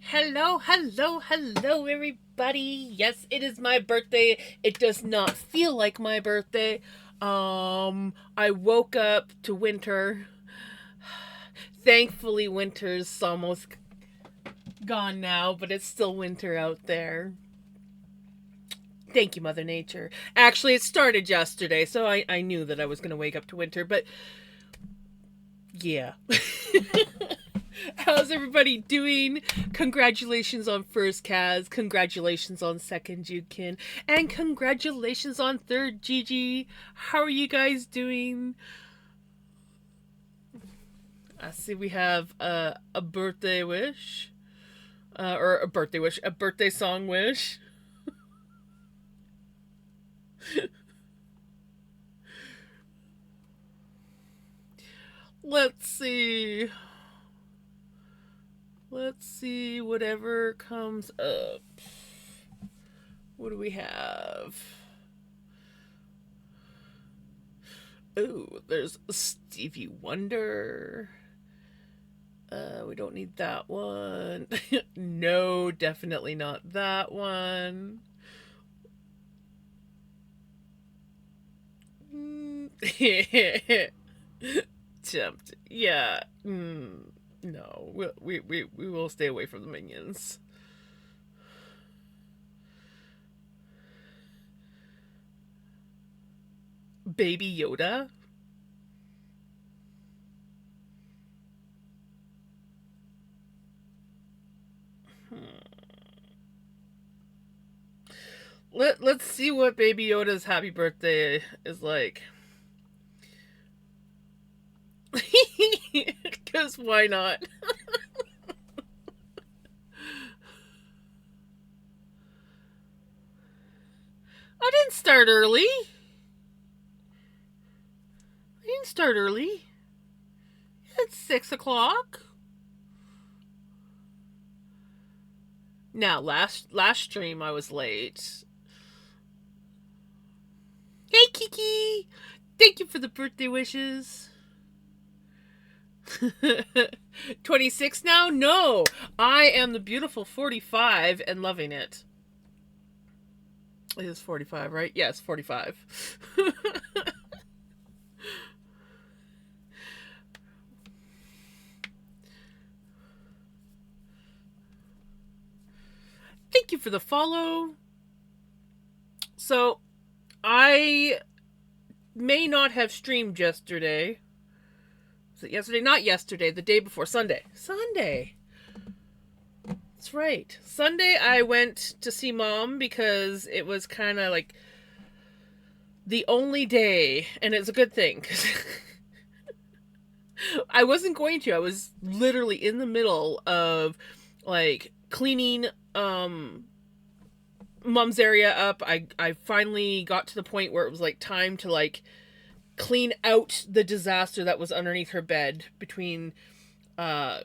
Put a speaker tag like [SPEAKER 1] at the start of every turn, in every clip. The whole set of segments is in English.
[SPEAKER 1] Hello, hello, hello, everybody. Yes, it is my birthday. It does not feel like my birthday. I woke up to winter. Thankfully, winter's almost gone now, but it's still winter out there. Thank you, Mother Nature. Actually, it started yesterday, so I knew that I was going to wake up to winter, but yeah. How's everybody doing? Congratulations on first Kaz, congratulations on second Jukin, and congratulations on third Gigi. How are you guys doing? I see we have a birthday wish. Or a birthday wish, a birthday song wish. Let's see. Let's see whatever comes up. What do we have? Oh, there's Stevie Wonder. We don't need that one. No, definitely not that one. Tempted. Yeah. No, we will stay away from the minions. Baby Yoda? Let's see what Baby Yoda's happy birthday is like. Because why not? I didn't start early. I didn't start early. It's 6 o'clock. Now, last stream I was late. Hey, Kiki! Thank you for the birthday wishes. 26 now? No! I am the beautiful 45 and loving it. It is 45, right? Yes, 45. Thank you for the follow. So, I may not have streamed yesterday. Was it yesterday? Not yesterday, the day before. Sunday. Sunday. That's right. Sunday I went to see Mom because it was kind of like the only day, and it's a good thing because I wasn't going to. I was literally in the middle of like cleaning Mom's area up. I finally got to the point where it was like time to like clean out the disaster that was underneath her bed between I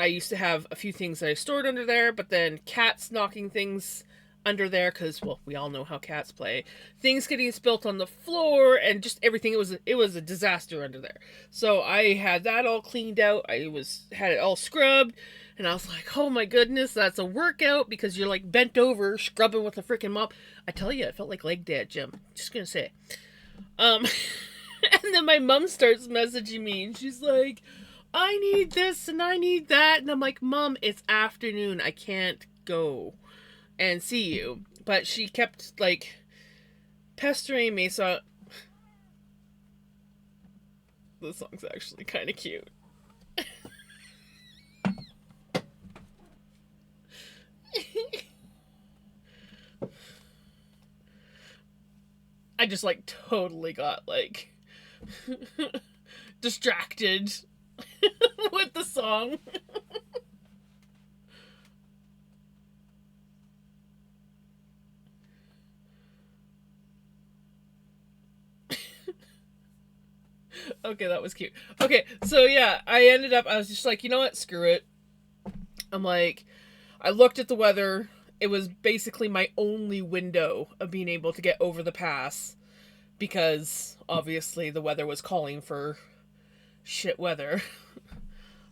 [SPEAKER 1] used to have a few things that I stored under there, but then cats knocking things under there because, well, we all know how cats play. Things getting spilt on the floor and just everything. It was a disaster under there. So I had that all cleaned out. Had it all scrubbed, and I was like, oh my goodness, that's a workout because you're like bent over scrubbing with a freaking mop. I tell you, it felt like leg day at gym. Just gonna say. Um, and then my mom starts messaging me, and she's like, I need this and I need that. And I'm like, Mom, it's afternoon. I can't go and see you. But she kept, like, pestering me, so. The song's actually kind of cute. I just, like, totally got, like, distracted with the song. Okay, that was cute. Okay, so yeah, I was just like, you know what, screw it. I'm like, I looked at the weather. It was basically my only window of being able to get over the pass because obviously the weather was calling for shit weather.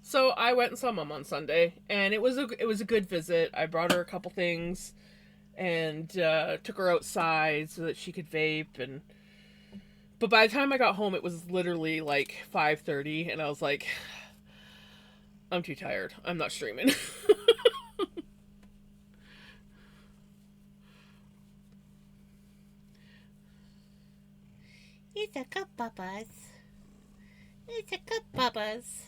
[SPEAKER 1] So I went and saw Mom on Sunday, and it was a good visit. I brought her a couple things, and took her outside so that she could vape. And but by the time I got home, it was literally like 5:30, and I was like, I'm too tired. I'm not streaming.
[SPEAKER 2] It's a cup, Papas. It's a cup, Papas.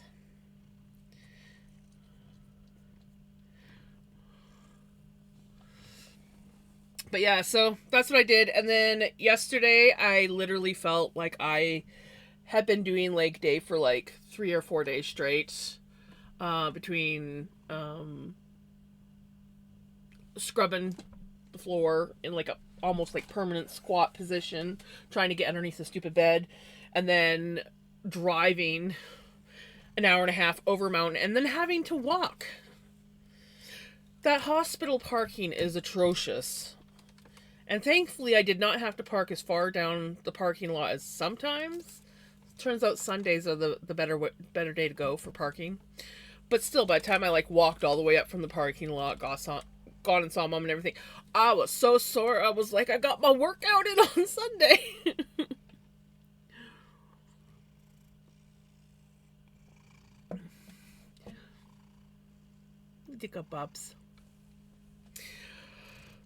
[SPEAKER 1] But yeah, so that's what I did. And then yesterday, I literally felt like I had been doing leg day for like 3 or 4 days straight, between scrubbing the floor in like a almost like permanent squat position, trying to get underneath the stupid bed, and then driving an hour and a half over a mountain, and then having to walk. That hospital parking is atrocious. And thankfully, I did not have to park as far down the parking lot as sometimes. Turns out Sundays are the better day to go for parking. But still, by the time I like walked all the way up from the parking lot, gone and saw Mom and everything, I was so sore. I was like, I got my workout in on Sunday. Dicka bubs.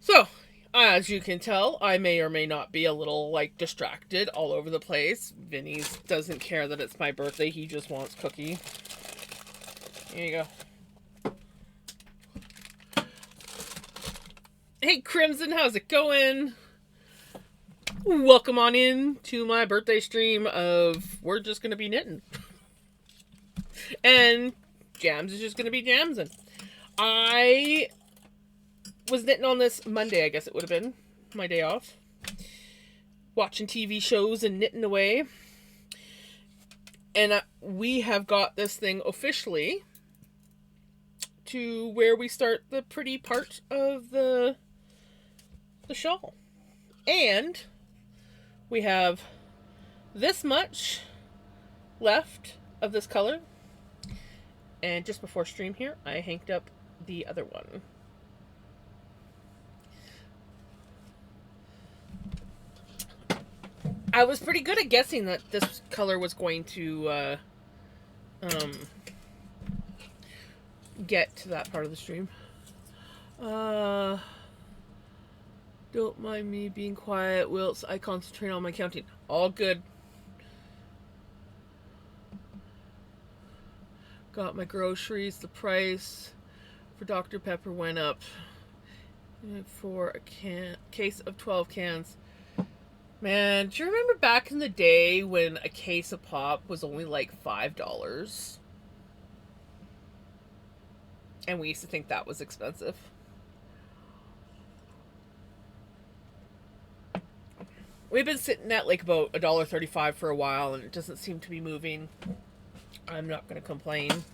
[SPEAKER 1] So, as you can tell, I may or may not be a little, like, distracted all over the place. Vinny doesn't care that it's my birthday. He just wants cookie. Here you go. Hey, Crimson, how's it going? Welcome on in to my birthday stream of We're Just Gonna Be Knitting. And Jams is just gonna be jamsing. I was knitting on this Monday, I guess it would have been my day off, watching TV shows and knitting away. And we have got this thing officially to where we start the pretty part of the shawl. And we have this much left of this color. And just before stream here, I hanked up the other one. I was pretty good at guessing that this color was going to get to that part of the stream. Don't mind me being quiet whilst I concentrate on my counting. All good. Got my groceries. The price for Dr. Pepper went up for a case of 12 cans. Man, do you remember back in the day when a case of pop was only like $5? And we used to think that was expensive. We've been sitting at like about $1.35 for a while, and it doesn't seem to be moving. I'm not going to complain.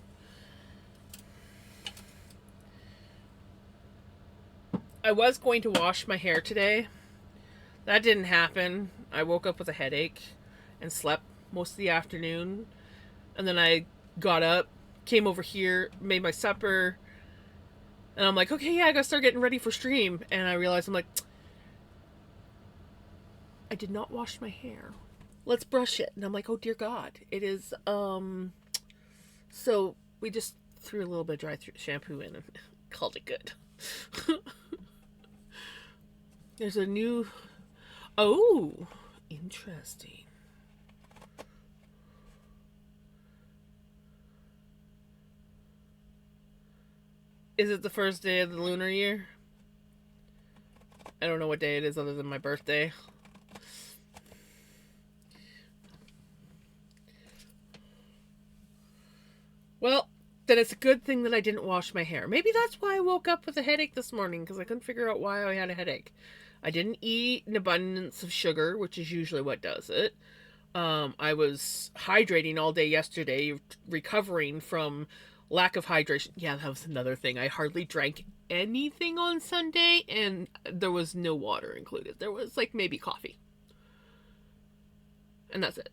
[SPEAKER 1] I was going to wash my hair today. That didn't happen. I woke up with a headache and slept most of the afternoon. And then I got up, came over here, made my supper. And I'm like, okay, yeah, I gotta start getting ready for stream. And I realized, I'm like, I did not wash my hair. Let's brush it. And I'm like, oh dear God. It is, so we just threw a little bit of dry shampoo in and called it good. There's a new... Oh, interesting. Is it the first day of the lunar year? I don't know what day it is other than my birthday. Well, then it's a good thing that I didn't wash my hair. Maybe that's why I woke up with a headache this morning, because I couldn't figure out why I had a headache. I didn't eat an abundance of sugar, which is usually what does it. I was hydrating all day yesterday, recovering from lack of hydration. Yeah, that was another thing. I hardly drank anything on Sunday, and there was no water included. There was like maybe coffee. And that's it.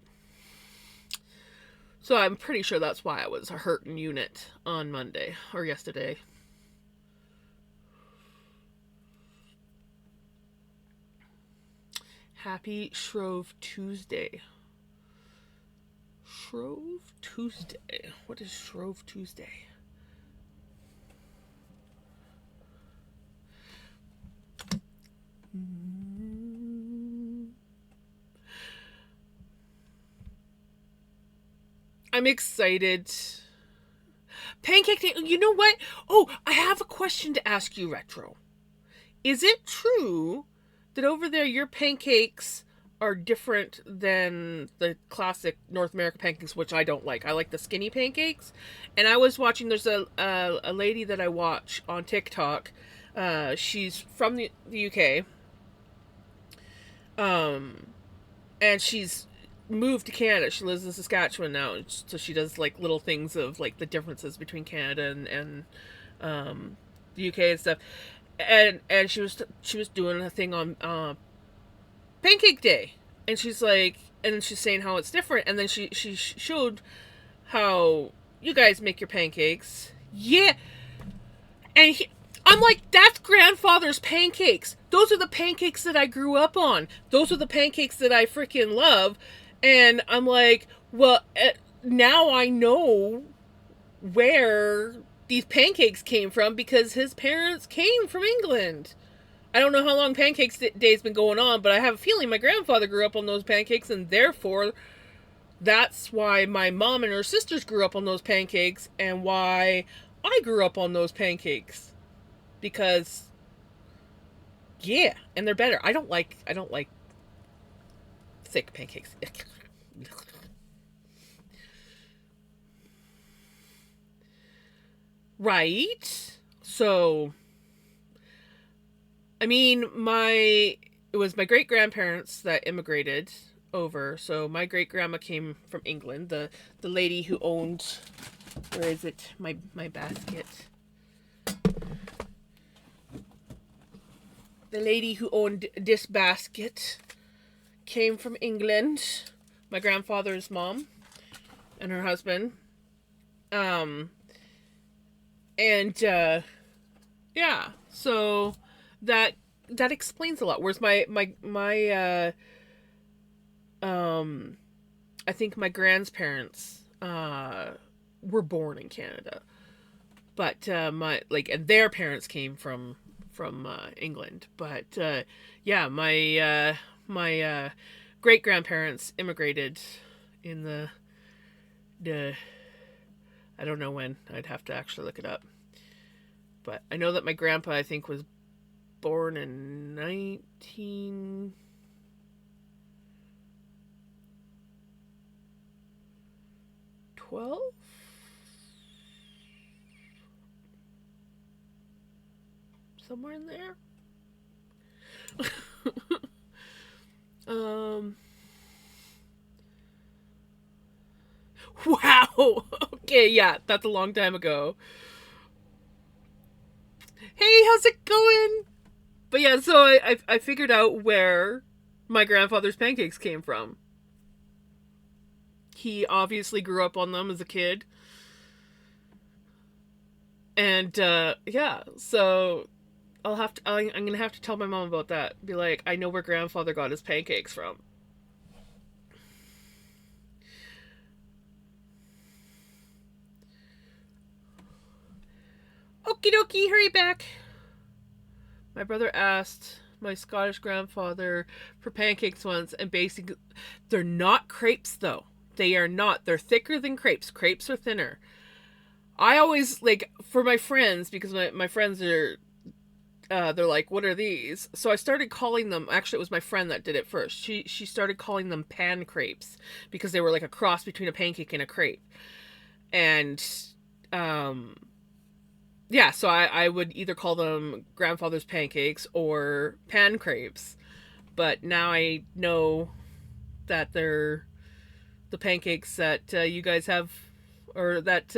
[SPEAKER 1] So I'm pretty sure that's why I was a hurting unit on Monday or yesterday. Happy Shrove Tuesday. Shrove Tuesday. What is Shrove Tuesday? I'm excited. Pancake Day. You know what? Oh, I have a question to ask you, Retro. Is it true that over there your pancakes are different than the classic North American pancakes, which I don't like? I like the skinny pancakes. And I was watching, there's a lady that I watch on TikTok. She's from the UK. And she's moved to Canada. She lives in Saskatchewan now, so she does like little things of like the differences between Canada and the UK and stuff. And she was doing a thing on Pancake Day, and she's like, and she's saying how it's different, and then she showed how you guys make your pancakes. Yeah, and I'm like, that's grandfather's pancakes. Those are the pancakes that I grew up on. Those are the pancakes that I freaking love. And I'm like, well, now I know where these pancakes came from because his parents came from England. I don't know how long Pancakes Day's been going on, but I have a feeling my grandfather grew up on those pancakes, and therefore that's why my mom and her sisters grew up on those pancakes, and why I grew up on those pancakes. Because, yeah, and they're better. I don't like thick pancakes. Right? So, I mean, it was my great grandparents that immigrated over. So my great grandma came from England. The lady who owned, where is it? My basket. The lady who owned this basket came from England. My grandfather's mom and her husband. And yeah, so that explains a lot. Whereas I think my grandparents were born in Canada, but and their parents came from England. But yeah, my great grandparents immigrated in the I don't know when. I'd have to actually look it up. But I know that my grandpa, I think, was born in 1912. Somewhere in there. Wow. Okay, yeah, that's a long time ago. Hey, how's it going? But yeah, so I figured out where my grandfather's pancakes came from. He obviously grew up on them as a kid. And yeah, so I'm gonna have to tell my mom about that. Be like, I know where grandfather got his pancakes from. Okie dokie, hurry back. My brother asked my Scottish grandfather for pancakes once, and basically, they're not crepes though. They are not. They're thicker than crepes. Crepes are thinner. I always, like, for my friends, because my friends are, they're like, what are these? So I started calling them, actually it was my friend that did it first. She started calling them pan crepes, because they were like a cross between a pancake and a crepe. And, yeah, so I would either call them grandfather's pancakes or pan crepes. But now I know that they're the pancakes that you guys have, or that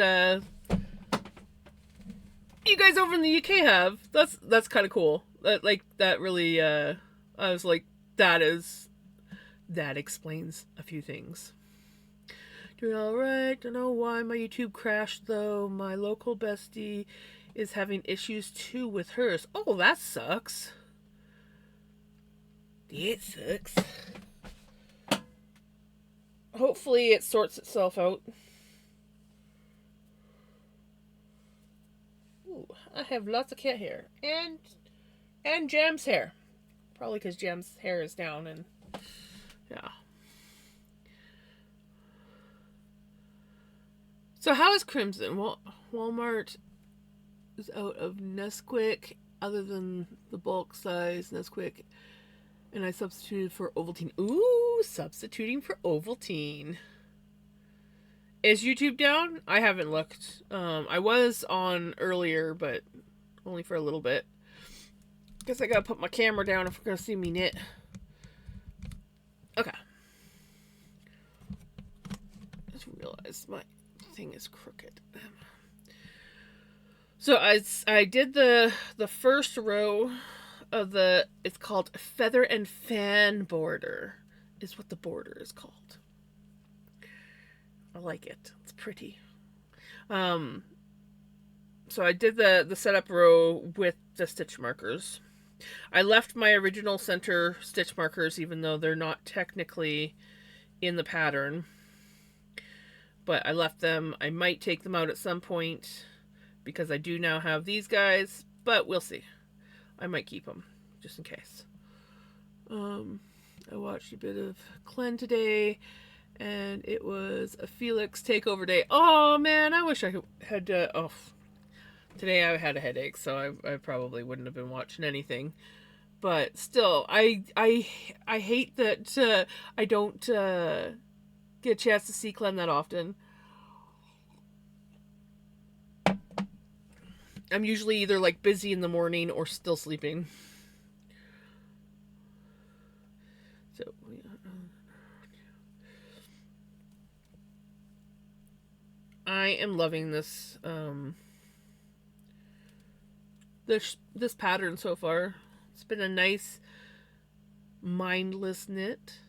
[SPEAKER 1] you guys over in the UK have. That's kind of cool. That really I was like, that explains a few things. Doing alright. Don't know why my YouTube crashed though. My local bestie is having issues too with hers. Oh, that sucks. It sucks. Hopefully it sorts itself out. Ooh, I have lots of cat hair. And Jam's hair. Probably because Jam's hair is down and yeah. So how is Crimson? Well, Walmart is out of Nesquik, other than the bulk size Nesquik, and I substituted for Ovaltine. Ooh, substituting for Ovaltine. Is YouTube down? I haven't looked. I was on earlier, but only for a little bit. Guess I gotta put my camera down if we're gonna see me knit. Okay. Just realized my thing is crooked. So I did the first row of the, it's called Feather and Fan border, is what the border is called. I like it. It's pretty. So I did the setup row with the stitch markers. I left my original center stitch markers even though they're not technically in the pattern. But I left them. I might take them out at some point because I do now have these guys, but we'll see. I might keep them just in case. I watched a bit of Clen today, and it was a Felix takeover day. Oh man, I wish I had to. Today I had a headache, so I probably wouldn't have been watching anything. But still, I hate that I don't get a chance to see Clem that often. I'm usually either like busy in the morning or still sleeping. So I am loving this this pattern so far. It's been a nice mindless knit.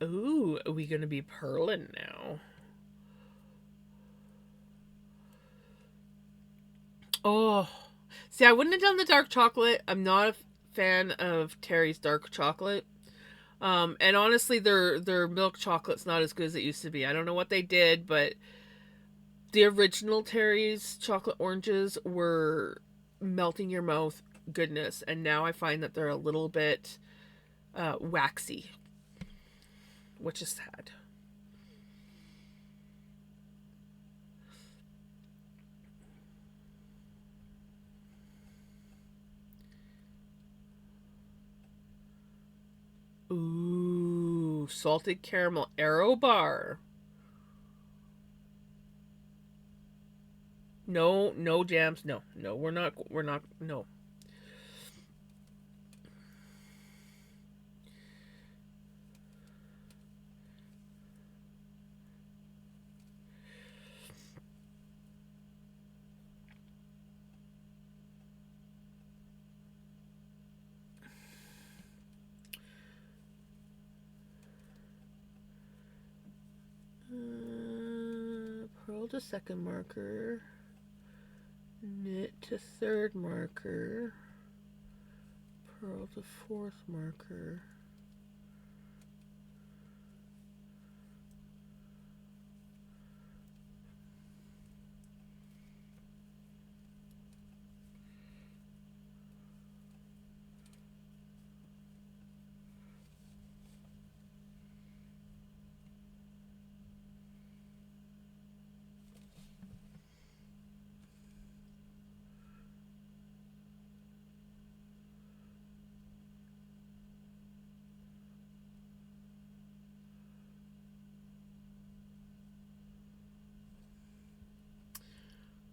[SPEAKER 1] Ooh, are we gonna be purling now? Oh, see, I wouldn't have done the dark chocolate. I'm not a fan of Terry's dark chocolate. And honestly, their milk chocolate's not as good as it used to be. I don't know what they did, but the original Terry's chocolate oranges were melting your mouth goodness, and now I find that they're a little bit waxy, which is sad. Ooh, salted caramel arrow bar. No, no jams. No, no, we're not, no. Purl to second marker. Knit to third marker. Purl to fourth marker.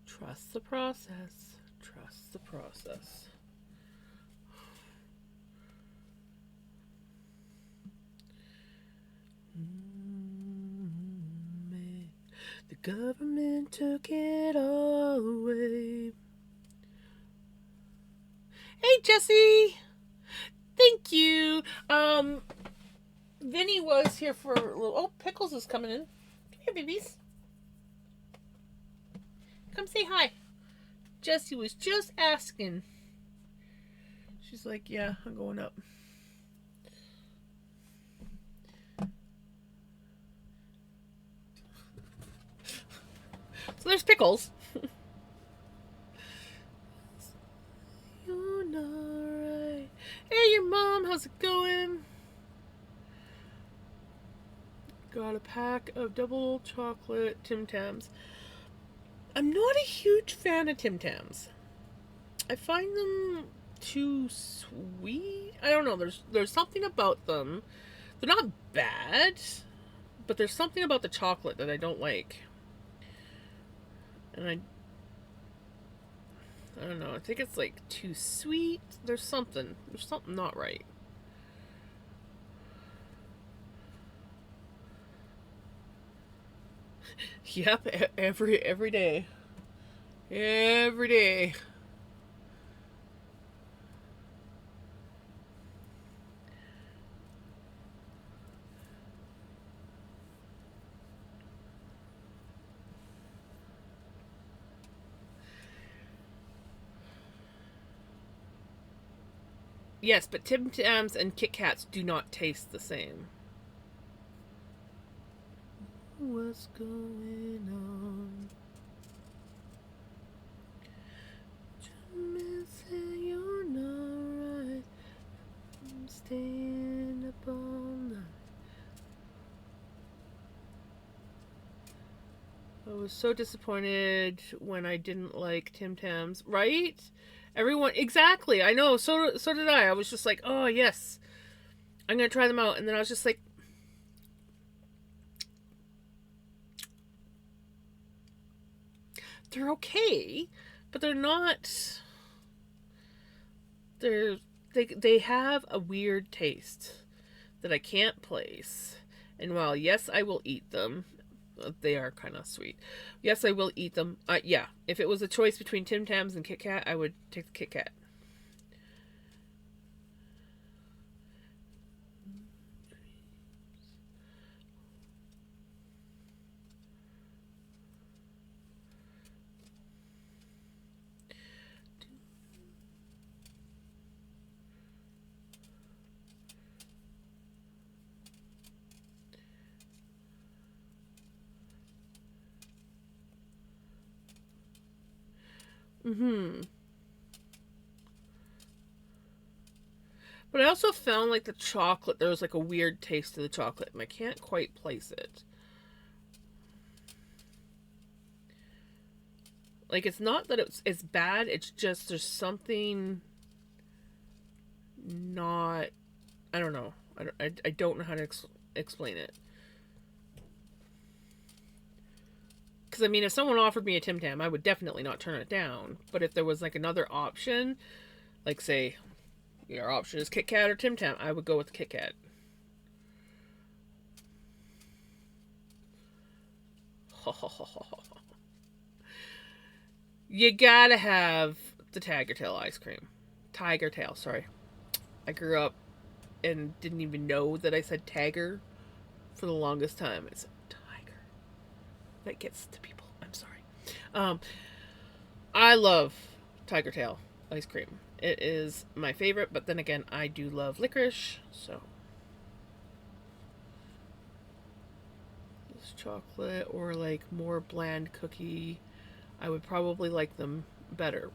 [SPEAKER 1] Trust the process. Trust the process. The government took it all away. Hey, Jesse! Vinny was here for a little. Oh, Pickles is coming in. Come here, babies. Come say hi. Jessie was just asking. She's like, yeah, I'm going up. So there's Pickles. You're not right. Hey, your mom, how's it going? Got a pack of double chocolate Tim Tams. I'm not a huge fan of Tim Tams. I find them too sweet. I don't know. There's something about them. They're not bad, but there's something about the chocolate that I don't like. And I don't know. I think it's like too sweet. There's something not right. Yep, every day. Every day. Yes, but Tim Tams and Kit Kats do not taste the same. What's going on? You're not right. I'm staying up all night. I was so disappointed when I didn't like Tim Tams. Right? Everyone, exactly. I know. So did I. I was just like, oh yes, I'm gonna try them out, and then I was just like, they're okay, but they're not. They have a weird taste that I can't place. And while yes, I will eat them, they are kind of sweet. Yes, I will eat them. Yeah, if it was a choice between Tim Tams and Kit Kat, I would take the Kit Kat. Mm-hmm. But I also found like the chocolate, there was like a weird taste to the chocolate, and I can't quite place it. Like, it's not that it's bad, it's just there's something not. I don't know. I don't know how to explain it. Because, I mean, if someone offered me a Tim Tam, I would definitely not turn it down. But if there was like another option, like, say, your option is Kit Kat or Tim Tam, I would go with Kit Kat. You gotta have the Tiger Tail ice cream. Tiger Tail, sorry. I grew up and didn't even know that I said Tiger for the longest time. It's Tiger. That gets to people. I'm sorry. Um, I love Tiger Tail ice cream. It is my favorite, but then again, I do love licorice, so. This chocolate or like more bland cookie, I would probably like them better.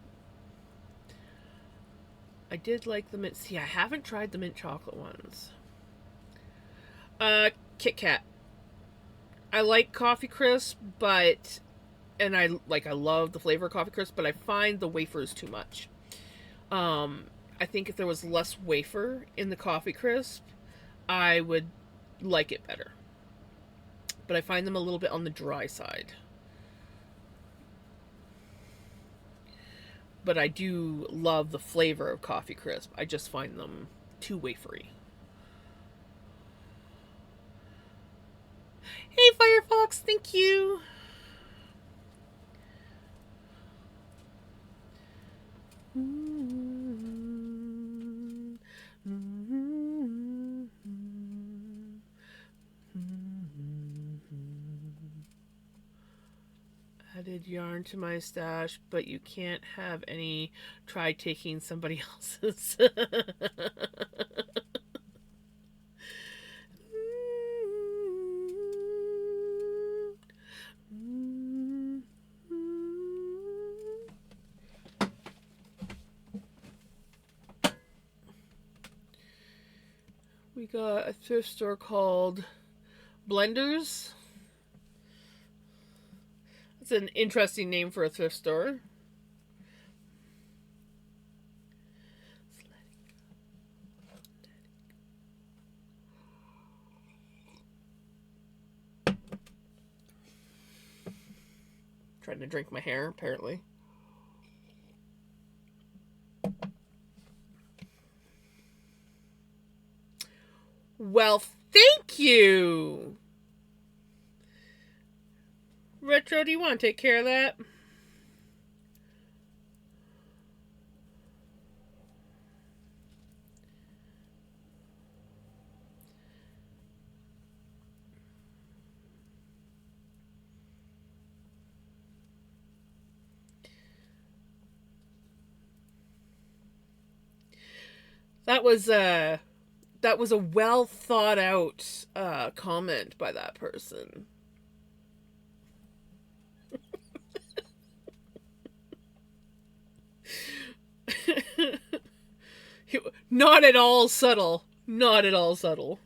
[SPEAKER 1] I did like the mint. See, I haven't tried the mint chocolate ones. Kit Kat. I like Coffee Crisp, but I love the flavor of Coffee Crisp, but I find the wafers too much. I think if there was less wafer in the Coffee Crisp, I would like it better. But I find them a little bit on the dry side. But I do love the flavor of Coffee Crisp. I just find them too wafery. Hey, Firefox, thank you. add yarn to my stash, but you can't have any. Try taking somebody else's. We got a thrift store called Blenders. It's an interesting name for a thrift store. Trying to drink my hair, apparently. Well, thank you! Retro, do you want to take care of that? That was a well thought out comment by that person. Not at all subtle. Not at all subtle.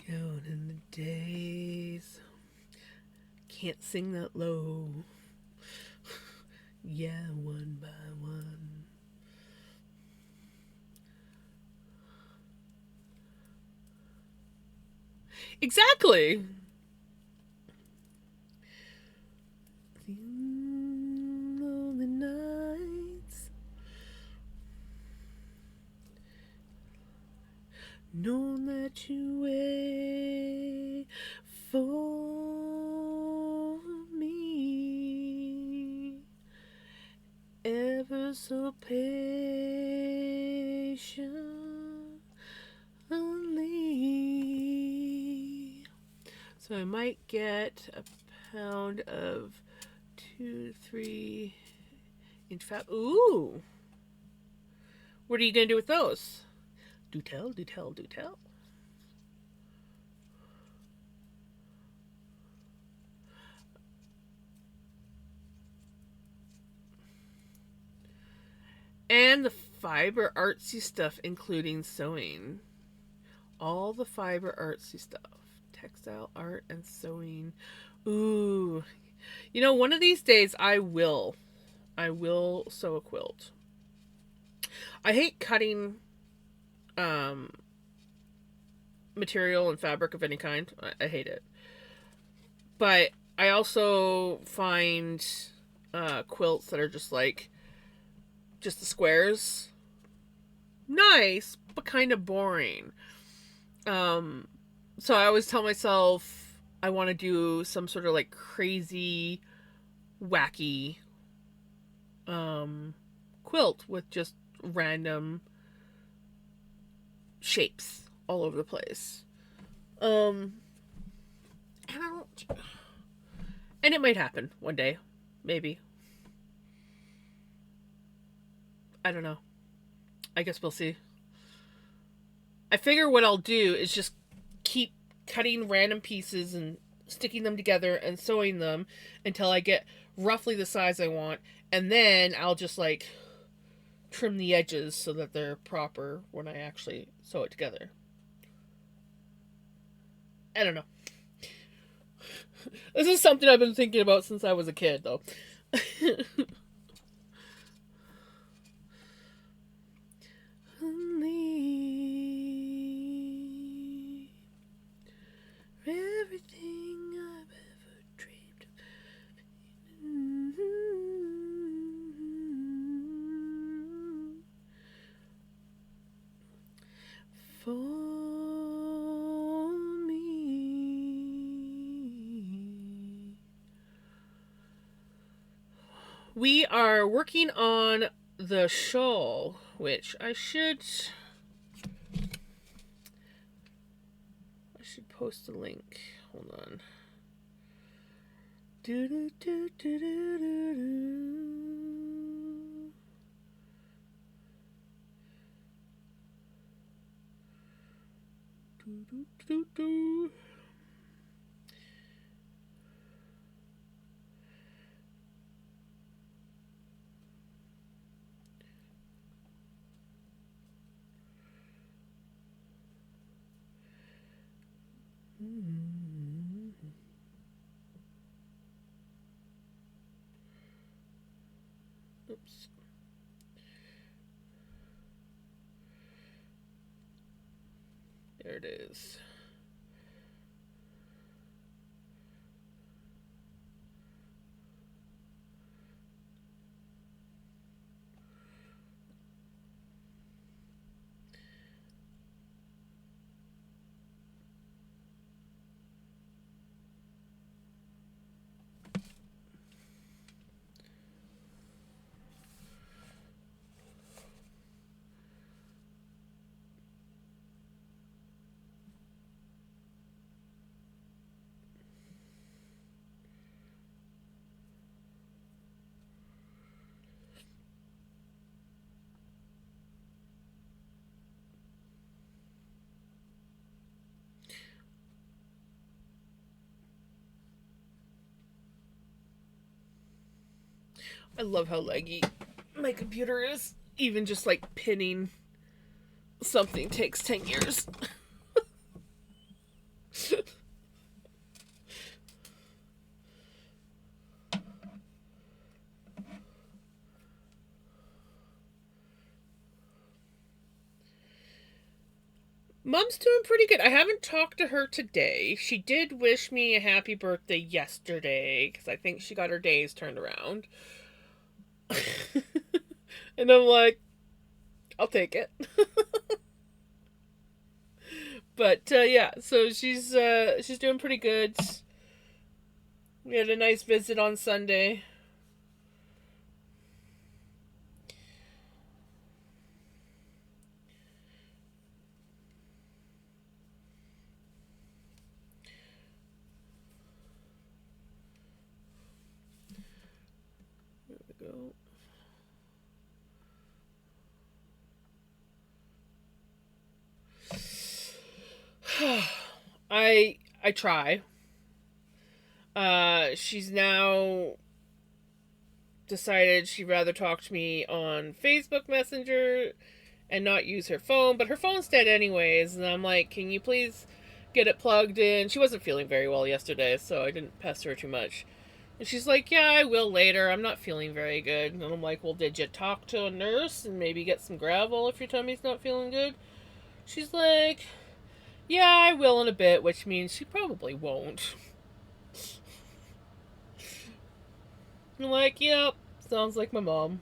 [SPEAKER 1] Down in the days. Can't sing that low. Yeah, one by one. Exactly. Lonely nights. Know that you wait for me, ever so patiently. So I might get a pound of 2 to 3 inch fat. Ooh, what are you gonna do with those? Do tell, do tell, do tell. And the fiber artsy stuff, including sewing. All the fiber artsy stuff. Textile art and sewing. Ooh. You know, one of these days I will sew a quilt. I hate cutting material and fabric of any kind. I hate it. But I also find quilts that are just like just the squares nice but kind of boring. So I always tell myself I want to do some sort of like crazy wacky quilt with just random shapes all over the place. And it might happen one day, maybe. I don't know. I guess we'll see. I figure what I'll do is just keep cutting random pieces and sticking them together and sewing them until I get roughly the size I want, and then I'll just like trim the edges so that they're proper when I actually sew it together. I don't know. This is something I've been thinking about since I was a kid, though. Everything I've ever dreamed of. For me. We are working on the shawl, which I should post a link. Hold on. Do do do do do do do do do do. Oops. There it is. I love how laggy my computer is. Even just like pinning something takes 10 years. Mom's doing pretty good. I haven't talked to her today. She did wish me a happy birthday yesterday because I think she got her days turned around. And I'm like, I'll take it. But yeah, so she's doing pretty good. We had a nice visit on Sunday. There we go. I try. She's now decided she'd rather talk to me on Facebook Messenger and not use her phone, but her phone's dead anyways, and I'm like, can you please get it plugged in? She wasn't feeling very well yesterday, so I didn't pester her too much. And she's like, yeah, I will later. I'm not feeling very good. And I'm like, well, did you talk to a nurse and maybe get some gravel if your tummy's not feeling good? She's like, yeah, I will in a bit, which means she probably won't. I'm like, yep, sounds like my mom.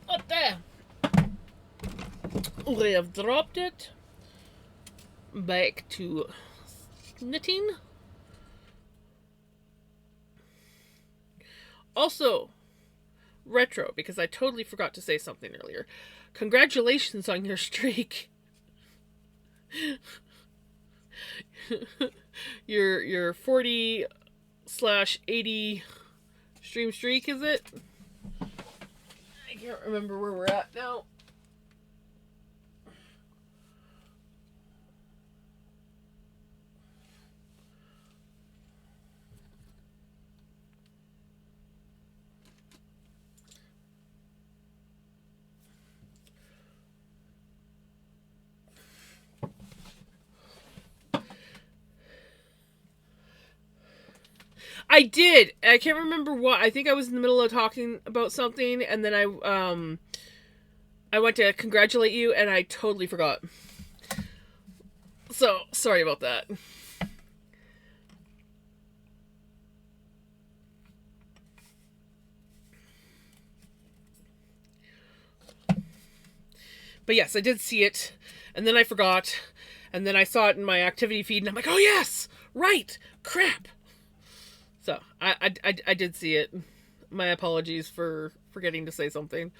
[SPEAKER 1] Up there. We have dropped it. Back to knitting. Also, retro, because I totally forgot to say something earlier. Congratulations on your streak. your 40/80 stream streak, is it? I can't remember where we're at now. I did. I can't remember what. I think I was in the middle of talking about something, and then I went to congratulate you, and I totally forgot. So sorry about that. But yes, I did see it, and then I forgot, and then I saw it in my activity feed, and I'm like, oh yes, right, crap. So I did see it. My apologies for forgetting to say something.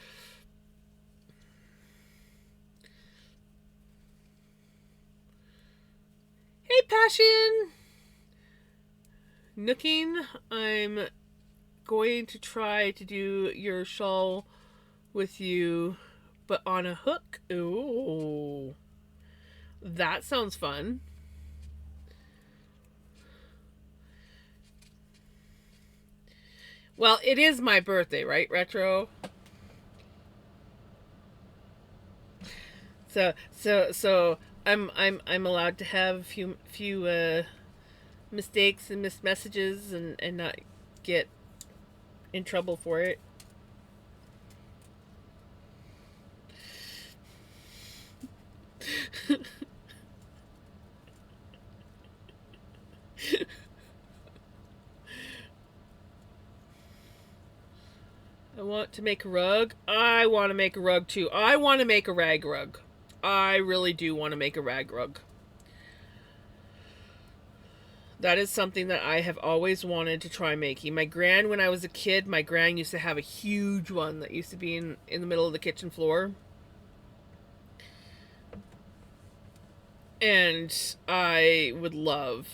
[SPEAKER 1] Hey, Passion! Nooking, I'm going to try to do your shawl with you, but on a hook. Ooh. That sounds fun. Well, it is my birthday, right, Retro? So I'm allowed to have a few mistakes and missed messages and not get in trouble for it. I want to make a rug. I want to make a rug too. I want to make a rag rug. I really do want to make a rag rug. That is something that I have always wanted to try making. When I was a kid, my gran used to have a huge one that used to be in the middle of the kitchen floor. And I would love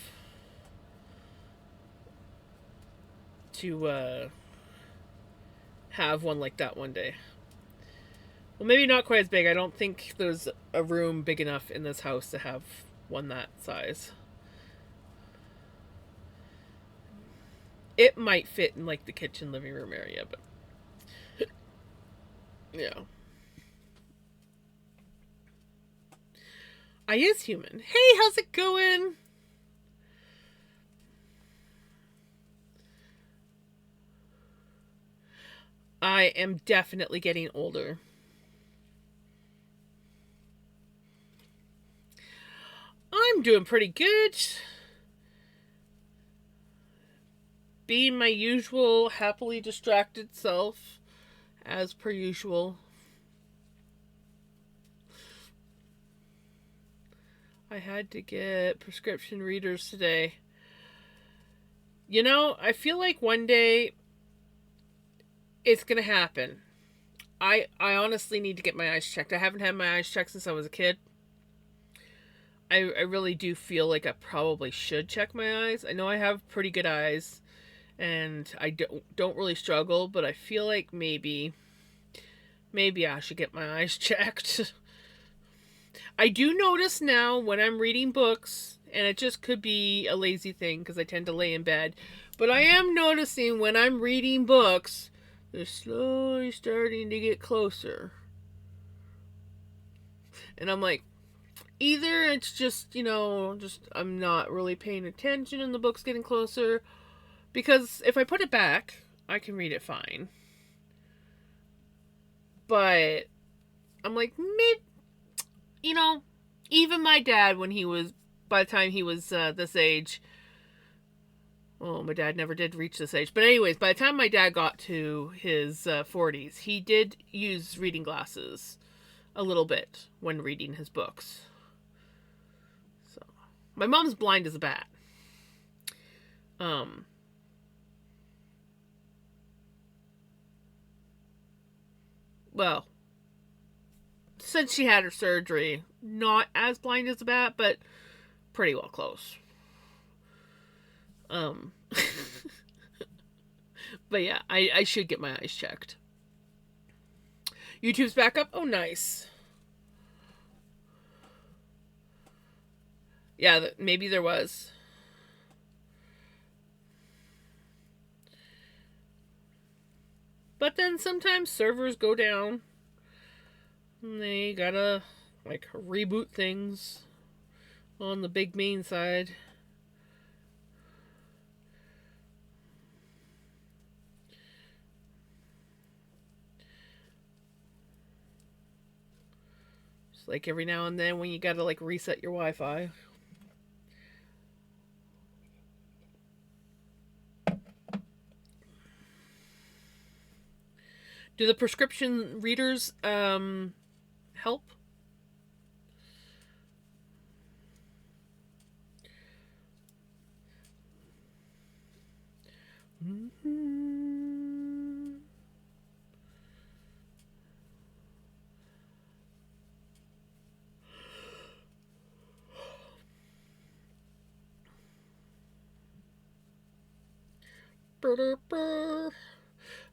[SPEAKER 1] to have one like that one day. Well, maybe not quite as big. I don't think there's a room big enough in this house to have one that size. It might fit in like the kitchen living room area, but yeah. I is human. Hey, how's it going? I am definitely getting older. I'm doing pretty good. Being my usual happily distracted self, as per usual. I had to get prescription readers today. You know, I feel like one day it's gonna happen. I honestly need to get my eyes checked. I haven't had my eyes checked since I was a kid. I really do feel like I probably should check my eyes. I know I have pretty good eyes and I don't really struggle, but I feel like maybe I should get my eyes checked. I do notice now when I'm reading books, and it just could be a lazy thing because I tend to lay in bed, but I am noticing when I'm reading books, they're slowly starting to get closer. And I'm like, either it's just, just I'm not really paying attention and the book's getting closer, because if I put it back, I can read it fine. But I'm like, even my dad, by the time he was this age, well, my dad never did reach this age. But anyways, by the time my dad got to his 40s, he did use reading glasses a little bit when reading his books. So, my mom's blind as a bat. Well, since she had her surgery, not as blind as a bat, but pretty well close. But yeah, I should get my eyes checked. YouTube's back up. Oh, nice. Yeah, maybe there was. But then sometimes servers go down. And they gotta, reboot things on the big main side. It's like every now and then when you gotta like reset your Wi-Fi. Do the prescription readers help? Mm-hmm.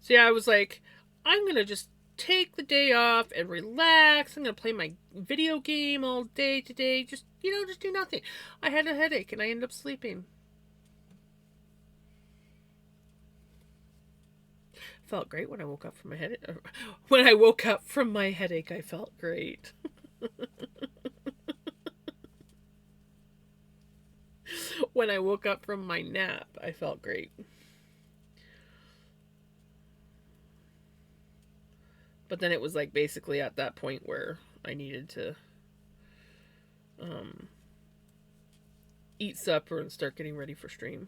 [SPEAKER 1] So yeah, I was like, I'm gonna just take the day off and relax. I'm gonna play my video game all day today. Just just do nothing. I had a headache and I ended up sleeping. Felt great when I woke up from my headache. When I woke up from my headache, I felt great. When I woke up from my nap, I felt great. But then it was like basically at that point where I needed to um, eat supper and start getting ready for stream.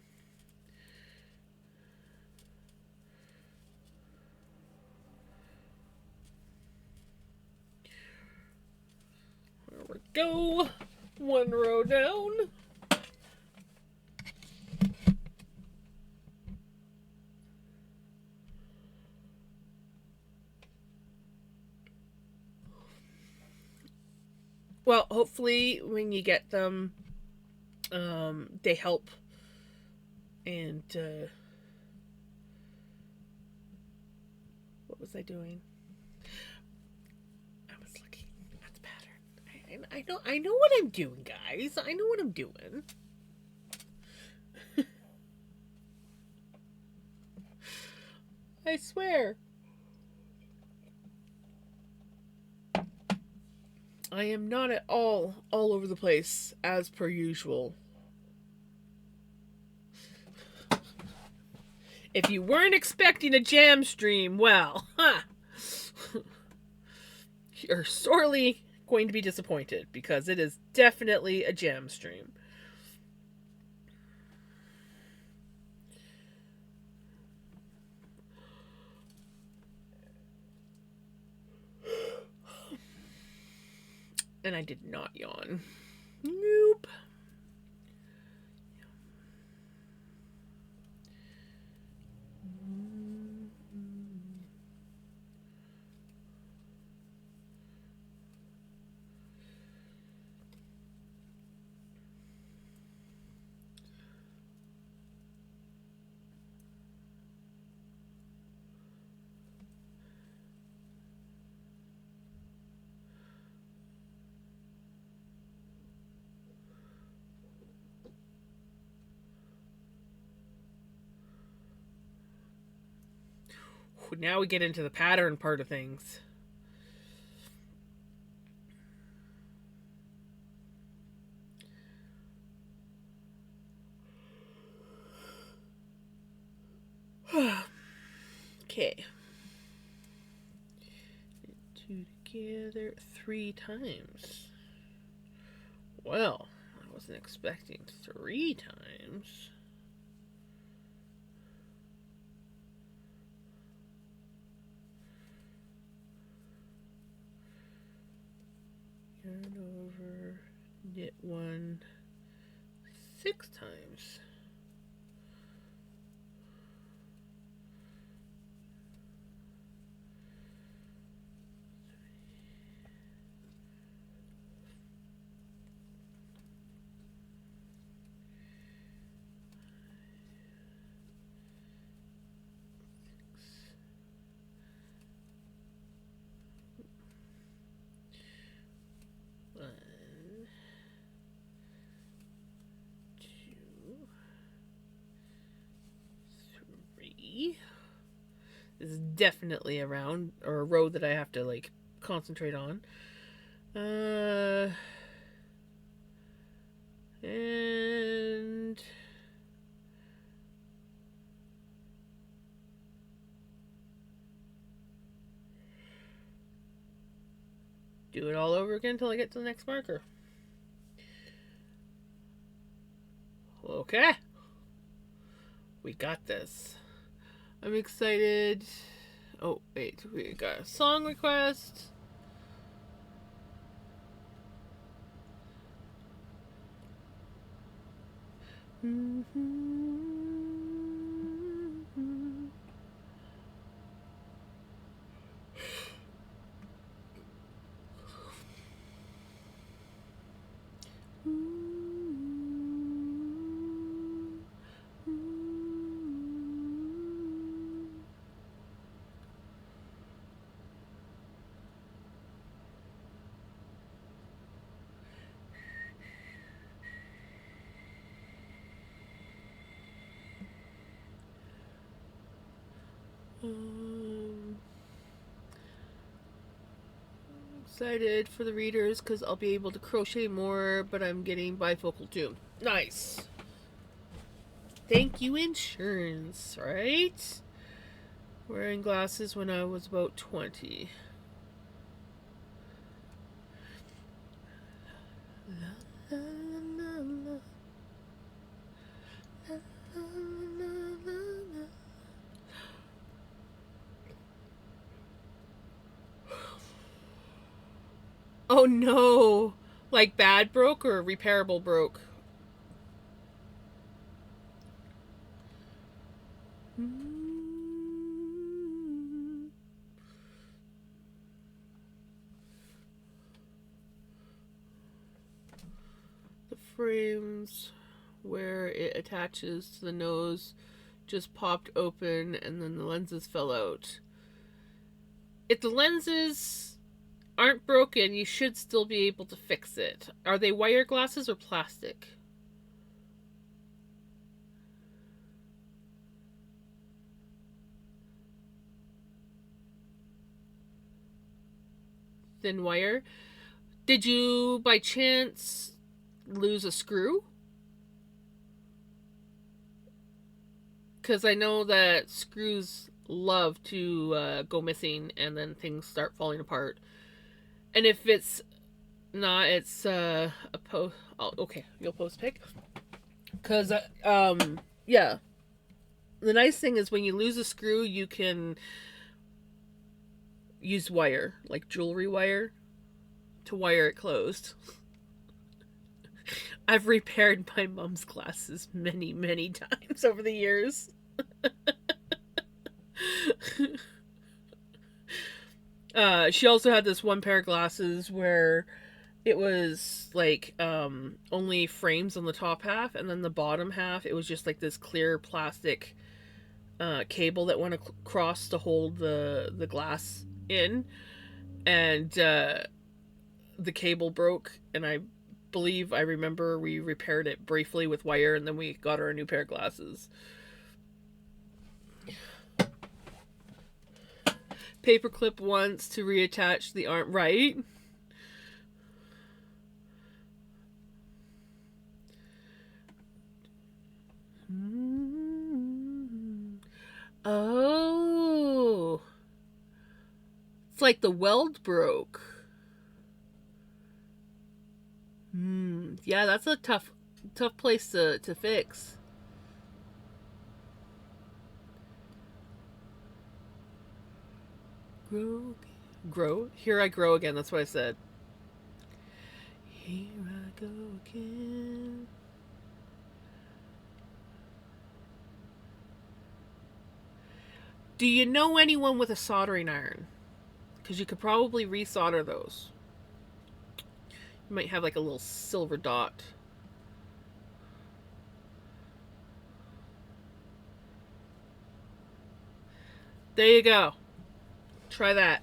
[SPEAKER 1] There we go. One row down. Well, hopefully when you get them, they help. And what was I doing? I was looking at the pattern. I know what I'm doing, guys. I know what I'm doing. I swear. I am not at all over the place as per usual. If you weren't expecting a jam stream, well, you're sorely going to be disappointed because it is definitely a jam stream. And I did not yawn. Nope. Now we get into the pattern part of things. Okay. 2 together 3 times. Well, I wasn't expecting 3 times. Yarn over, knit 1 6 times. This is definitely a round or a row that I have to like concentrate on. And Do it all over again until I get to the next marker. Okay. We got this. I'm excited. Oh, wait. We got a song request. Excited for the readers because I'll be able to crochet more, but I'm getting bifocal too. Nice. Thank you, insurance, right? Wearing glasses when I was about 20. La, la, la, la. La, la, la, la. Oh no! Like bad broke or repairable broke? The frames where it attaches to the nose just popped open and then the lenses fell out. If the lenses aren't broken, you should still be able to fix it. Are they wire glasses or plastic? Thin wire. Did you by chance lose a screw? Because I know that screws love to go missing and then things start falling apart. And if it's not, it's a post. Oh, okay, you'll post a pic. Because, yeah. The nice thing is when you lose a screw, you can use wire, like jewelry wire, to wire it closed. I've repaired my mom's glasses many, many times over the years. She also had this one pair of glasses where it was like only frames on the top half, and then the bottom half it was just like this clear plastic cable that went across to hold the glass in, and the cable broke, and I believe I remember we repaired it briefly with wire, and then we got her a new pair of glasses. Paperclip once to reattach the arm, right? Oh, it's like the weld broke. Yeah, that's a tough place to fix. Grow. Here I grow again. That's what I said. Here I go again. Do you know anyone with a soldering iron? Because you could probably resolder those. You might have like a little silver dot. There you go. Try that.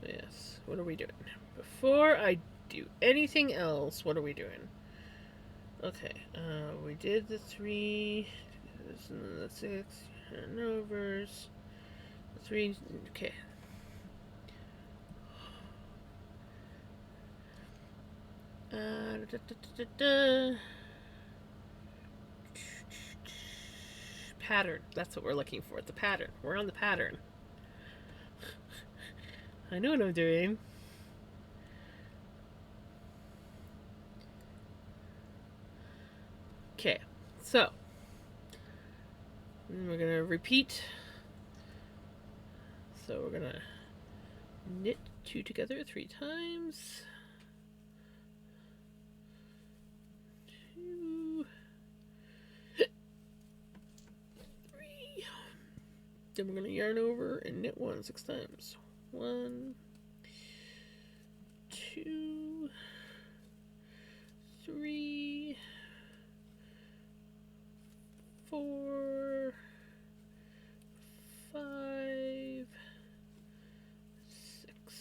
[SPEAKER 1] Yes. What are we doing? Before I do anything else, what are we doing? Okay. We did the 3, and then the 6, turnovers. 3. Okay. Da, da, da, pattern. That's what we're looking for. The pattern. We're on the pattern. I know what I'm doing. Okay, so we're gonna repeat. So we're gonna knit 2 together 3 times. 2, 3. Then we're gonna yarn over and knit 1 6 times. 1, 2, 3, 4, 5, 6.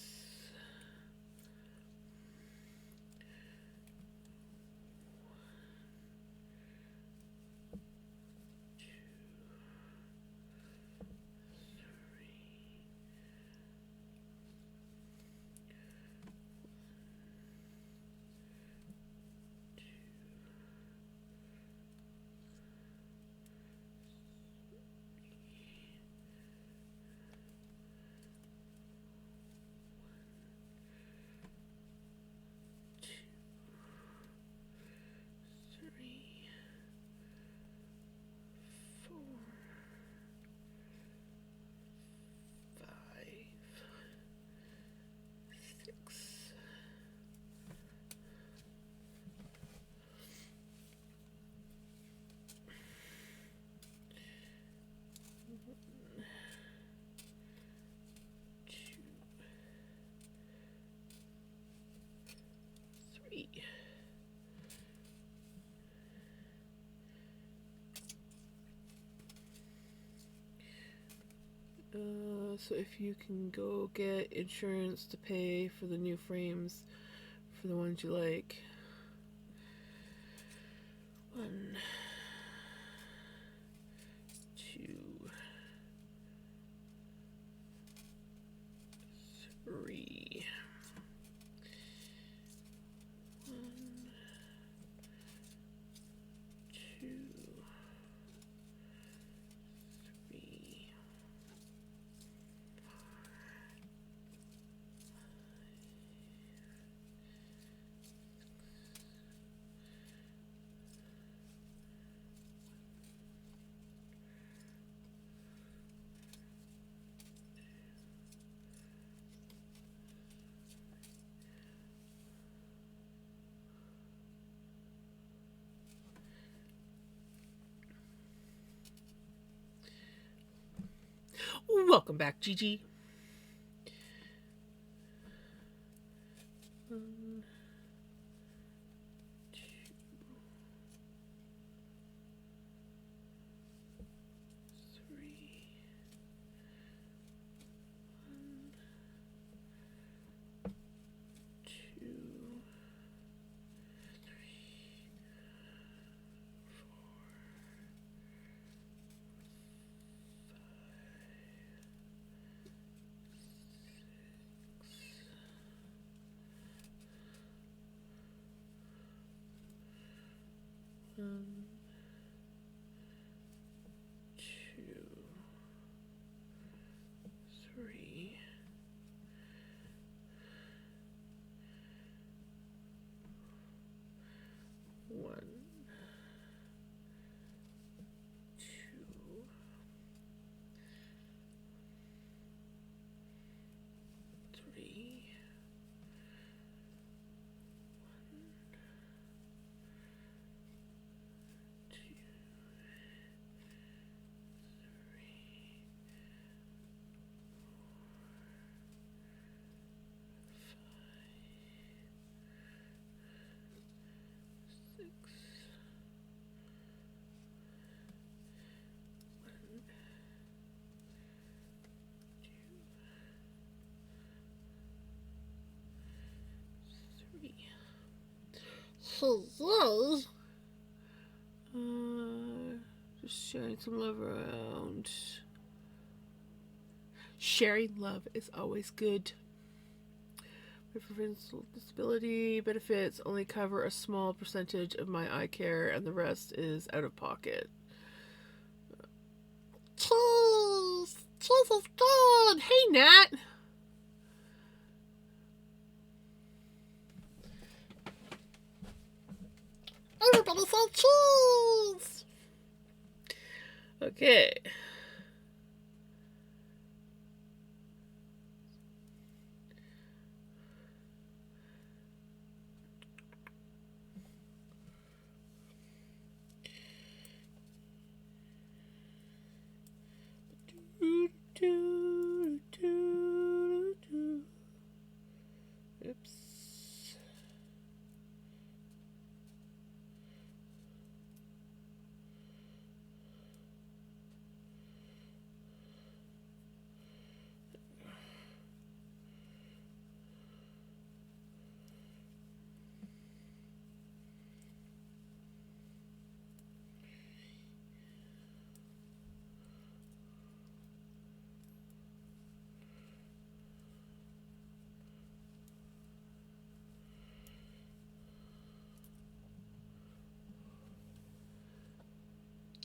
[SPEAKER 1] 3. So if you can go get insurance to pay for the new frames for the ones you like. 1, 2, 3. 1, 2, 3. Welcome back, Gigi. 1, 2, 3. 1, 2, 1, 2, 3. 1, 2, 3. 3. Hello. Just sharing some love around. Sharing love is always good. My provincial disability benefits only cover a small percentage of my eye care, and the rest is out of pocket. Cheese! Cheese is good! Hey, Nat! Okay. Oops.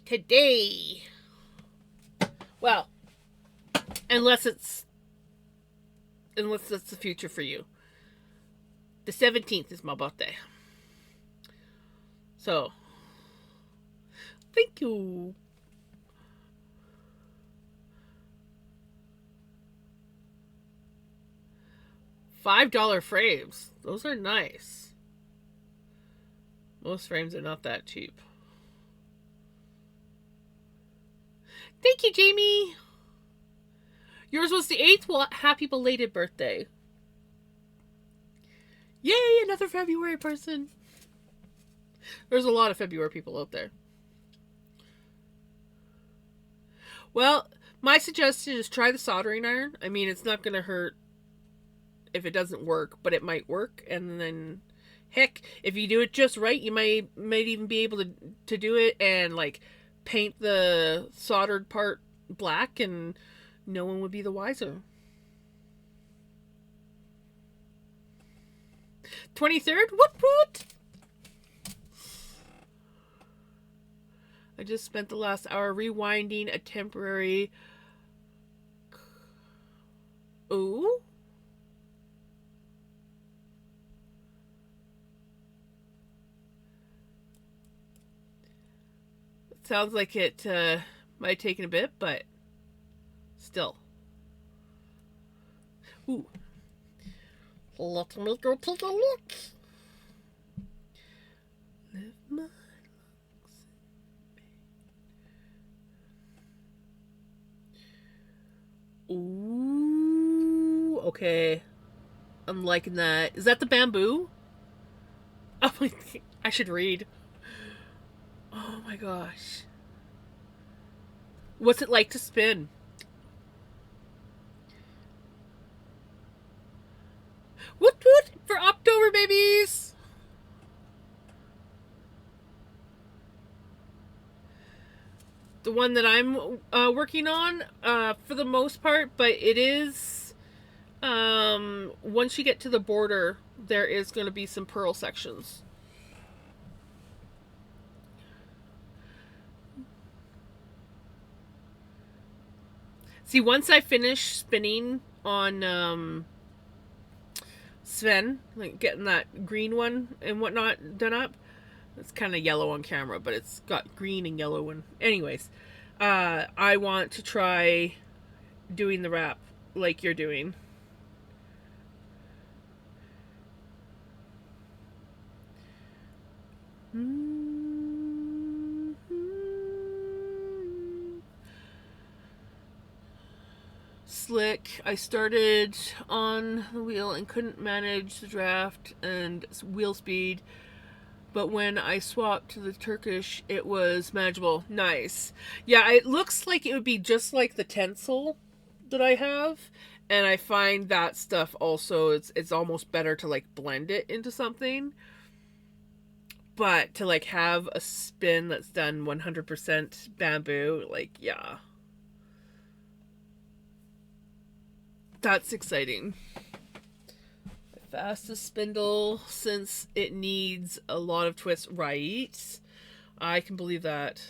[SPEAKER 1] Today. Well, unless it's the future for you. The 17th is my birthday. So, thank you. $5 frames. Those are nice. Most frames are not that cheap. Thank you, Jamie. Yours was the 8th? Well, happy belated birthday. Yay, another February person. There's a lot of February people out there. Well, my suggestion is try the soldering iron. I mean, it's not going to hurt if it doesn't work, but it might work. And then, heck, if you do it just right, you might even be able to do it and, like, paint the soldered part black, and no one would be the wiser. 23rd? What? I just spent the last hour rewinding a temporary... Ooh? It sounds like it might have taken a bit, but still. Ooh. Let me go take a look. Live my lungs. Ooh, okay. I'm liking that. Is that the bamboo? Oh my, I should read. Oh my gosh. What's it like to spin? Woot woot for October, babies! The one that I'm working on, for the most part, but it is, once you get to the border, there is going to be some purl sections. See, once I finish spinning on Sven, like getting that green one and whatnot done up, it's kind of yellow on camera, but it's got green and yellow. And anyways, I want to try doing the wrap like you're doing. Slick. I started on the wheel and couldn't manage the draft and wheel speed, but when I swapped to the Turkish, it was manageable. Nice. Yeah, it looks like it would be just like the Tencel that I have, and I find that stuff also, it's almost better to like blend it into something. But to like have a spin that's done 100% bamboo, like, yeah. That's exciting. Fastest spindle, since it needs a lot of twists, right? I can believe that.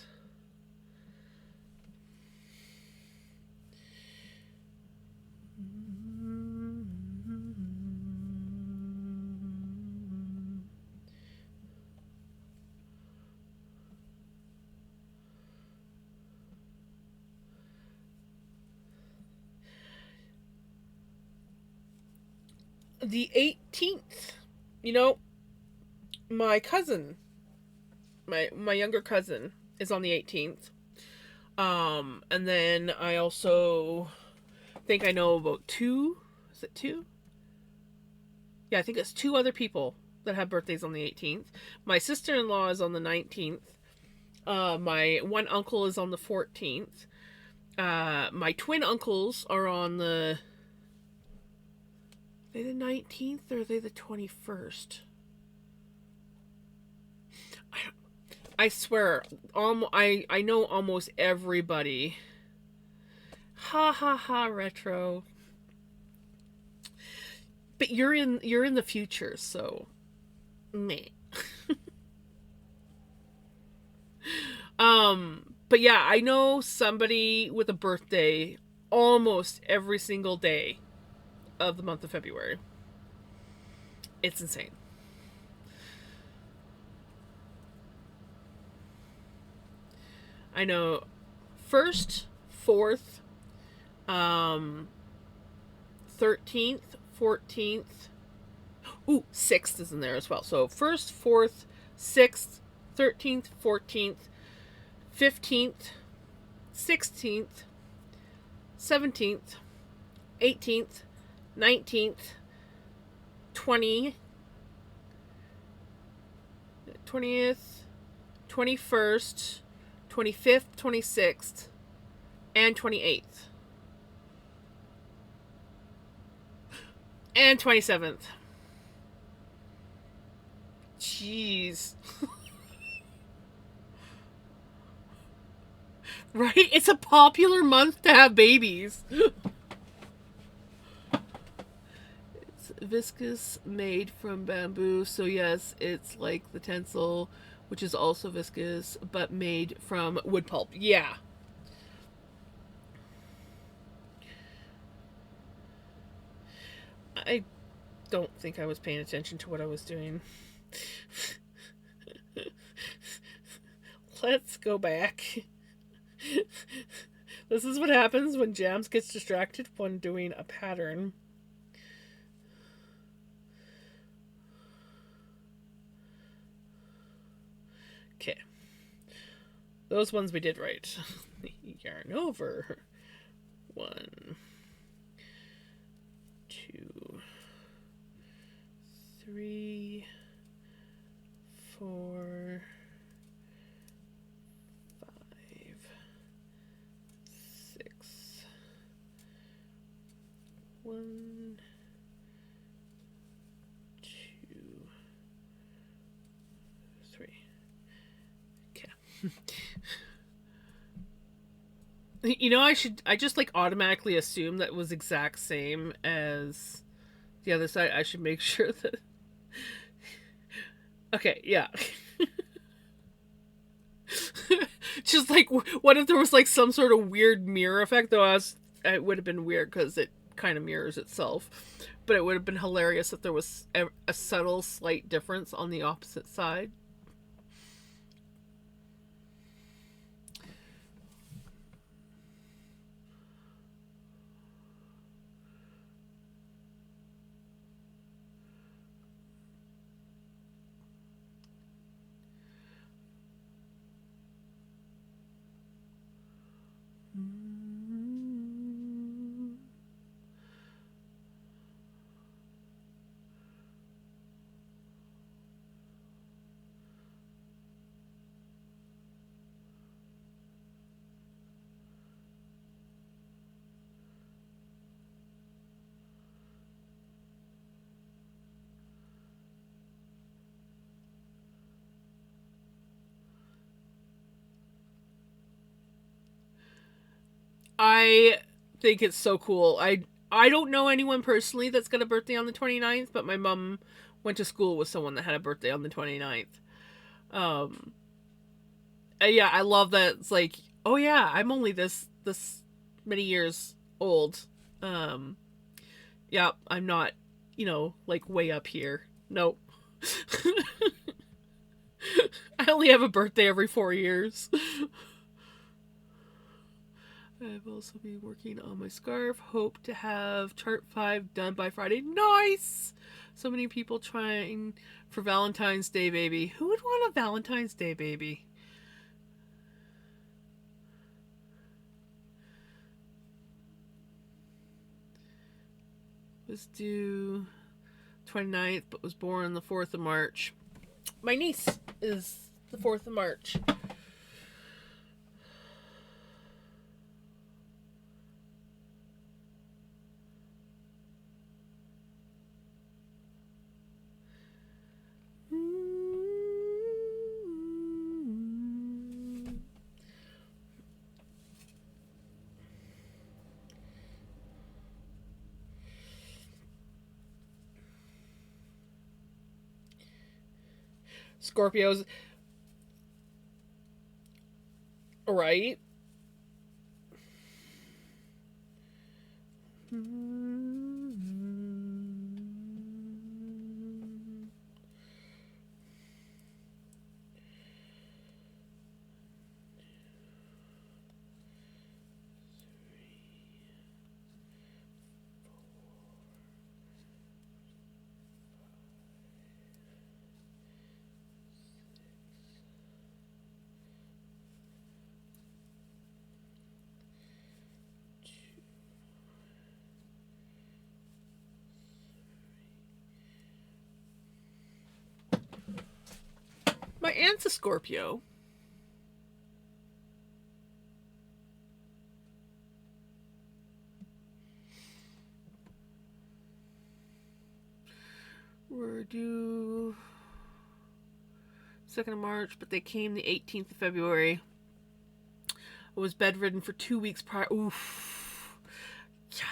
[SPEAKER 1] The 18th. You know, my cousin, my younger cousin is on the 18th. And then I also think I know about two. Is it two? Yeah, I think it's two other people that have birthdays on the 18th. My sister in law is on the 19th. My one uncle is on the 14th. My twin uncles are on the. Are they the 19th or are they the 21st? I swear, I know almost everybody. Ha ha ha, retro. But you're in the future, so meh. But yeah, I know somebody with a birthday almost every single day of the month of February. It's insane. I know first, fourth, um, 13th, 14th. Ooh, 6th is in there as well. So first, fourth, 6th, 13th, 14th, 15th, 16th, 17th, 18th, 19th, 20th, 20th, 21st, 25th, 26th, and 28th. And 27th. Jeez. Right? It's a popular month to have babies. It's viscose made from bamboo. So, yes, it's like the tencel, which is also viscose, but made from wood pulp. Yeah. I don't think I was paying attention to what I was doing. Let's go back. This is what happens when Jams gets distracted when doing a pattern. Okay. Those ones we did right. Yarn over. 1, 2, 3, 4, 5, 6, 1, 2, 3. Okay. You know, I just like automatically assume that was exact same as the other side. I should make sure that. Okay, yeah. Just like, what if there was like some sort of weird mirror effect? Though it would have been weird because it kind of mirrors itself. But it would have been hilarious if there was a subtle, slight difference on the opposite side. I think it's so cool. I don't know anyone personally that's got a birthday on the 29th, but my mom went to school with someone that had a birthday on the 29th. Um yeah, I love that it's like, oh yeah, I'm only this many years old. Um yeah, I'm not, like way up here. Nope. I only have a birthday every 4 years. I've also been working on my scarf. Hope to have chart 5 done by Friday. Nice! So many people trying for Valentine's Day baby. Who would want a Valentine's Day baby? Was due 29th, but was born the 4th of March. My niece is the 4th of March. Scorpios. Right? My aunt's a Scorpio. We're due 2nd of March, but they came the 18th of February. I was bedridden for 2 weeks prior. Oof. Yeah.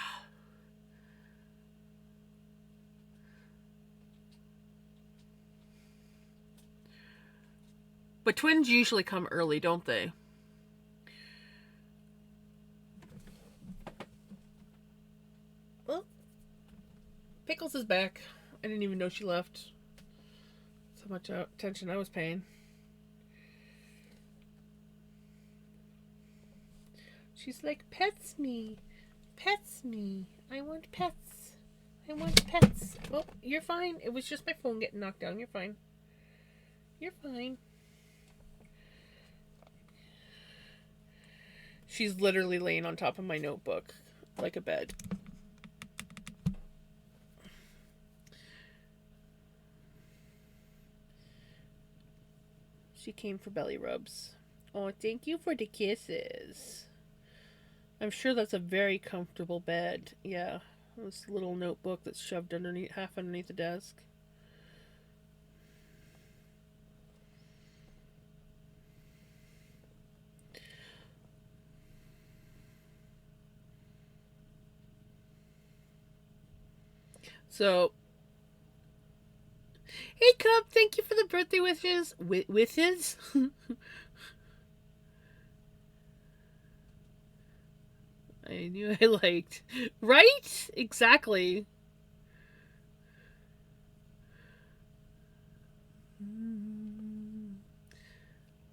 [SPEAKER 1] But twins usually come early, don't they? Well, Pickles is back. I didn't even know she left. So much attention I was paying. She's like, pets me. Pets me. I want pets. I want pets. Oh, you're fine. It was just my phone getting knocked down. You're fine. You're fine. She's literally laying on top of my notebook like a bed. She came for belly rubs. Oh, thank you for the kisses. I'm sure that's a very comfortable bed. Yeah. This little notebook that's shoved underneath, half underneath the desk. So, hey Cub, thank you for the birthday wishes. Wishes? I knew I liked. Right? Exactly.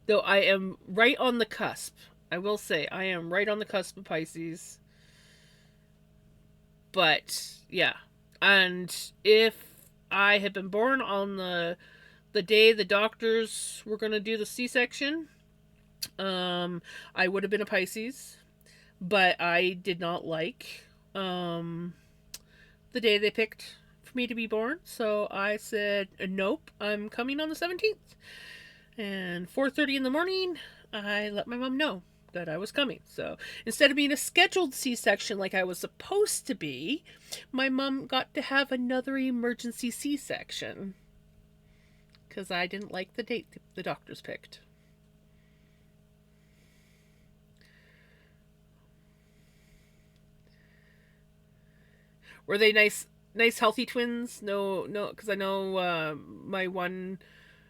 [SPEAKER 1] Though I am right on the cusp. I will say, I am right on the cusp of Pisces. But, yeah. And if I had been born on the day the doctors were going to do the C-section, I would have been a Pisces. But I did not like the day they picked for me to be born. So I said, nope, I'm coming on the 17th. And 4:30 in the morning, I let my mom know that I was coming. So instead of being a scheduled C-section like I was supposed to be, my mom got to have another emergency C-section because I didn't like the date the doctors picked. Were they nice, healthy twins? No, because I know my one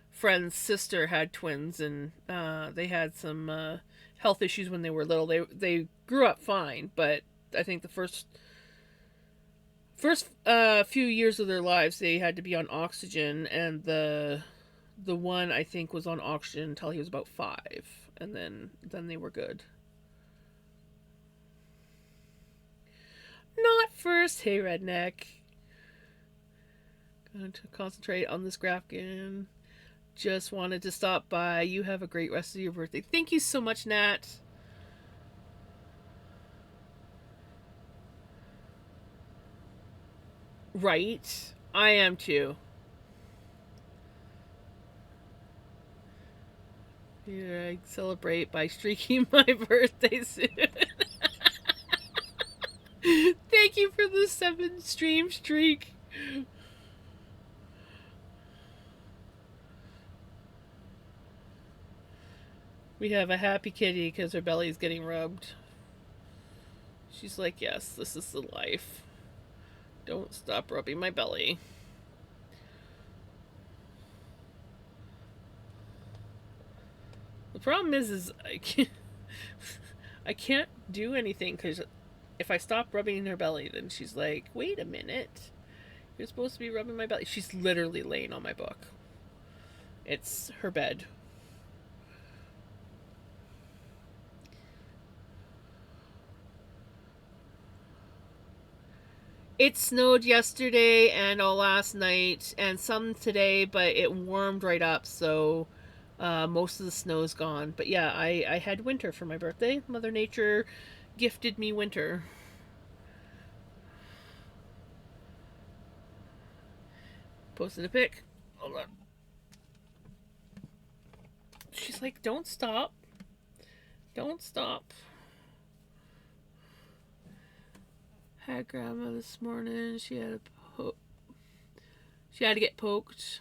[SPEAKER 1] friend's sister had twins, and they had some health issues when they were little. They grew up fine, but I think the first few years of their lives they had to be on oxygen, and the one I think was on oxygen until he was about 5, and then they were good. Not first. Hey, redneck. Going to concentrate on this graph again. Just wanted to stop by. You have a great rest of your birthday. Thank you so much, Nat. Right. I am too. Here I celebrate by streaking my birthday soon. Thank you for the 7 stream streak. We have a happy kitty because her belly's getting rubbed. She's like, yes, this is the life. Don't stop rubbing my belly. The problem is I can't do anything because if I stop rubbing her belly, then she's like, wait a minute. You're supposed to be rubbing my belly. She's literally laying on my book. It's her bed. It snowed yesterday and all last night and some today, but it warmed right up, so most of the snow's gone. But yeah, I had winter for my birthday. Mother Nature gifted me winter. Posted a pic. Hold on. She's like, don't stop. Don't stop. Had grandma this morning. She had to get poked.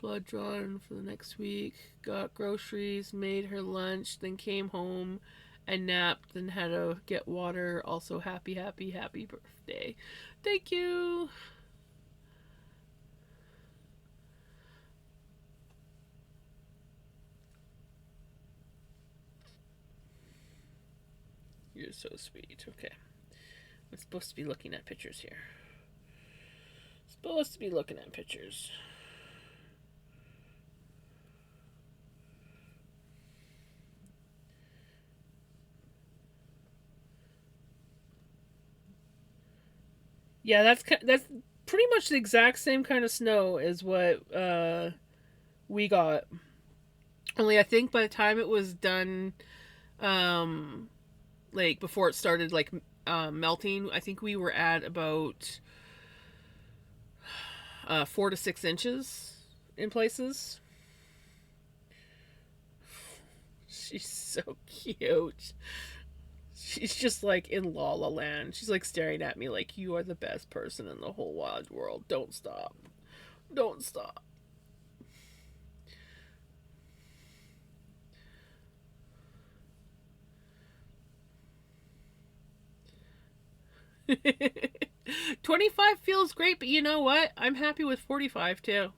[SPEAKER 1] Blood drawn for the next week. Got groceries, made her lunch, then came home and napped, then had to get water. Also, happy birthday. Thank you. You're so sweet. Okay. I'm supposed to be looking at pictures here. Supposed to be looking at pictures. Yeah, that's pretty much the exact same kind of snow as what we got. Only I think by the time it was done, like before it started like melting, I think we were at about 4 to 6 inches in places. She's so cute. She's just like in La La Land. She's like staring at me like, you are the best person in the whole wide world. Don't stop. Don't stop. $25 feels great, but you know what? I'm happy with $45 too.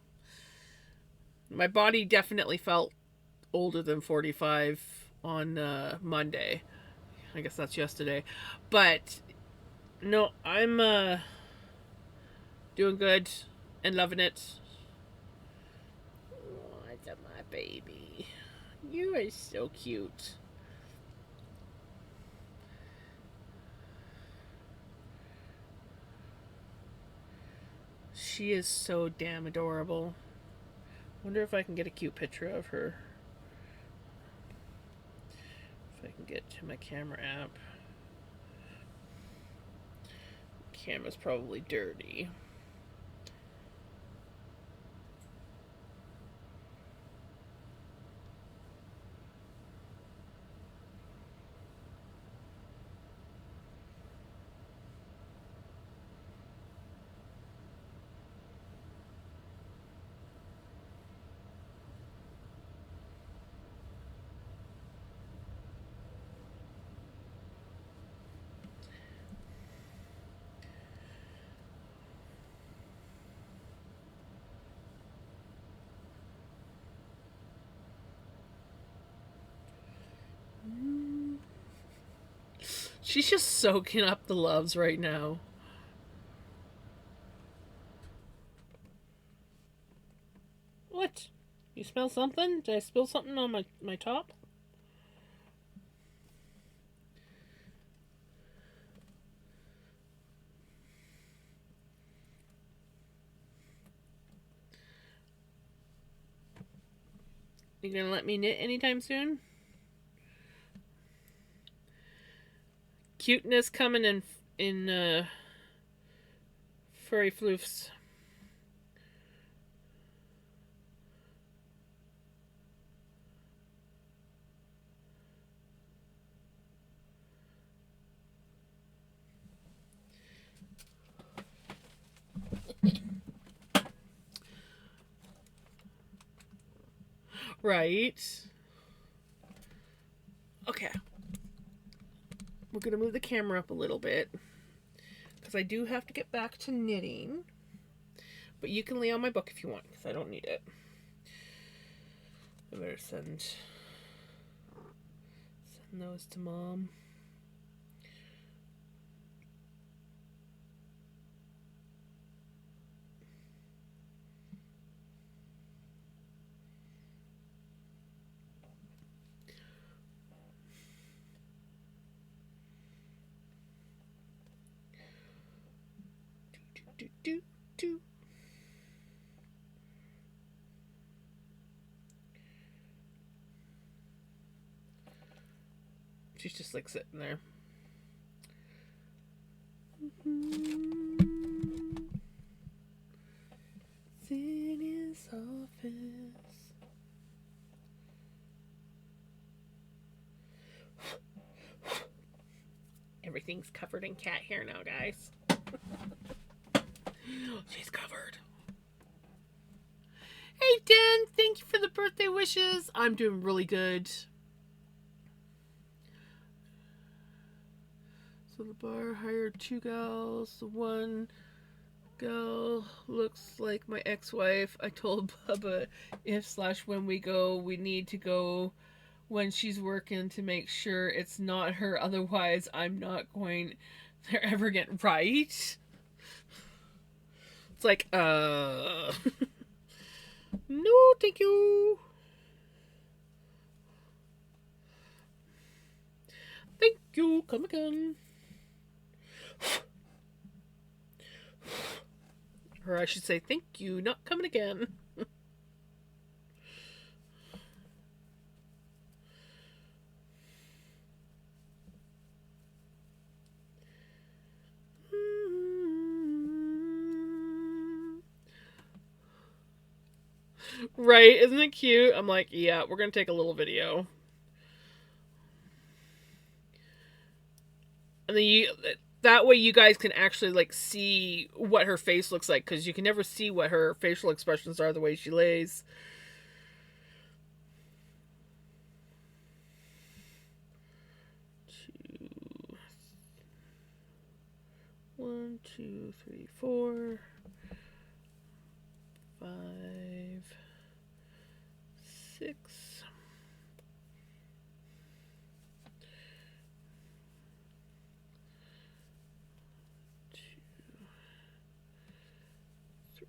[SPEAKER 1] My body definitely felt older than 45 on Monday. I guess that's yesterday. But no, I'm doing good and loving it. Oh, it's my baby. You are so cute. She is so damn adorable. Wonder if I can get a cute picture of her. If I can get to my camera app. Camera's probably dirty. She's just soaking up the loves right now. What? You smell something? Did I spill something on my top? You gonna let me knit anytime soon? Cuteness coming in furry floofs. Right. Okay. We're gonna move the camera up a little bit because I do have to get back to knitting. But you can lay on my book if you want because I don't need it. I better send those to Mom. Do, do, do. She's just like sitting there. In his office. Everything's covered in cat hair now, guys. She's covered. Hey, Dan, thank you for the birthday wishes. I'm doing really good. So the bar hired 2 gals. The one gal looks like my ex-wife. I told Bubba if/when we go, we need to go when she's working to make sure it's not her. Otherwise, I'm not going to ever get right. It's like, no, thank you. Thank you. Come again. Or I should say, thank you, not coming again. Right, isn't it cute? I'm like, yeah, we're gonna take a little video. And then that way you guys can actually like see what her face looks like, because you can never see what her facial expressions are the way she lays. One, two, three, 4, 5, 6.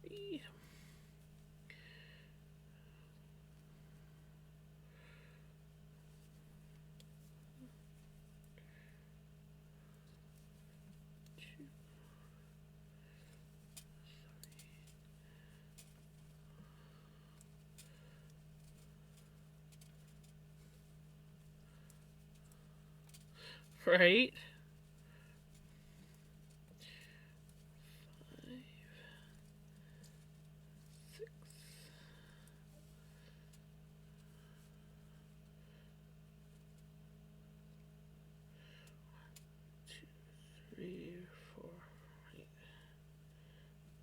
[SPEAKER 1] 3. Right? 5, 6. 2, 3, 4.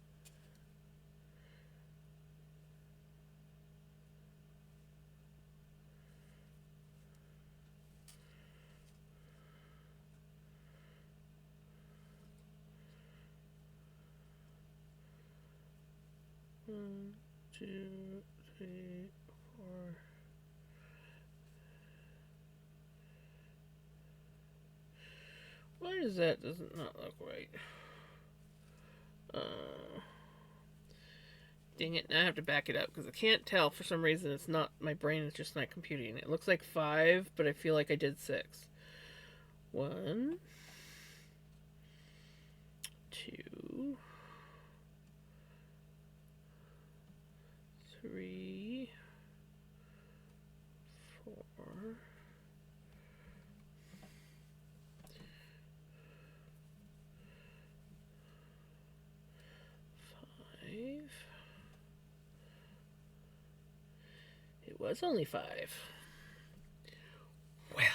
[SPEAKER 1] 8. One, 2, 3, 4. Why does that doesn't not look right? Dang it, now I have to back it up because I can't tell for some reason. It's not, my brain is just not computing. It looks like 5, but I feel like I did 6. 1, 2, 3, 5. It was only 5. Well.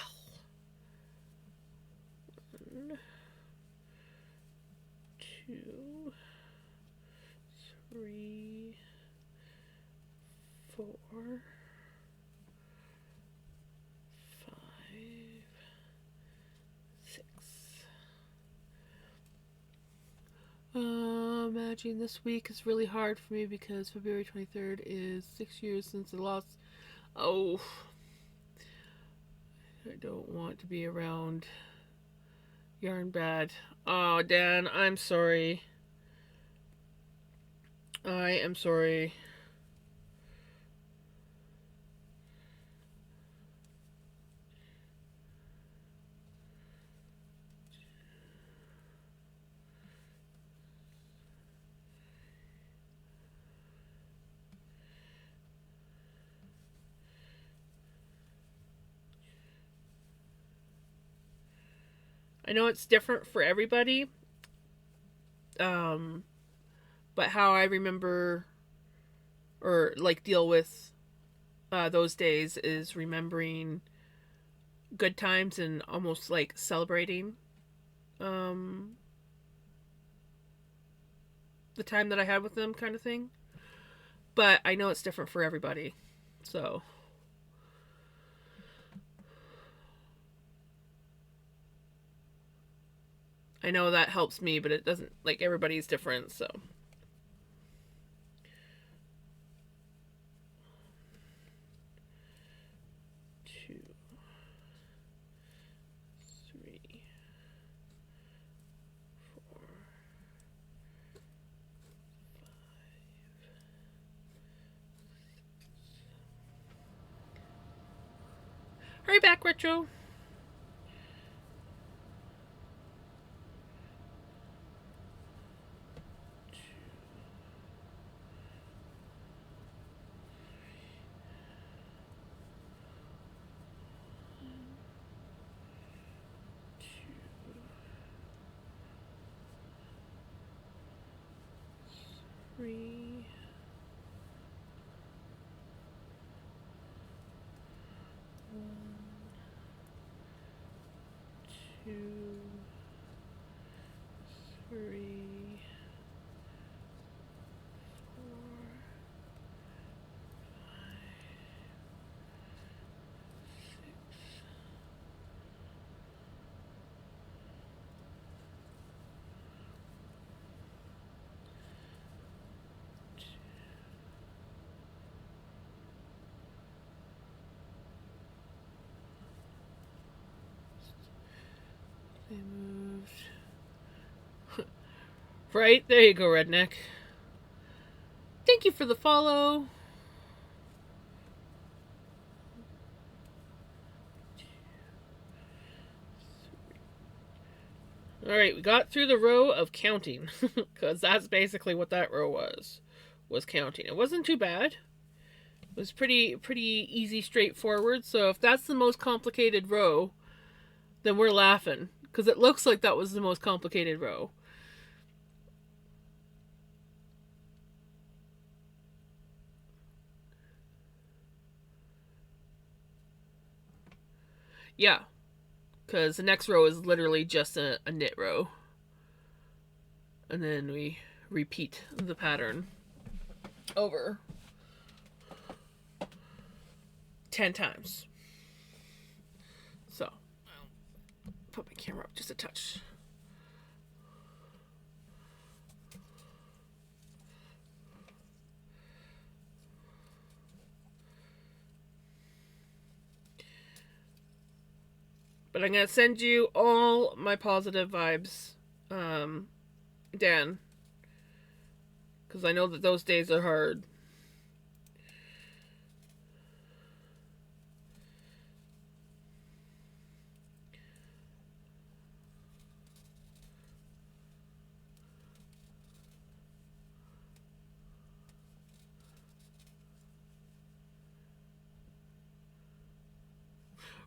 [SPEAKER 1] 1, 2, 3, 4, 5, 6. Imagine this week is really hard for me because February 23rd is 6 years since the loss. Oh, I don't want to be around Yarn Bad. Oh, Dan, I'm sorry. I am sorry. I know it's different for everybody, but how I remember or like deal with those days is remembering good times and almost like celebrating um, the time that I had with them, kind of thing. But I know it's different for everybody, so I know that helps me, but it doesn't. Like everybody's different, so. 2, 3, 4, 5. Hurry back, Retro. 3, 2, 3, 4, 6. They moved. Right? There you go, Redneck. Thank you for the follow. Alright, we got through the row of counting. Because that's basically what that row was counting. It wasn't too bad. It was pretty easy, straightforward. So if that's the most complicated row, then we're laughing. Because it looks like that was the most complicated row. Yeah, because the next row is literally just a knit row. And then we repeat the pattern over 10 times. So, I'll put my camera up just a touch. But I'm going to send you all my positive vibes, Dan. Because I know that those days are hard.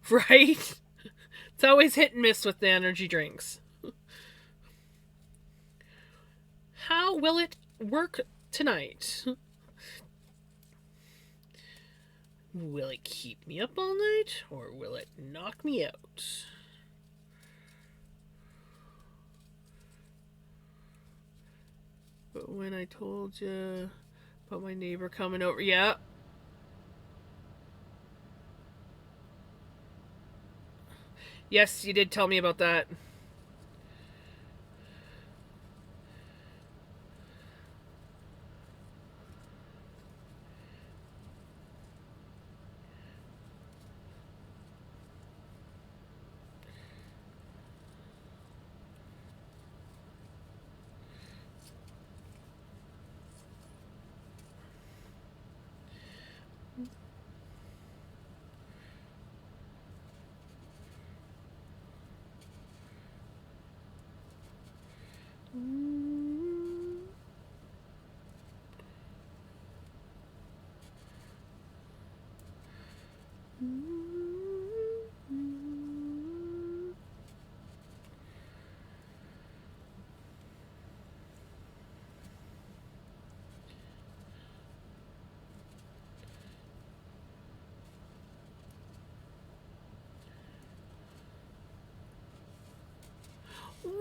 [SPEAKER 1] Right? It's always hit and miss with the energy drinks. How will it work tonight? Will it keep me up all night, or will it knock me out? But when I told you about my neighbor coming over, yeah. Yes, you did tell me about that.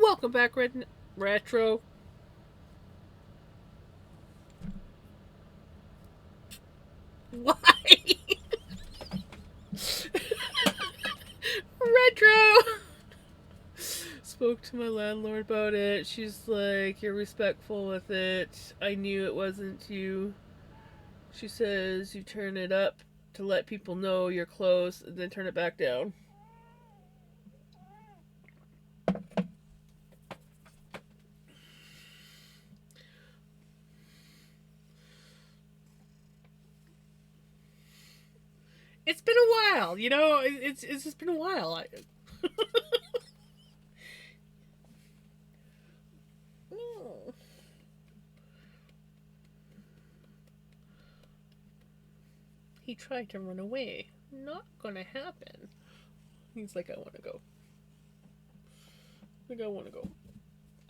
[SPEAKER 1] Welcome back, Retro. Why? Retro! Spoke to my landlord about it. She's like, you're respectful with it. I knew it wasn't you. She says you turn it up to let people know you're close and then turn it back down. It's been a while, you know. It's just been a while. He tried to run away. Not gonna happen. He's like, I want to go. I want to go.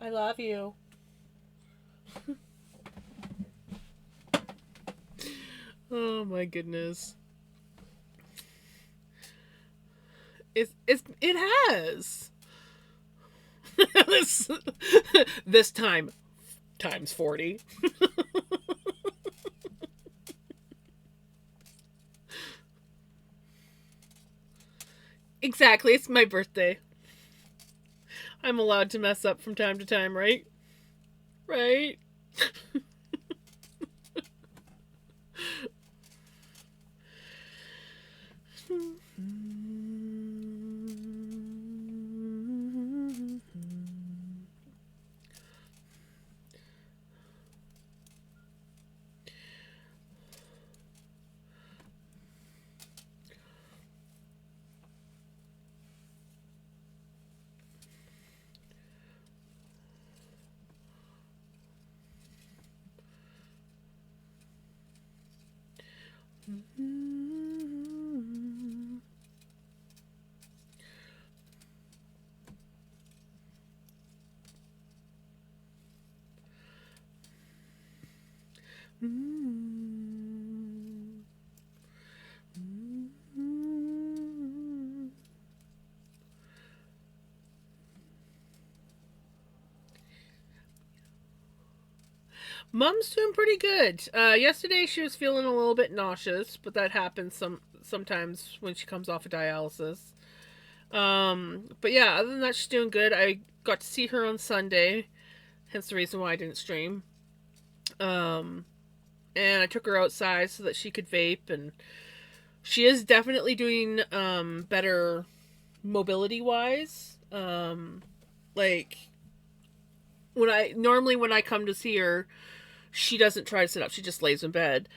[SPEAKER 1] I love you. Oh my goodness. It has. this time times 40. Exactly, it's my birthday. I'm allowed to mess up from time to time, right? Right? Mom's doing pretty good. Yesterday she was feeling a little bit nauseous, but that happens sometimes when she comes off of dialysis. But yeah, other than that, she's doing good. I got to see her on Sunday, hence the reason why I didn't stream. Um, and I took her outside so that she could vape, and she is definitely doing better mobility wise. Like when I come to see her, she doesn't try to sit up; she just lays in bed.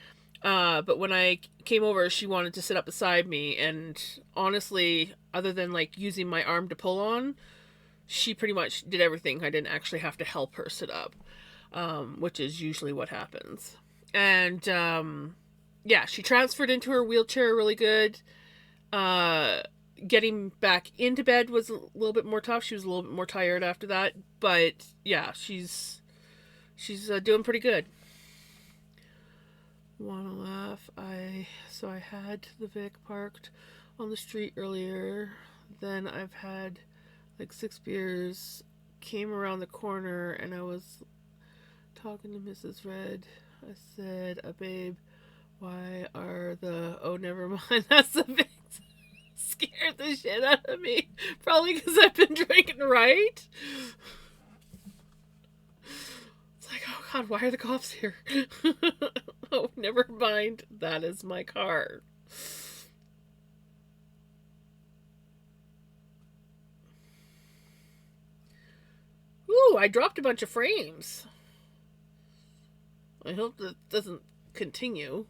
[SPEAKER 1] But when I came over, she wanted to sit up beside me, and honestly, other than like using my arm to pull on, she pretty much did everything. I didn't actually have to help her sit up, which is usually what happens. And yeah, she transferred into her wheelchair really good. Uh, getting back into bed was a little bit more tough. She was a little bit more tired after that, but yeah, she's doing pretty good. Wanna laugh? I had the Vic parked on the street earlier. Then I've had like 6 beers. Came around the corner and I was talking to Mrs. Red. I said, babe, why are the... Oh, never mind. That's the Vic. Scared the shit out of me. Probably because I've been drinking, right? It's like, oh god, why are the cops here? Oh, never mind. That is my car. Ooh, I dropped a bunch of frames. I hope that doesn't continue.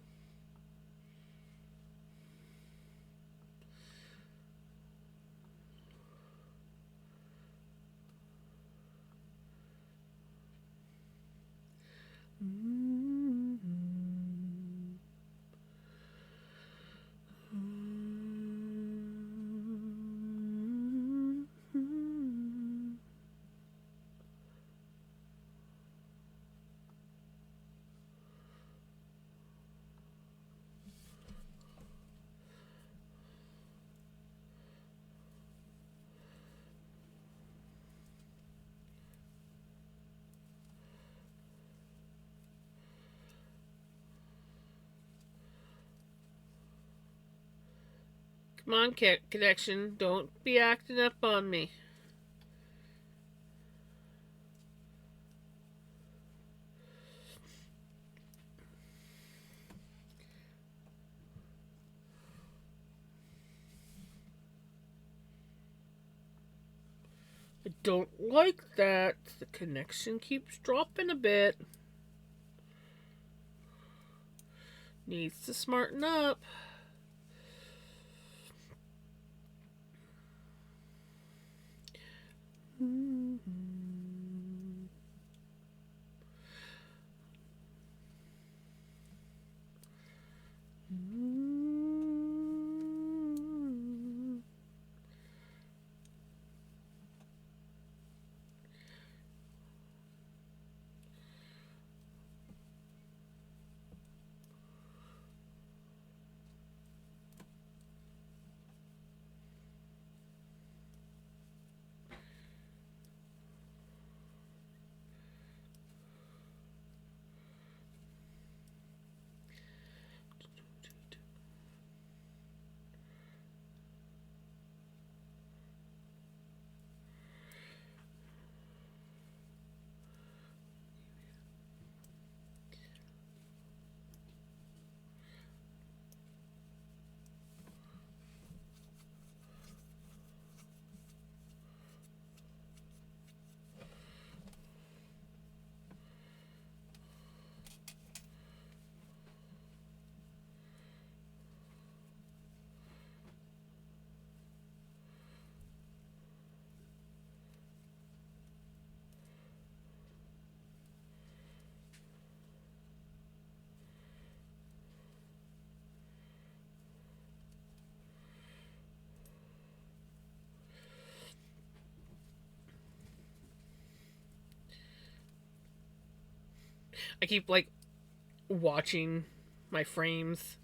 [SPEAKER 1] Come on, connection. Don't be acting up on me. I don't like that. The connection keeps dropping a bit. Needs to smarten up. I keep like watching my frames,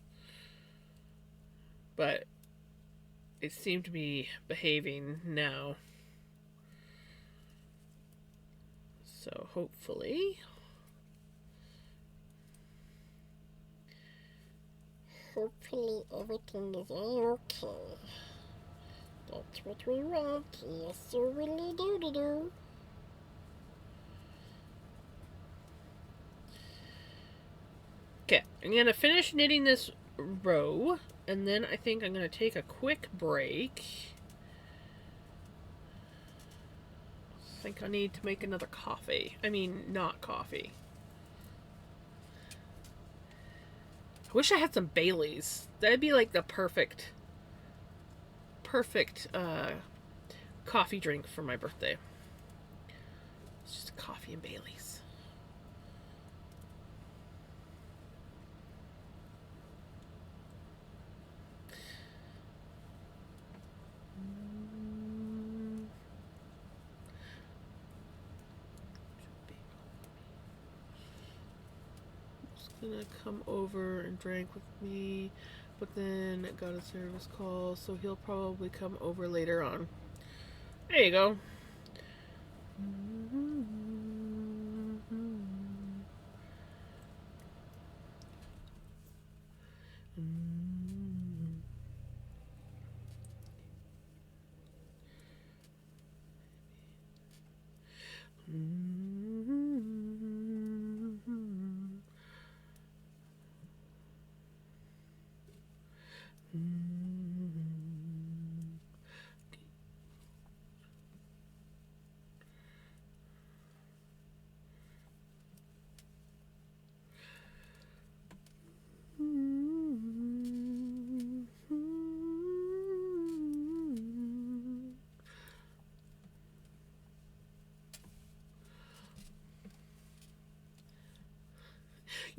[SPEAKER 1] but it seemed to be behaving now. So hopefully.
[SPEAKER 2] Hopefully everything is okay. That's what we want. Yes, sir, really do.
[SPEAKER 1] Okay, I'm gonna finish knitting this row, and then I think I'm gonna take a quick break. I think I need to make another coffee. I mean, not coffee. I wish I had some Baileys. That'd be like the perfect coffee drink for my birthday. It's just coffee and Baileys. gonna come over and drink with me, but then got a service call, so he'll probably come over later on. There you go.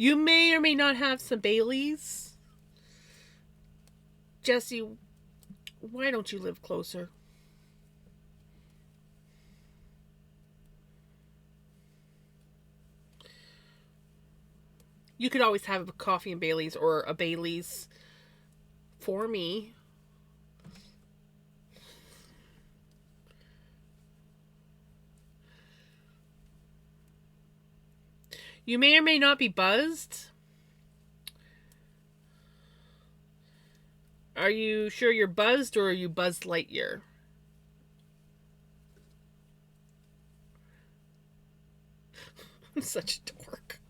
[SPEAKER 1] You may or may not have some Baileys. Jesse, why don't you live closer? You could always have a coffee and Bailey's or a Bailey's for me. You may or may not be buzzed. Are you sure you're buzzed, or are you Buzz Lightyear? I'm such a dork.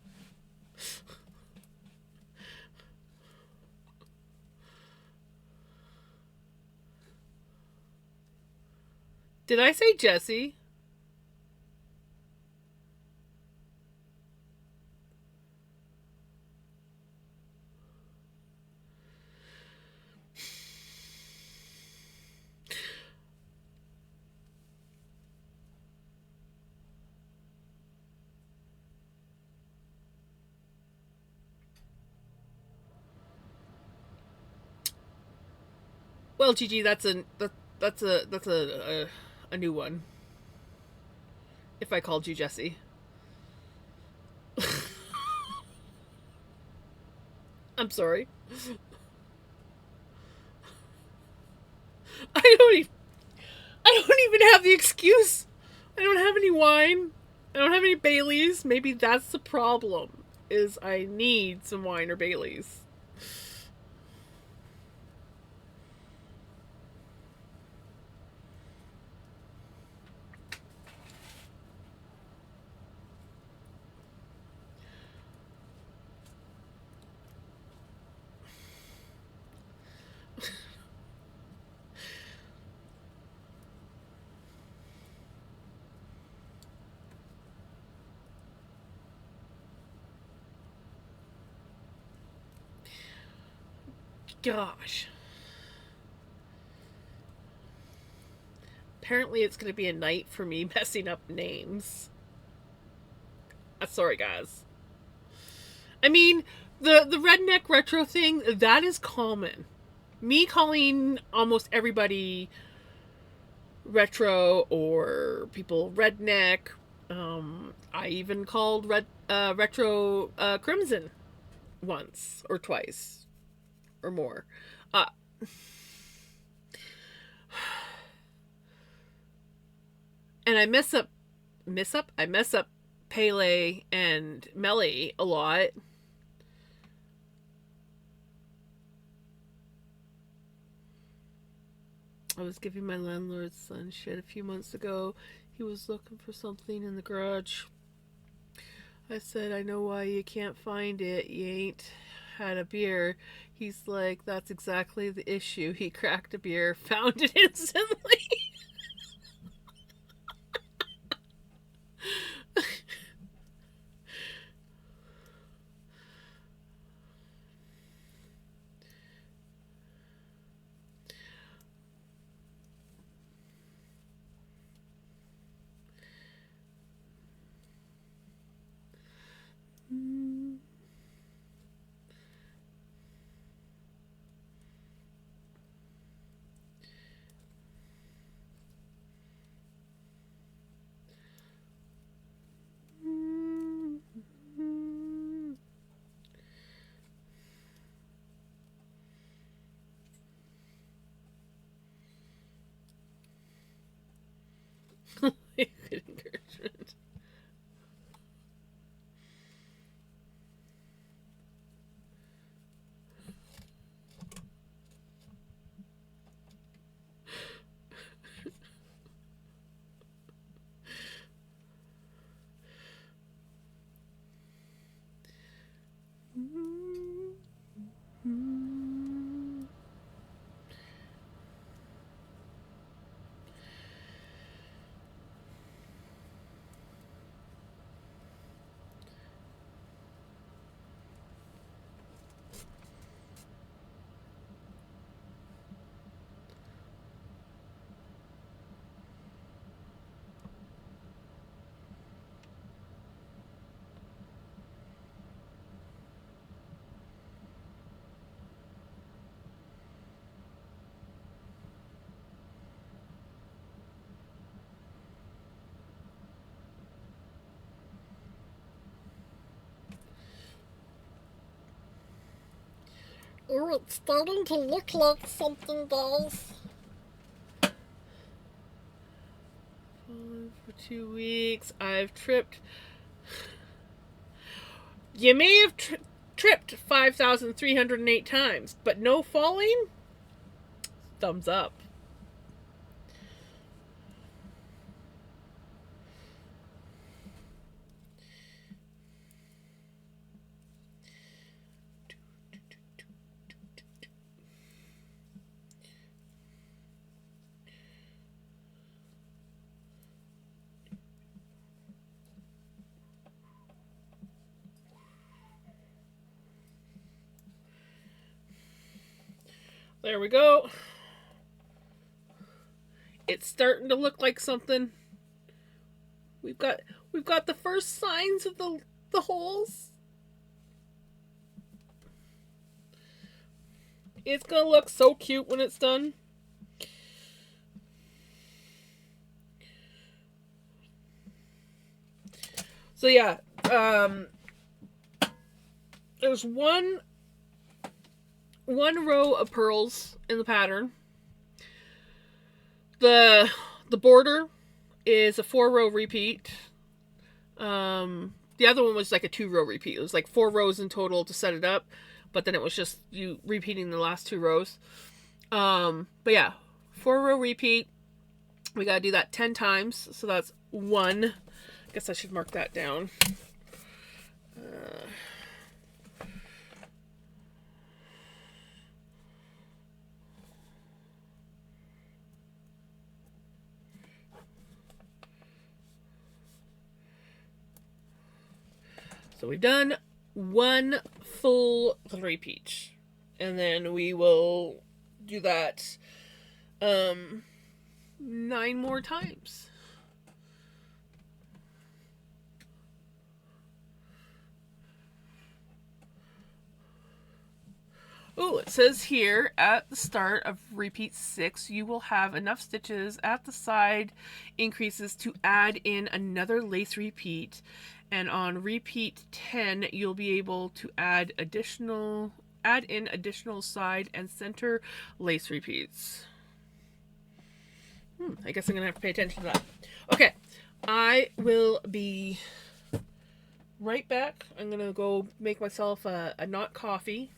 [SPEAKER 1] Did I say Jesse? Well, Gigi, that's a new one. If I called you Jesse. I'm sorry. I don't even I don't even have the excuse. I don't have any wine. I don't have any Baileys. Maybe that's the problem. Is I need some wine or Baileys. Gosh. Apparently it's going to be a night for me messing up names. Sorry, guys. I mean, the redneck retro thing, that is common. Me calling almost everybody retro or people redneck. I even called retro crimson once or twice or more. Uh, and I mess up Pele and Melly a lot. I was giving my landlord's son shit a few months ago. He was looking for something in the garage. I said, I know why you can't find it. You ain't had a beer. He's like, that's exactly the issue. He cracked a beer, found it instantly. Good encouragement.
[SPEAKER 2] Oh, it's starting to look like something, guys.
[SPEAKER 1] For 2 weeks, I've tripped. You may have tripped 5,308 times, but no falling? Thumbs up. There we go. It's starting to look like something. We've got the first signs of the holes. It's gonna look so cute when it's done. So yeah, there's one row of pearls in the pattern. The border is a 4-row repeat. The other one was like a 2-row repeat. It was like 4 rows in total to set it up, but then it was just you repeating the last 2 rows. But yeah, 4-row repeat. We gotta do that 10 times, so that's 1. I guess I should mark that down. So we've done 1 full repeat, and then we will do that 9 more times. Oh, it says here at the start of repeat 6, you will have enough stitches at the side increases to add in another lace repeat. And on repeat 10, you'll be able to add in additional side and center lace repeats. I guess I'm going to have to pay attention to that. Okay, I will be right back. I'm going to go make myself a not coffee.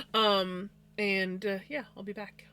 [SPEAKER 1] Yeah, I'll be back.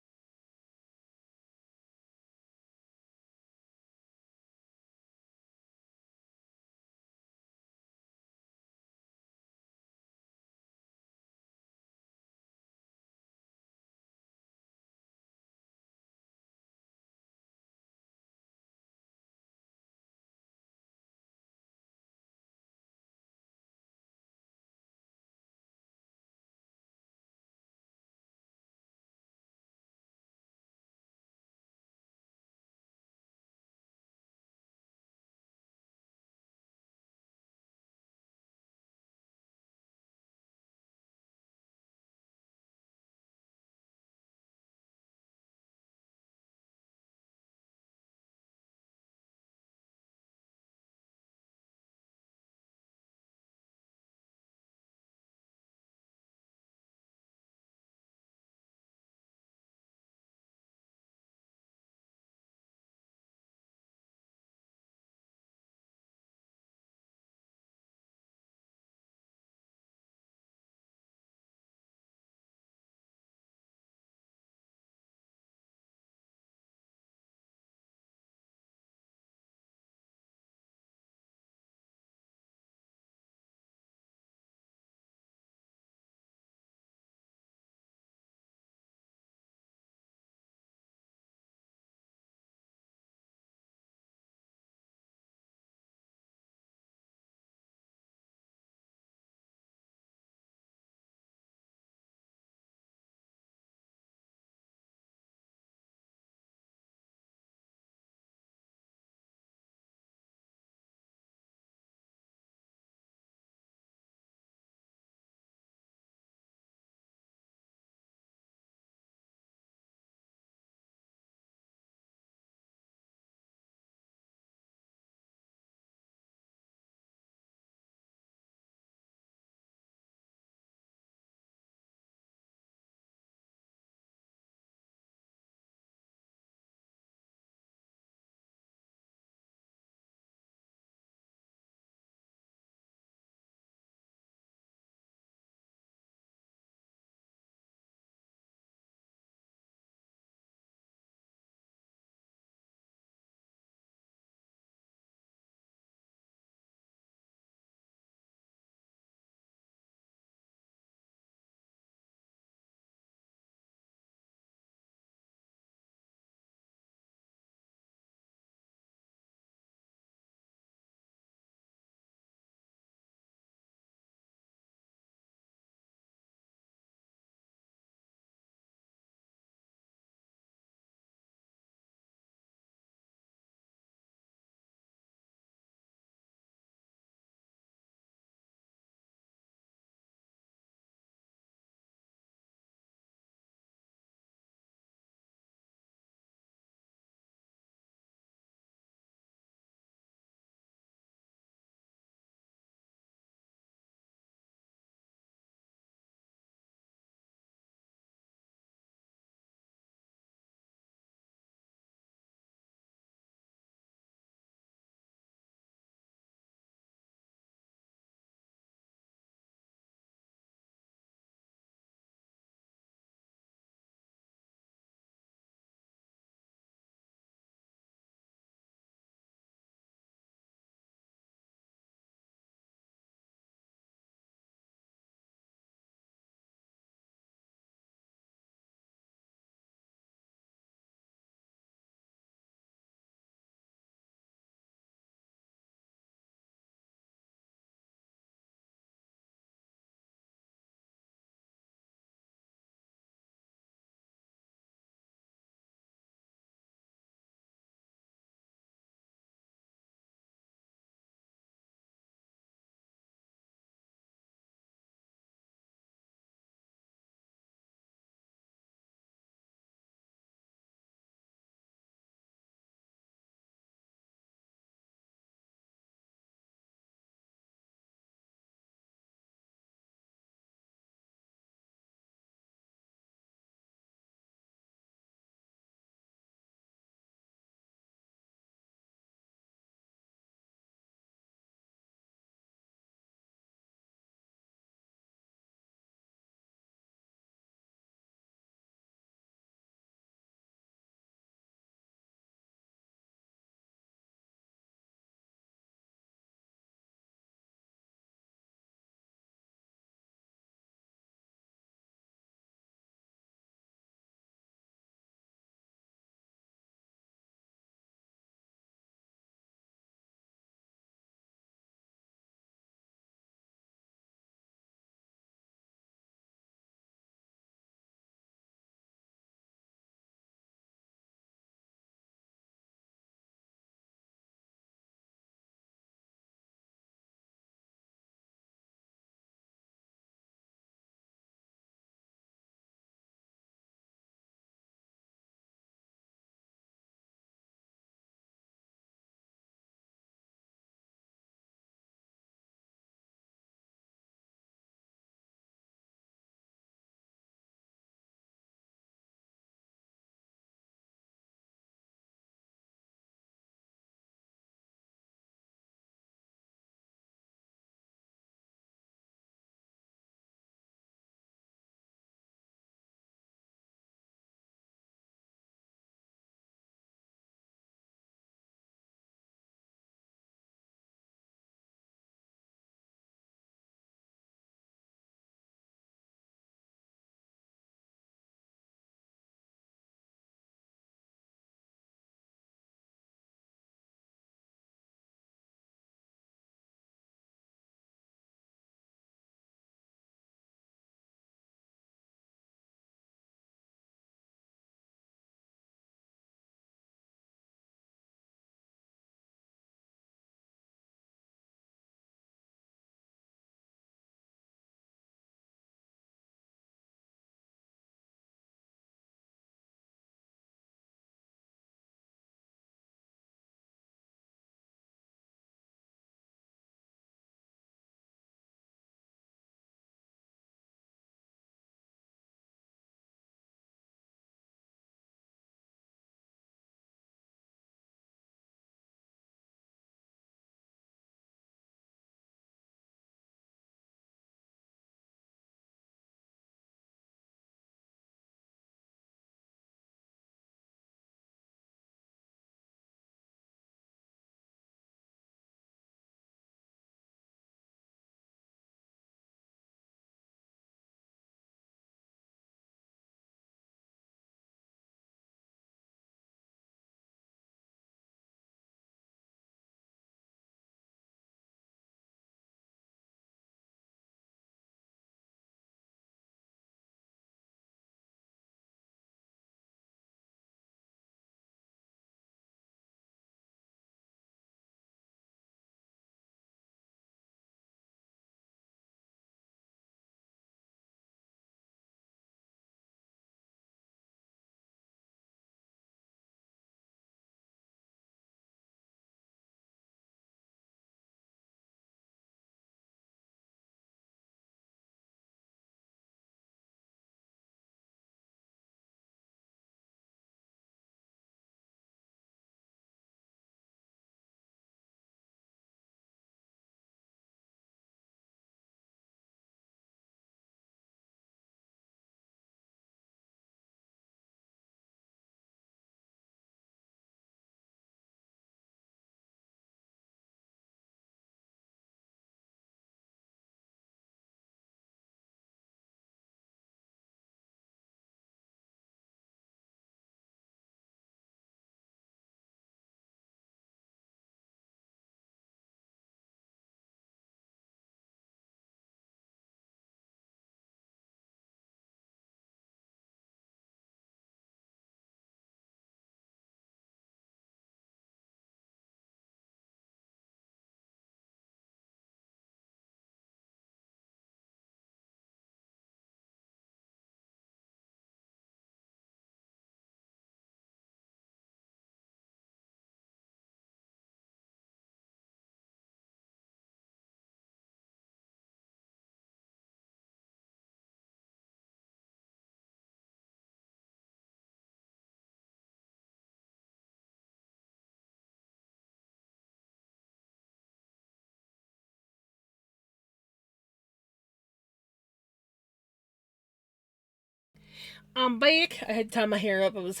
[SPEAKER 1] I'm back. I had to tie my hair up. It was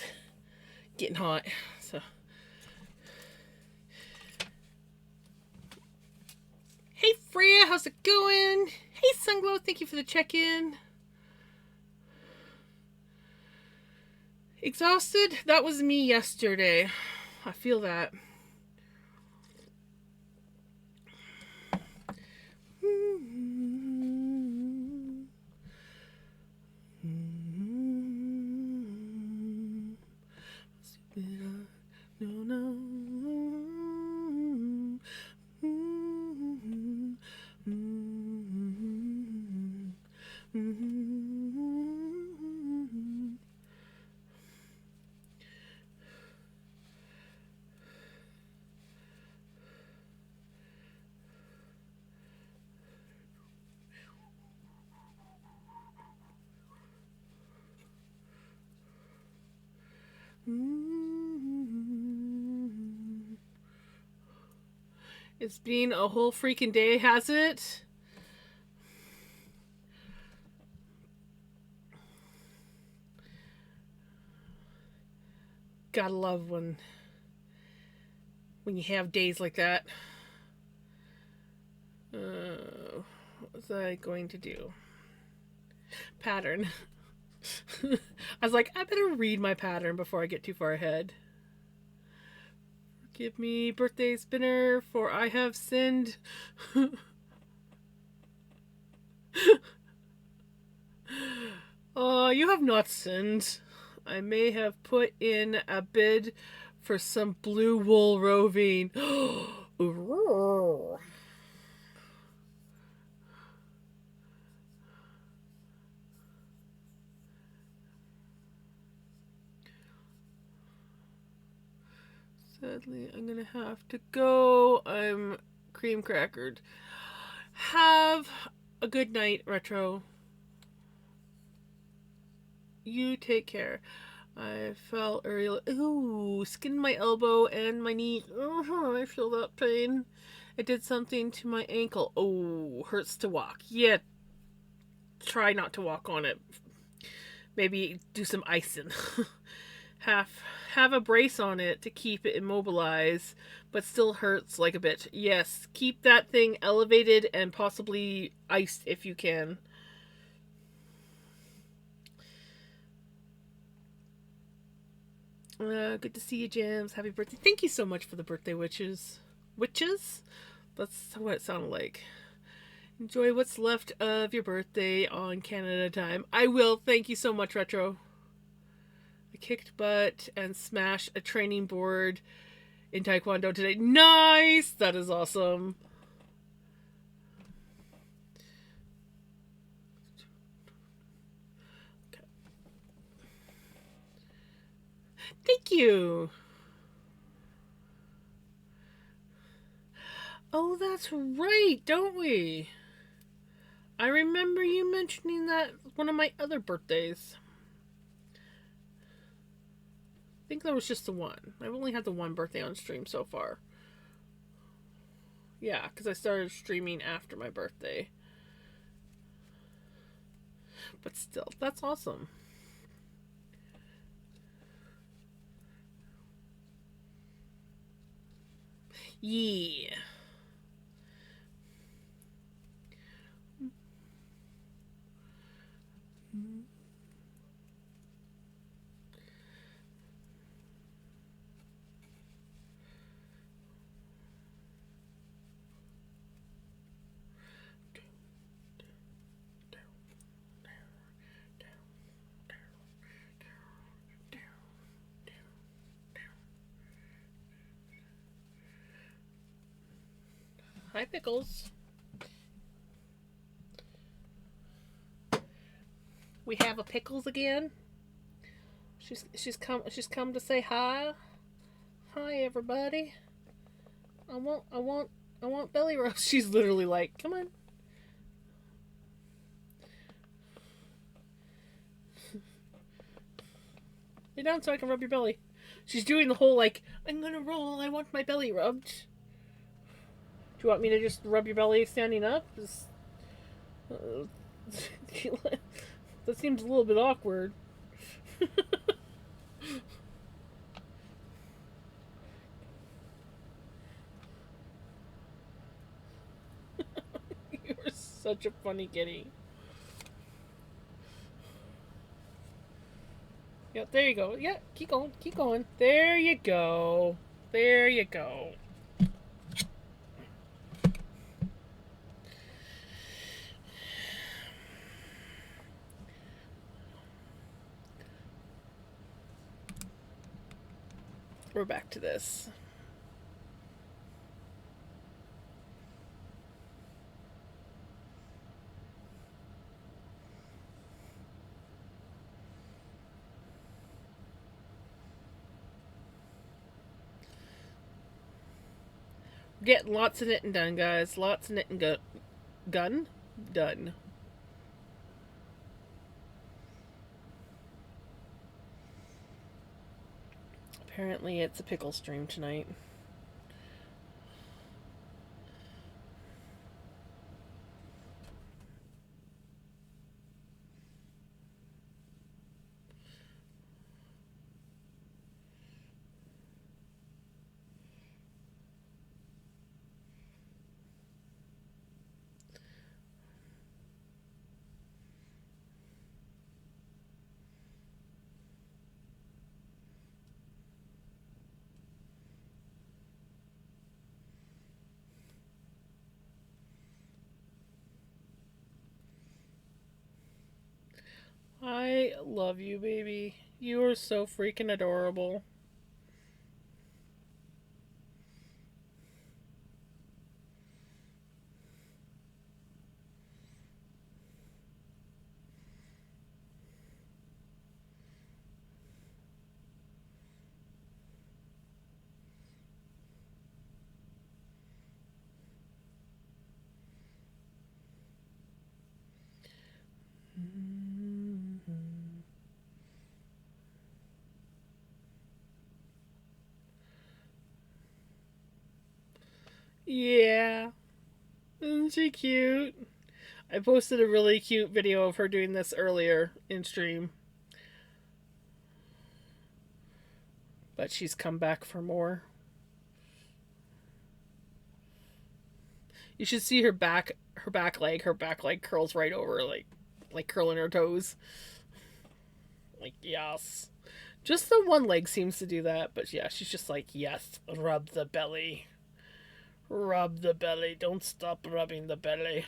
[SPEAKER 1] getting hot. So, hey Freya, how's it going? Hey Sunglow, thank you for the check-in. Exhausted? That was me yesterday. I feel that. No. It's been a whole freaking day, has it? Gotta love when you have days like that. What was I going to do? Pattern. I was like, I better read my pattern before I get too far ahead. Give me birthday spinner, for I have sinned. You have not sinned. I may have put in a bid for some blue wool roving. Sadly, I'm gonna have to go. I'm cream crackered. Have a good night, Retro. You take care. I felt early. Ooh, skinned my elbow and my knee. Oh, I feel that pain. It did something to my ankle. Oh, hurts to walk. Yeah, try not to walk on it. Maybe do some icing. have a brace on it to keep it immobilized, but still hurts like a bitch. Yes, keep that thing elevated and possibly iced if you can. Good to see you, Jams. Happy birthday. Thank you so much for the birthday witches. Witches? That's what it sounded like. Enjoy what's left of your birthday on Canada time. I will. Thank you so much, Retro. I kicked butt and smashed a training board in Taekwondo today. Nice! That is awesome. Okay. Thank you. Oh, that's right, don't we? I remember you mentioning that one of my other birthdays. I think that was just the one. I've only had the one birthday on stream so far. Yeah, because I started streaming after my birthday. But still, that's awesome. Yeah. Hi, Pickles. We have a Pickles again. She's come to say hi. Hi, everybody. I want belly rub. She's literally like, come on. Lay down so I can rub your belly. She's doing the whole like, I'm gonna roll. I want my belly rubbed. Do you want me to just rub your belly standing up? That seems a little bit awkward. You're such a funny kitty. Yep, there you go. Yeah, keep going, keep going. There you go. There you go. We're back to this. We're getting lots of knitting done, guys. Lots of knitting gun done. Apparently, it's a pickle stream tonight. I love you, baby. You are so freaking adorable. Yeah. Isn't she cute? I posted a really cute video of her doing this earlier in stream. But she's come back for more. You should see her back leg. Her back leg curls right over, like curling her toes. Like, yes. Just the one leg seems to do that, but yeah, she's just like, yes, rub the belly. Rub the belly. Don't stop rubbing the belly.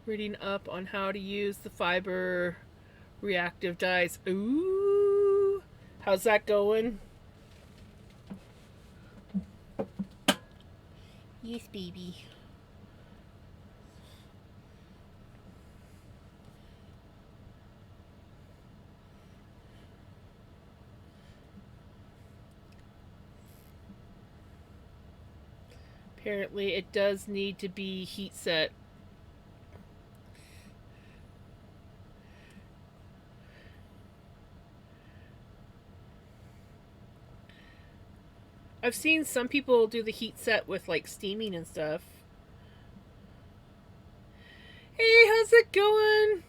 [SPEAKER 1] Reading up on how to use the fiber reactive dyes. Ooh. How's that going?
[SPEAKER 2] Yes, baby.
[SPEAKER 1] Apparently, it does need to be heat set. I've seen some people do the heat set with like steaming and stuff. Hey, how's it going?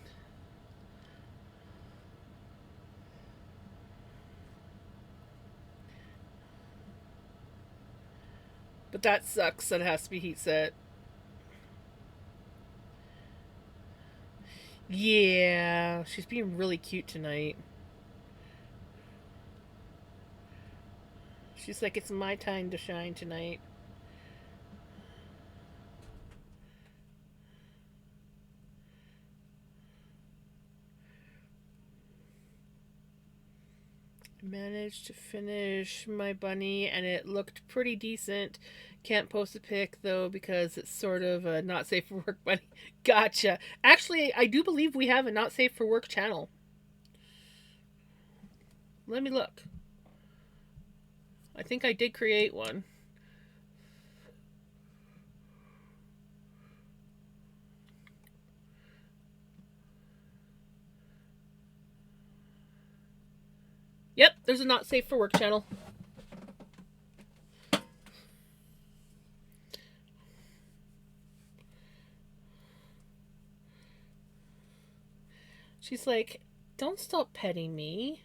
[SPEAKER 1] But that sucks that it has to be heat set. Yeah, she's being really cute tonight. She's like, it's my time to shine tonight. Managed to finish my bunny and it looked pretty decent. Can't post a pic though because it's sort of a not safe for work bunny. Gotcha. Actually, I do believe we have a not safe for work channel. Let me look. I think I did create one. Yep, there's a not safe for work channel. She's like, don't stop petting me.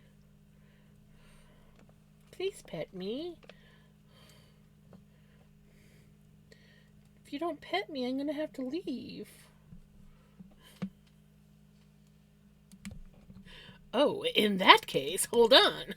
[SPEAKER 1] Please pet me. If you don't pet me, I'm going to have to leave. Oh, in that case, hold on.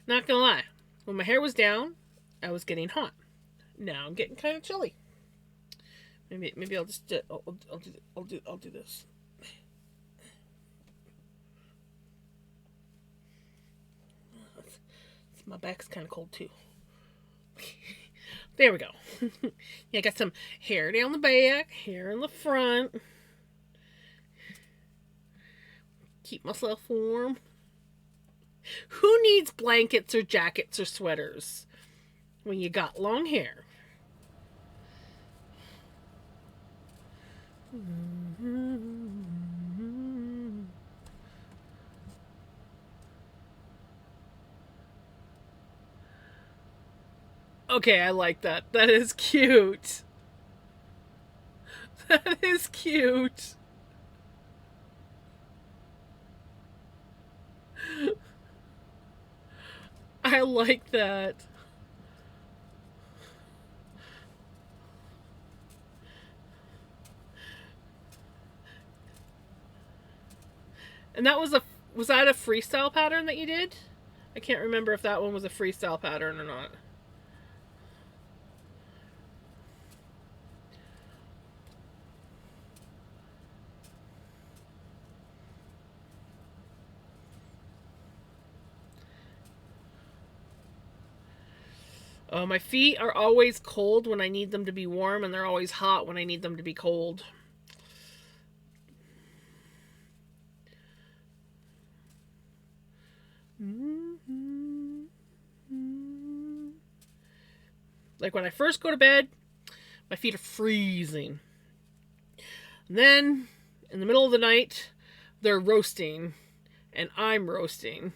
[SPEAKER 1] Not gonna lie, when my hair was down, I was getting hot. Now I'm getting kind of chilly. Maybe I'll just I'll do this. My back's kind of cold too. There we go. Yeah, I got some hair down the back, hair in the front. Keep myself warm. Who needs blankets or jackets or sweaters when you got long hair? Okay, I like that. That is cute. That is cute. I like that. And that was that a freestyle pattern that you did? I can't remember if that one was a freestyle pattern or not. My feet are always cold when I need them to be warm, and they're always hot when I need them to be cold. Like when I first go to bed, my feet are freezing. And then, in the middle of the night, they're roasting, and I'm roasting.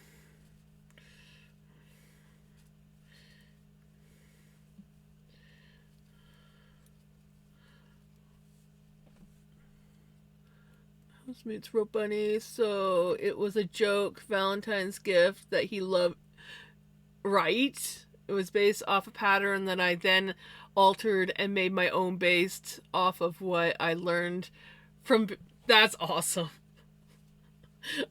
[SPEAKER 1] Housemate's rope bunny. So it was a joke Valentine's gift that he loved. Right? It was based off a pattern that I then altered and made my own based off of what I learned from. That's awesome.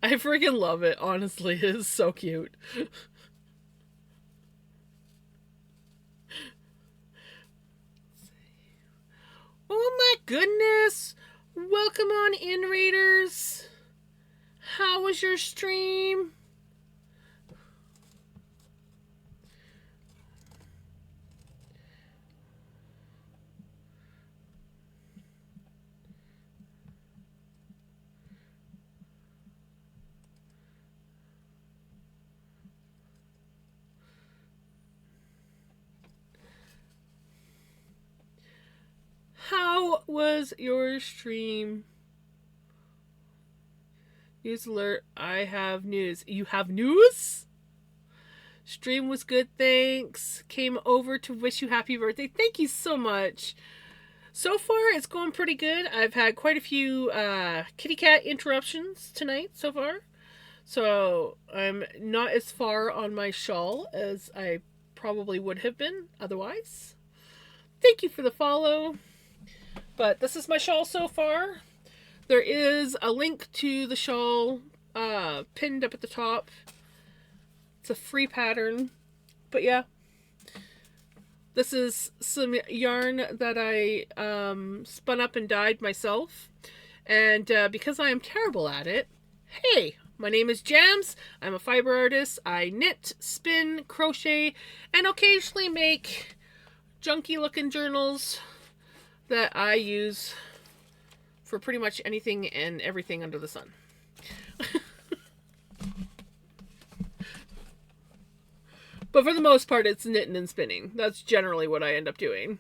[SPEAKER 1] I freaking love it, honestly. It is so cute. Oh my goodness! Welcome on in, Raiders. How was your stream? How was your stream? News alert. I have news. You have news? Stream was good, thanks. Came over to wish you happy birthday. Thank you so much. So far, it's going pretty good. I've had quite a few kitty cat interruptions tonight so far. So I'm not as far on my shawl as I probably would have been otherwise. Thank you for the follow. But this is my shawl so far. There is a link to the shawl pinned up at the top. It's a free pattern. But yeah. This is some yarn that I spun up and dyed myself. And because I am terrible at it, hey, my name is Jams. I'm a fiber artist. I knit, spin, crochet, and occasionally make junky looking journals that I use for pretty much anything and everything under the sun. But for the most part, it's knitting and spinning. That's generally what I end up doing.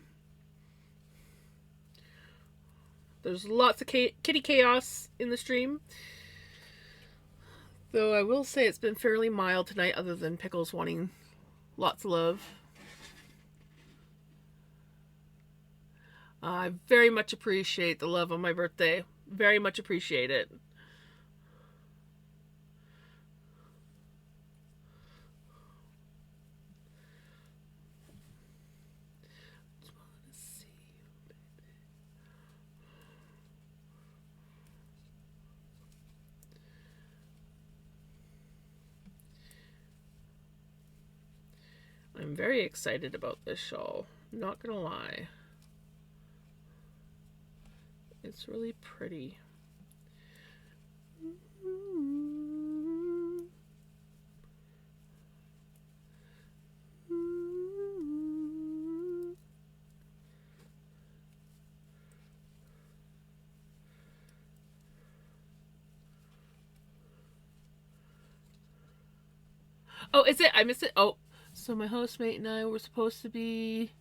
[SPEAKER 1] There's lots of kitty chaos in the stream. Though I will say it's been fairly mild tonight, other than Pickles wanting lots of love. I very much appreciate the love on my birthday. Very much appreciate it. I'm very excited about this shawl. Not gonna lie. It's really pretty. Oh, is it? I missed it. Oh, so my hostmate and I were supposed to be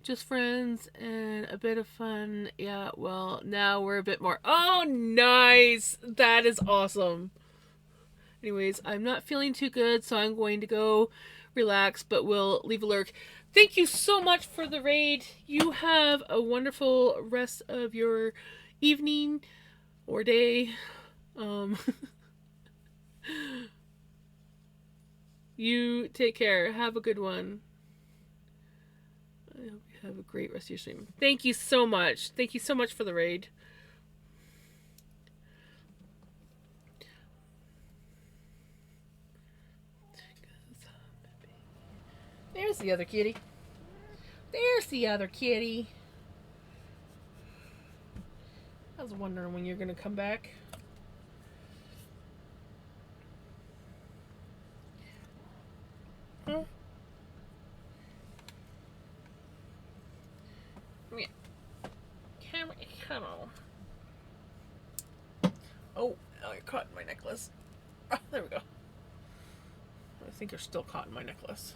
[SPEAKER 1] just friends and a bit of fun. Yeah, well, now we're a bit more. Oh, nice! That is awesome. Anyways, I'm not feeling too good, so I'm going to go relax, but we'll leave a lurk. Thank you so much for the raid. You have a wonderful rest of your evening or day. You take care. Have a good one. I hope you have a great rest of your stream. Thank you so much. Thank you so much for the raid. There's the other kitty. There's the other kitty. I was wondering when you're going to come back. Huh? Come here. Come on. Oh, now you're caught in my necklace. Oh, there we go. I think you're still caught in my necklace.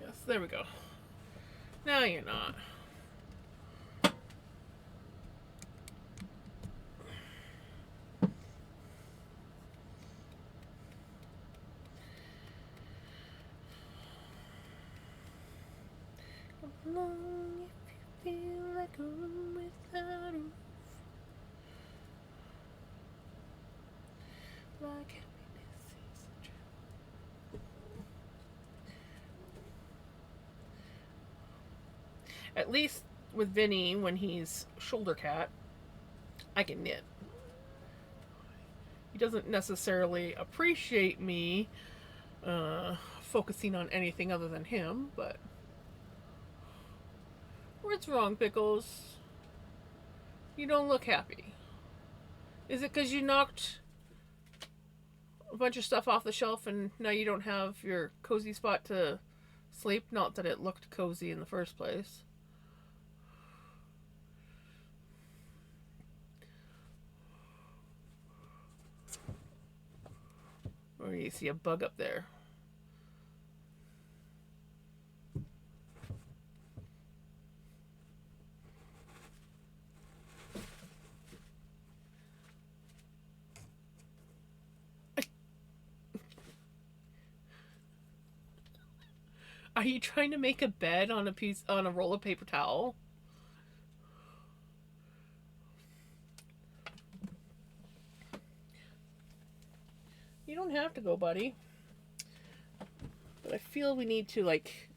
[SPEAKER 1] Yes, there we go. No, you're not. Come along if you feel like a room without a roof. Like happiness is true. At least with Vinny, when he's shoulder cat, I can knit. He doesn't necessarily appreciate me focusing on anything other than him, but What's wrong, Pickles? You don't look happy. Is it because you knocked a bunch of stuff off the shelf and now you don't have your cozy spot to sleep? Not that it looked cozy in the first place. Or you see a bug up there. Are you trying to make a bed on a roll of paper towel? You don't have to go, buddy. But I feel we need to like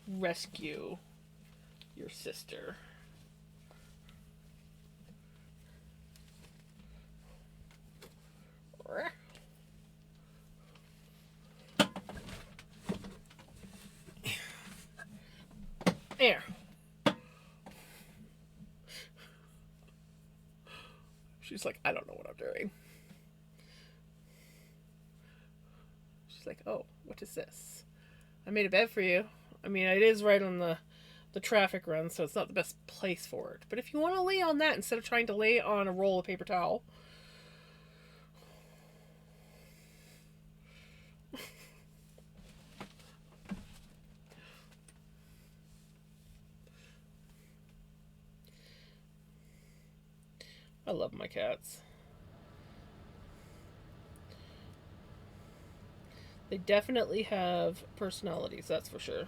[SPEAKER 1] rescue your sister. There. She's like, I don't know what I'm doing. She's like, oh, what is this? I made a bed for you. I mean, it is right on the traffic run, so it's not the best place for it. But if you want to lay on that instead of trying to lay on a roll of paper towel, I love my cats. They definitely have personalities, that's for sure.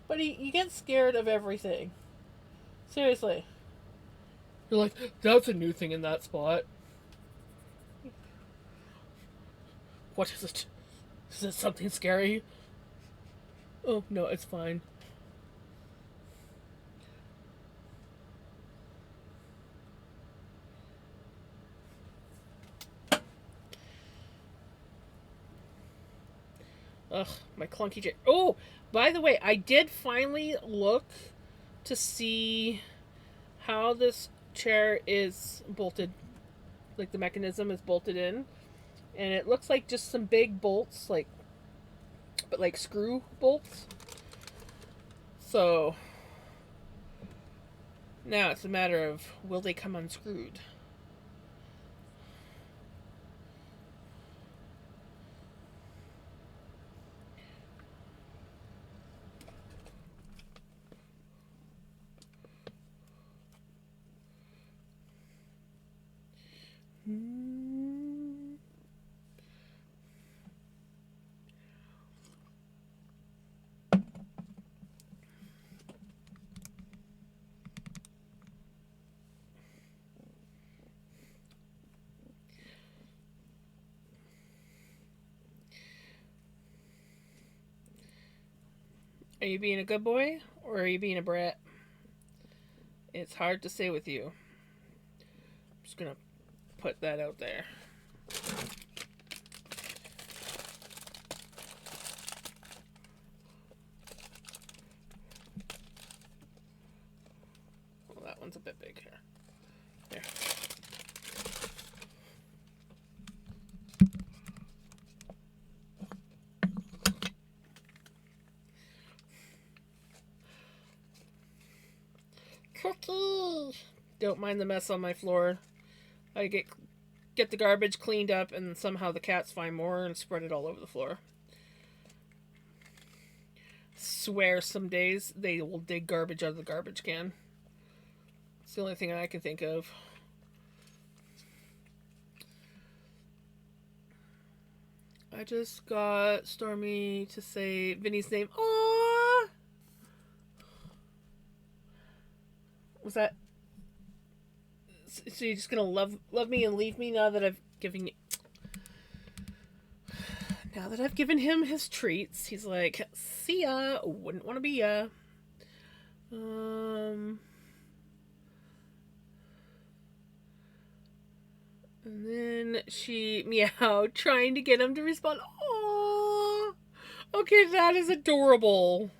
[SPEAKER 1] But you get scared of everything. Seriously. You're like, that's a new thing in that spot. What is it? Is it something scary? Oh, no, it's fine. Ugh, my clunky chair. Oh, by the way, I did finally look to see how this chair is bolted. Like the mechanism is bolted in. And it looks like just some big bolts, but like screw bolts. So now it's a matter of will they come unscrewed? Are you being a good boy or are you being a brat? It's hard to say with you. I'm just gonna put that out there. Well, that one's a bit big here. There. Cookie! Don't mind the mess on my floor. I get the garbage cleaned up and somehow the cats find more and spread it all over the floor. Swear some days they will dig garbage out of the garbage can. It's the only thing I can think of. I just got Stormy to say Vinny's name. Aww! Was that... So you're just gonna love me and leave me now that I've given you... Now that I've given him his treats, he's like, see ya, wouldn't want to be ya. And then she meowed, trying to get him to respond. Oh, okay, that is adorable.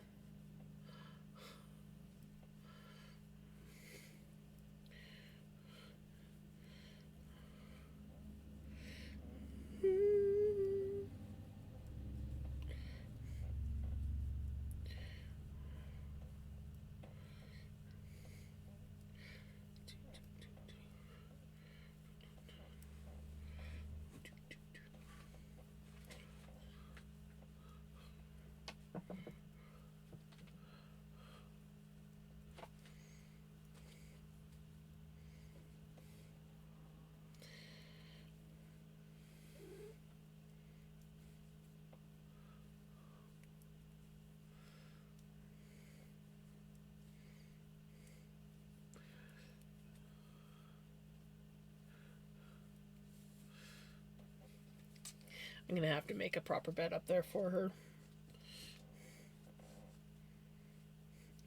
[SPEAKER 1] I'm gonna have to make a proper bed up there for her.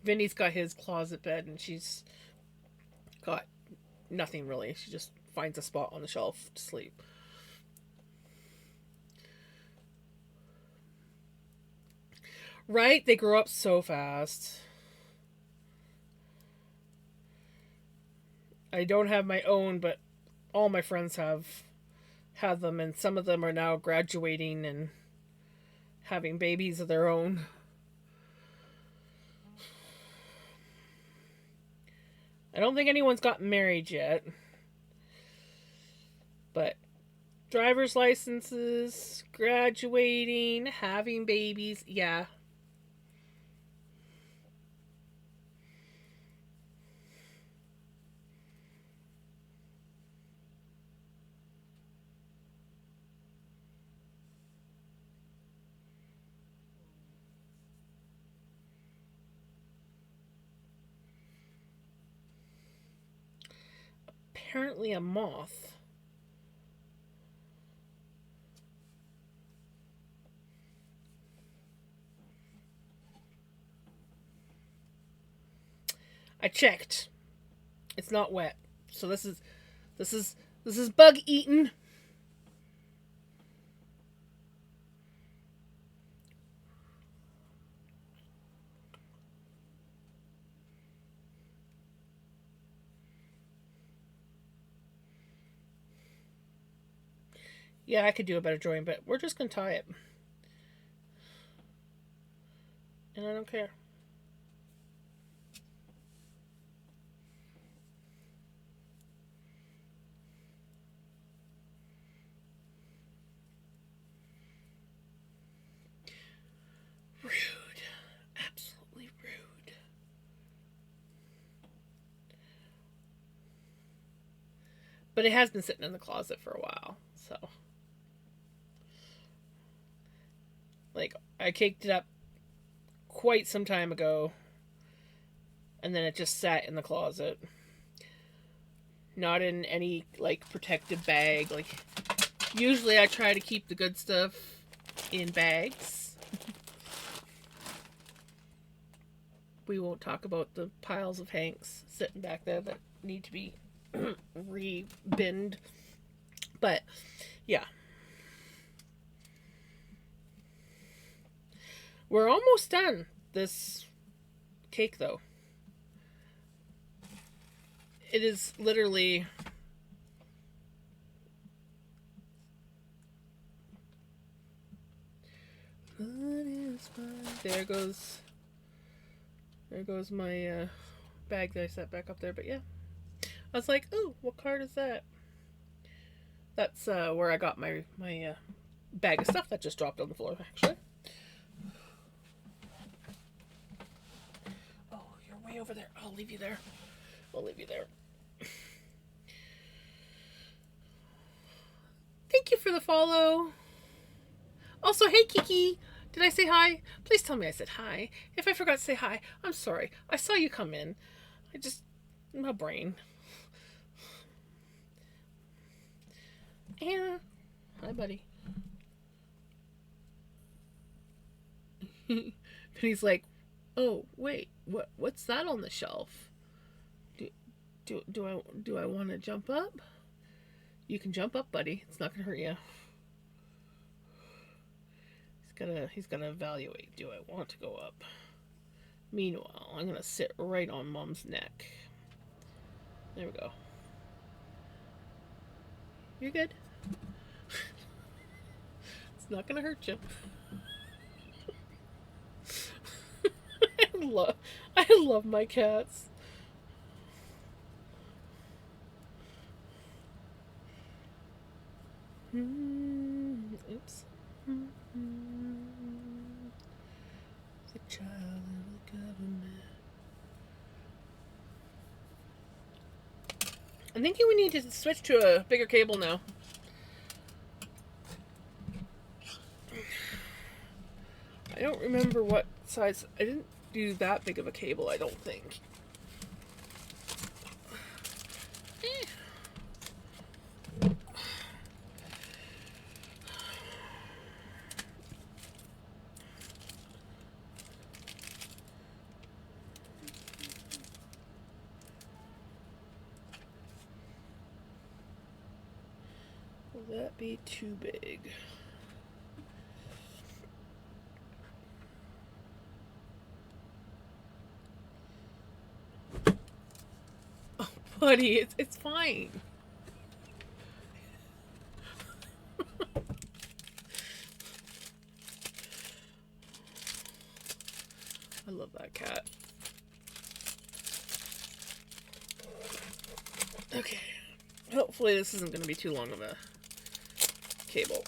[SPEAKER 1] Vinny's got his closet bed, and she's got nothing really. She just finds a spot on the shelf to sleep. Right? They grow up so fast. I don't have my own, but all my friends have had them, and some of them are now graduating and having babies of their own. I don't think anyone's gotten married yet, but driver's licenses, graduating, having babies, yeah. Apparently a moth. I checked. It's not wet. So this is bug eaten. Yeah, I could do a better drawing, but we're just gonna tie it. And I don't care. Rude. Absolutely rude. But it has been sitting in the closet for a while, so. Like, I caked it up quite some time ago, and then it just sat in the closet. Not in any, like, protective bag. Like, usually I try to keep the good stuff in bags. We won't talk about the piles of hanks sitting back there that need to be re-binned. But, yeah. We're almost done this cake, though. It is literally there goes my bag that I set back up there. But yeah, I was like, oh, what card is that? That's where I got my bag of stuff that just dropped on the floor. Actually. Oh, you're way over there. I'll leave you there. I'll leave you there. Thank you for the follow. Also, hey Kiki, did I say hi? Please tell me I said hi. If I forgot to say hi, I'm sorry. I saw you come in. My brain. Yeah. Hi, buddy. And he's like, oh, wait, what's that on the shelf? Do I want to jump up? You can jump up, buddy. It's not gonna hurt you. He's gonna evaluate. Do I want to go up? Meanwhile, I'm gonna sit right on Mom's neck. There we go. You're good. It's not gonna hurt you. I love my cats. Oops. The child of the government. I'm thinking we need to switch to a bigger cable now. I don't remember what size. I didn't do that big of a cable, I don't think. Will that be too big? Oh, buddy, it's fine. I love that cat. Okay. Hopefully this isn't going to be too long of a cable.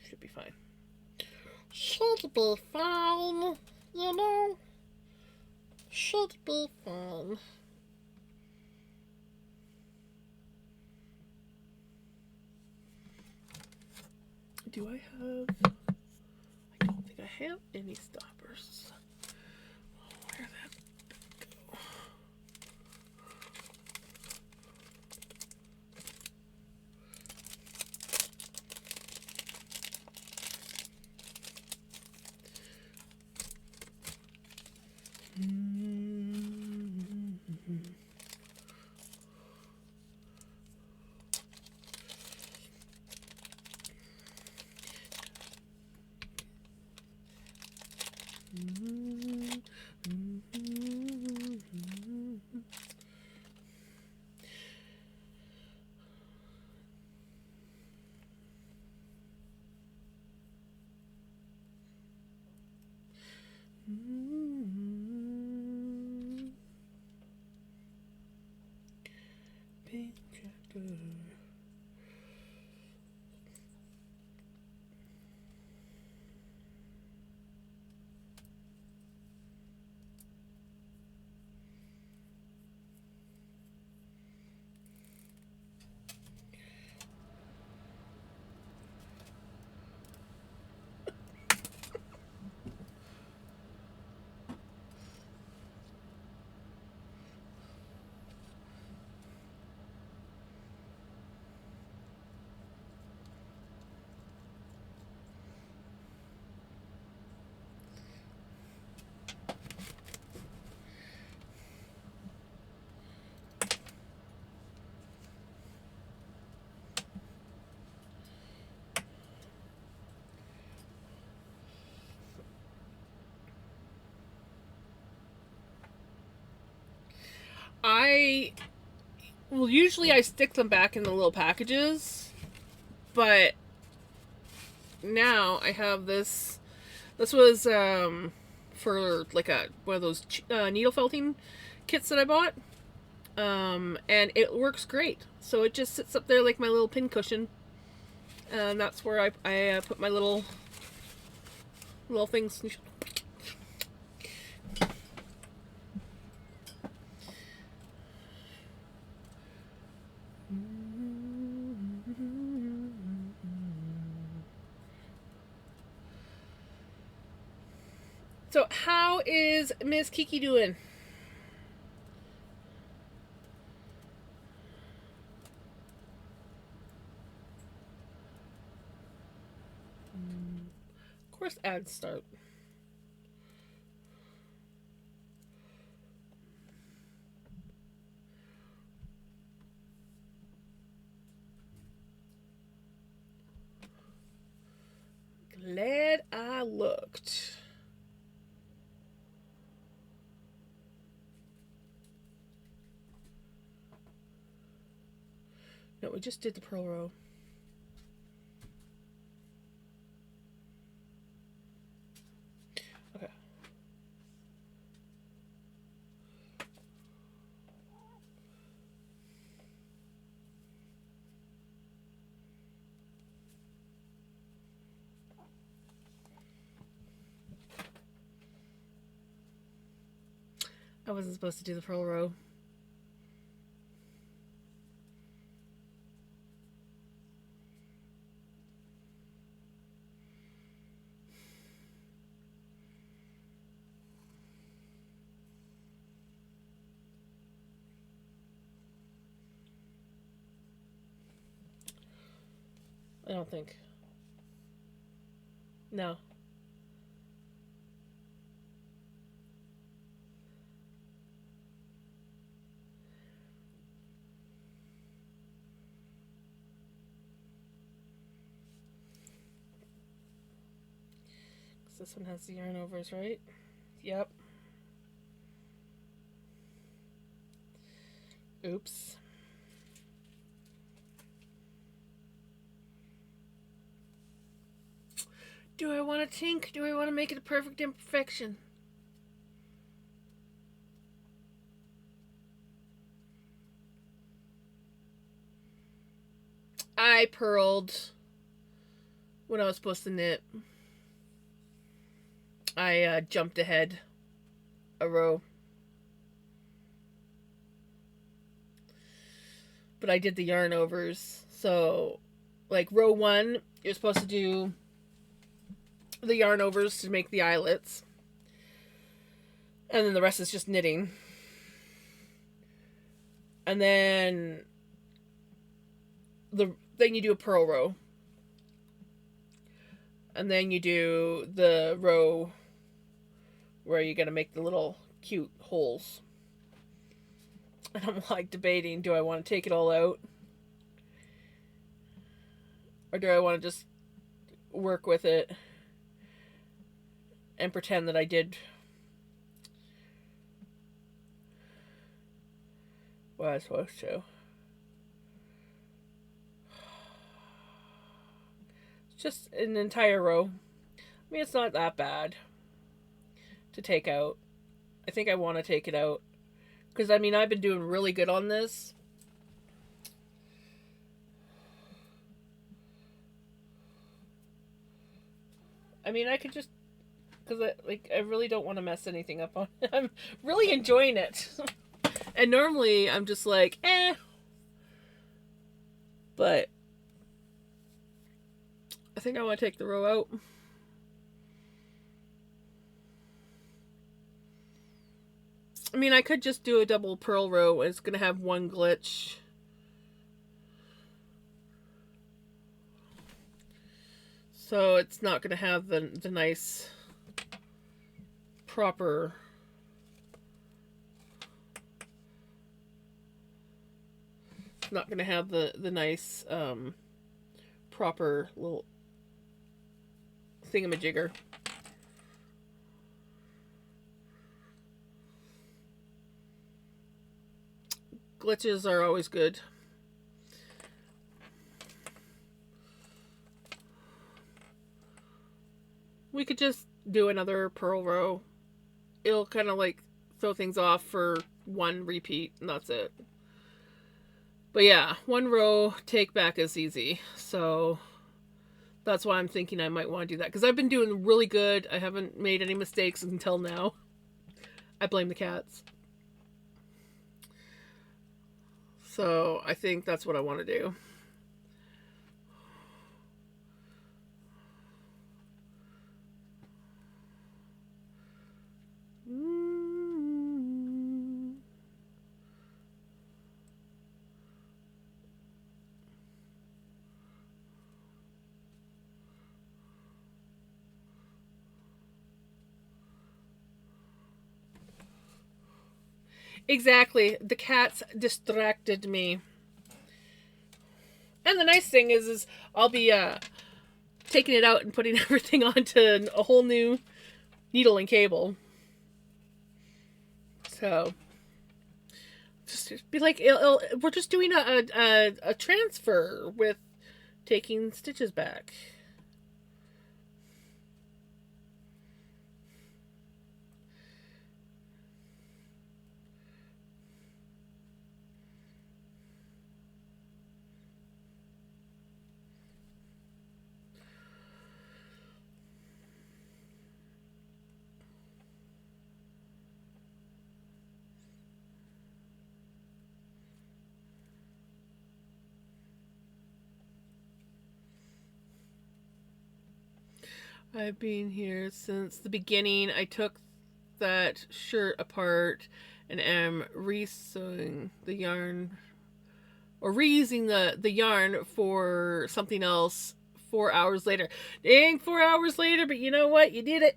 [SPEAKER 1] Should be fine. Should be fine. You know? Should be fine. Do I have... I don't think I have any stoppers. Where that go? Pink tractor. I usually I stick them back in the little packages, but now I have this. This was for like one of those needle felting kits that I bought, and it works great. So it just sits up there like my little pin cushion, and that's where I put my little things. So how is Miss Kiki doing? Of course, ads start. looked. No, we just did the purl row. Okay. I wasn't supposed to do the purl row. I don't think. No. This one has the yarn overs, right? Yep. Oops. Do I want to tink? Do I want to make it a perfect imperfection? I purled when I was supposed to knit. I jumped ahead a row. But I did the yarn overs. So, like row 1, you're supposed to do the yarn overs to make the eyelets. And then the rest is just knitting. And then then you do a purl row. And then you do the row where you're going to make the little cute holes. And I'm like debating, do I want to take it all out? Or do I want to just work with it and pretend that I did what I was supposed to? It's just an entire row. I mean, it's not that bad to take out. I think I want to take it out. Because, I mean, I've been doing really good on this. I mean, I could just... Because, I really don't want to mess anything up on it. I'm really enjoying it. And normally, I'm just like, eh. But... I think I want to take the row out. I mean, I could just do a double purl row. It's going to have one glitch. So it's not going to have the nice, proper... It's not going to have the nice, proper little thingamajigger. Glitches are always good. We could just do another purl row. It'll kind of like throw things off for one repeat, and that's it. But yeah, one row take back is easy. So that's why I'm thinking I might want to do that. Because I've been doing really good. I haven't made any mistakes until now. I blame the cats. So I think that's what I want to do. Exactly. The cats distracted me. And the nice thing is I'll be taking it out and putting everything onto a whole new needle and cable. So just be like, we're just doing a transfer with taking stitches back. I've been here since the beginning. I took that shirt apart and am resewing the yarn or reusing the yarn for something else 4 hours later. Dang, 4 hours later, but you know what? You did it.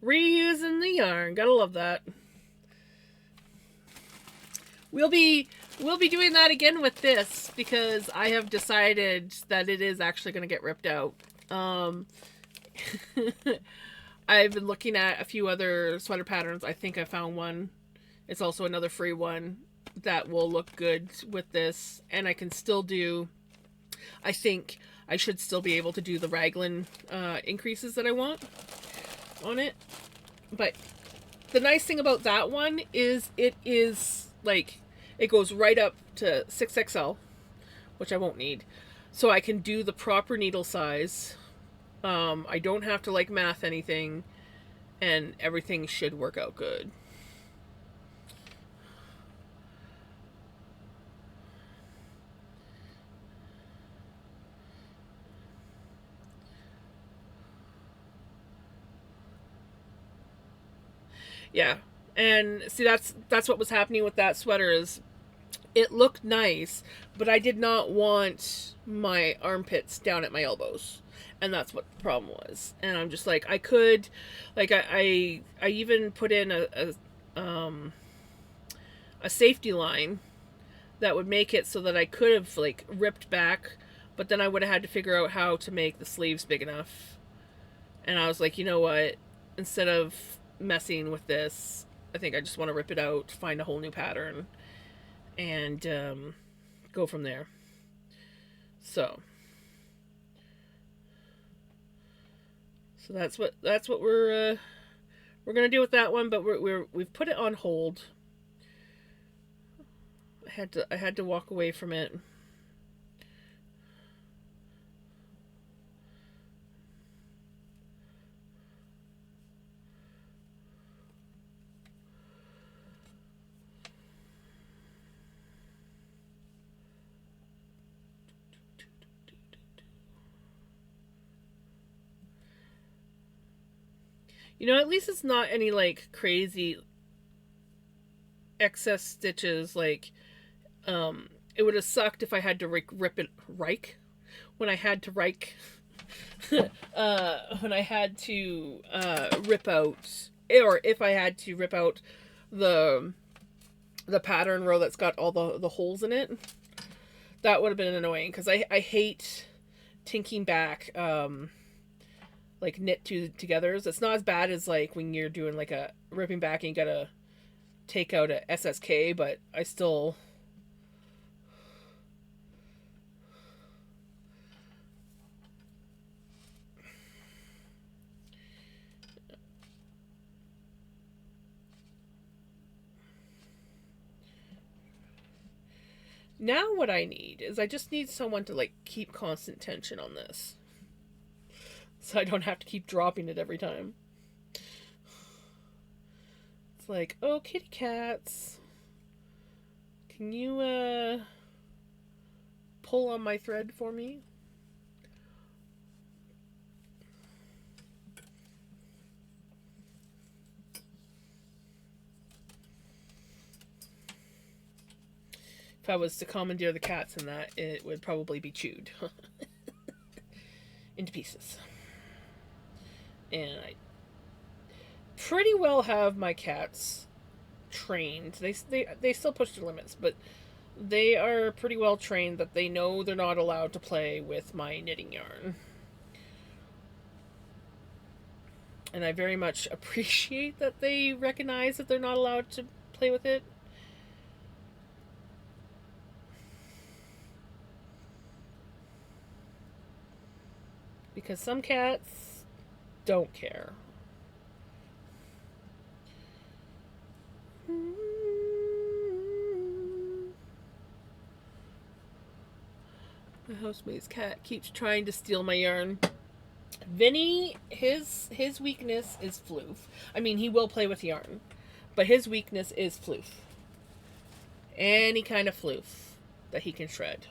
[SPEAKER 1] Reusing the yarn. Gotta love that. We'll be doing that again with this because I have decided that it is actually going to get ripped out. I've been looking at a few other sweater patterns. I think I found one. It's also another free one that will look good with this, and I can still do. I think I should still be able to do the raglan increases that I want on it. But the nice thing about that one is it is like it goes right up to 6XL, which I won't need. So I can do the proper needle size. I don't have to like math anything, and everything should work out good. Yeah. And see, that's what was happening with that sweater is it looked nice, but I did not want my armpits down at my elbows. And that's what the problem was. And I'm just like, I could, like, I even put in a safety line that would make it so that I could have, like, ripped back, but then I would have had to figure out how to make the sleeves big enough. And I was like, you know what? Instead of messing with this, I think I just want to rip it out, find a whole new pattern, and go from there. So that's what we're gonna do with that one. But we've put it on hold. I had to walk away from it. You know, at least it's not any like crazy excess stitches. Like, it would have sucked if I had to rip it when I had to when I had to rip out, or if I had to rip out the pattern row that's got all the holes in it. That would have been annoying because I hate tinking back like knit togethers. It's not as bad as like when you're doing like a ripping back and you gotta take out a SSK, but I still now what I need is I just need someone to like keep constant tension on this. So I don't have to keep dropping it every time. It's like, oh, kitty cats, can you pull on my thread for me? If I was to commandeer the cats in that, it would probably be chewed into pieces. And I pretty well have my cats trained. They still push their limits, but They are pretty well trained that they know they're not allowed to play with my knitting yarn. And I very much appreciate that they recognize that they're not allowed to play with it. Because some cats don't care. My housemate's cat keeps trying to steal my yarn. Vinny, his weakness is floof. I mean, he will play with yarn, but his weakness is floof. Any kind of floof that he can shred.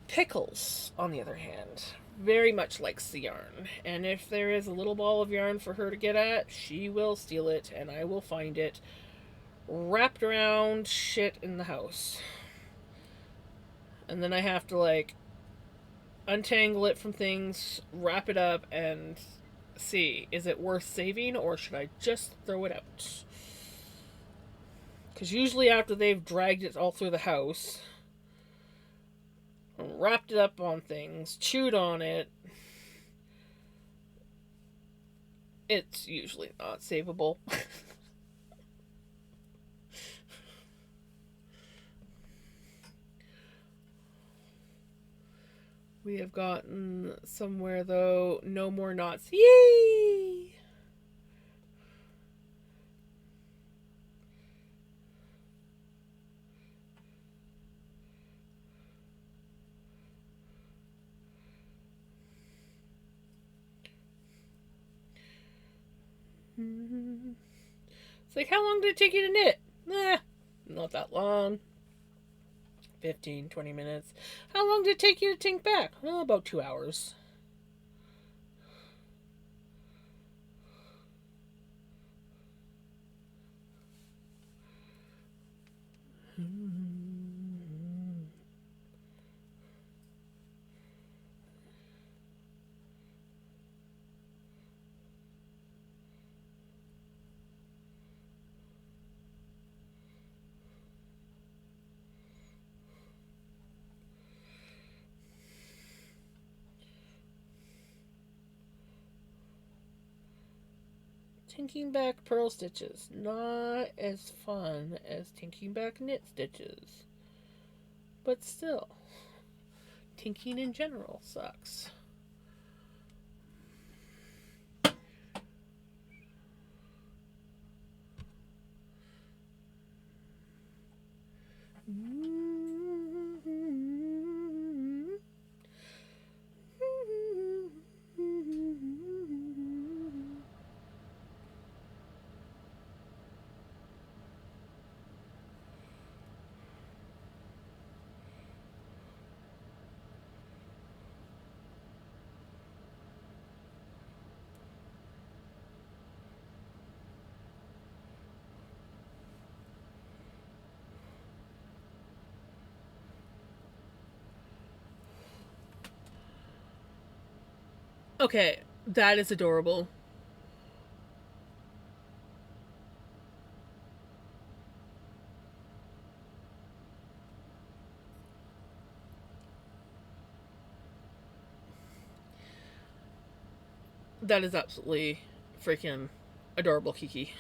[SPEAKER 1] Pickles, on the other hand, very much likes the yarn, and if there is a little ball of yarn for her to get at, she will steal it, and I will find it wrapped around shit in the house. And then I have to, like, untangle it from things, wrap it up, and see, is it worth saving, or should I just throw it out? Because usually after they've dragged it all through the house, wrapped it up on things, chewed on it, it's usually not savable. We have gotten somewhere, though. No more knots. Yay! It's like, how long did it take you to knit? Nah, not that long. 15, 20 minutes. How long did it take you to tink back? Well, about 2 hours. Tinking back purl stitches. Not as fun as tinking back knit stitches. But still, tinking in general sucks. Okay, that is adorable. That is absolutely freaking adorable, Kiki.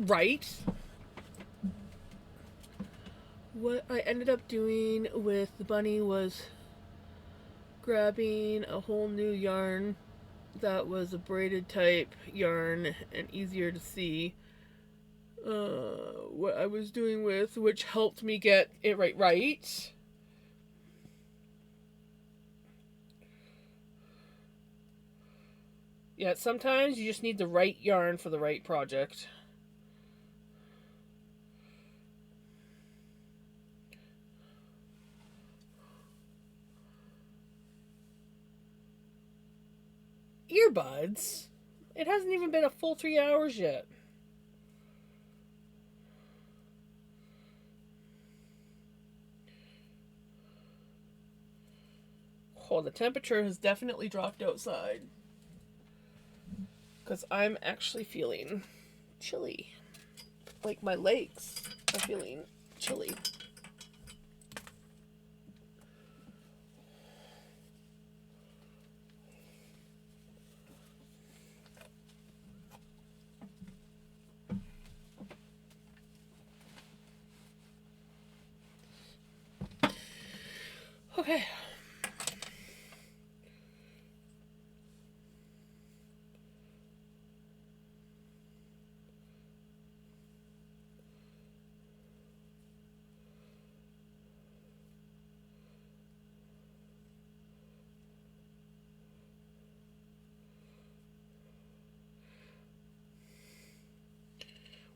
[SPEAKER 1] Right? What I ended up doing with the bunny was grabbing a whole new yarn that was a braided type yarn and easier to see. What I was doing with, which helped me get it right. Yeah, sometimes you just need the right yarn for the right project. Earbuds? It hasn't even been a full 3 hours yet. Oh, the temperature has definitely dropped outside. Because I'm actually feeling chilly. Like my legs are feeling chilly. Okay.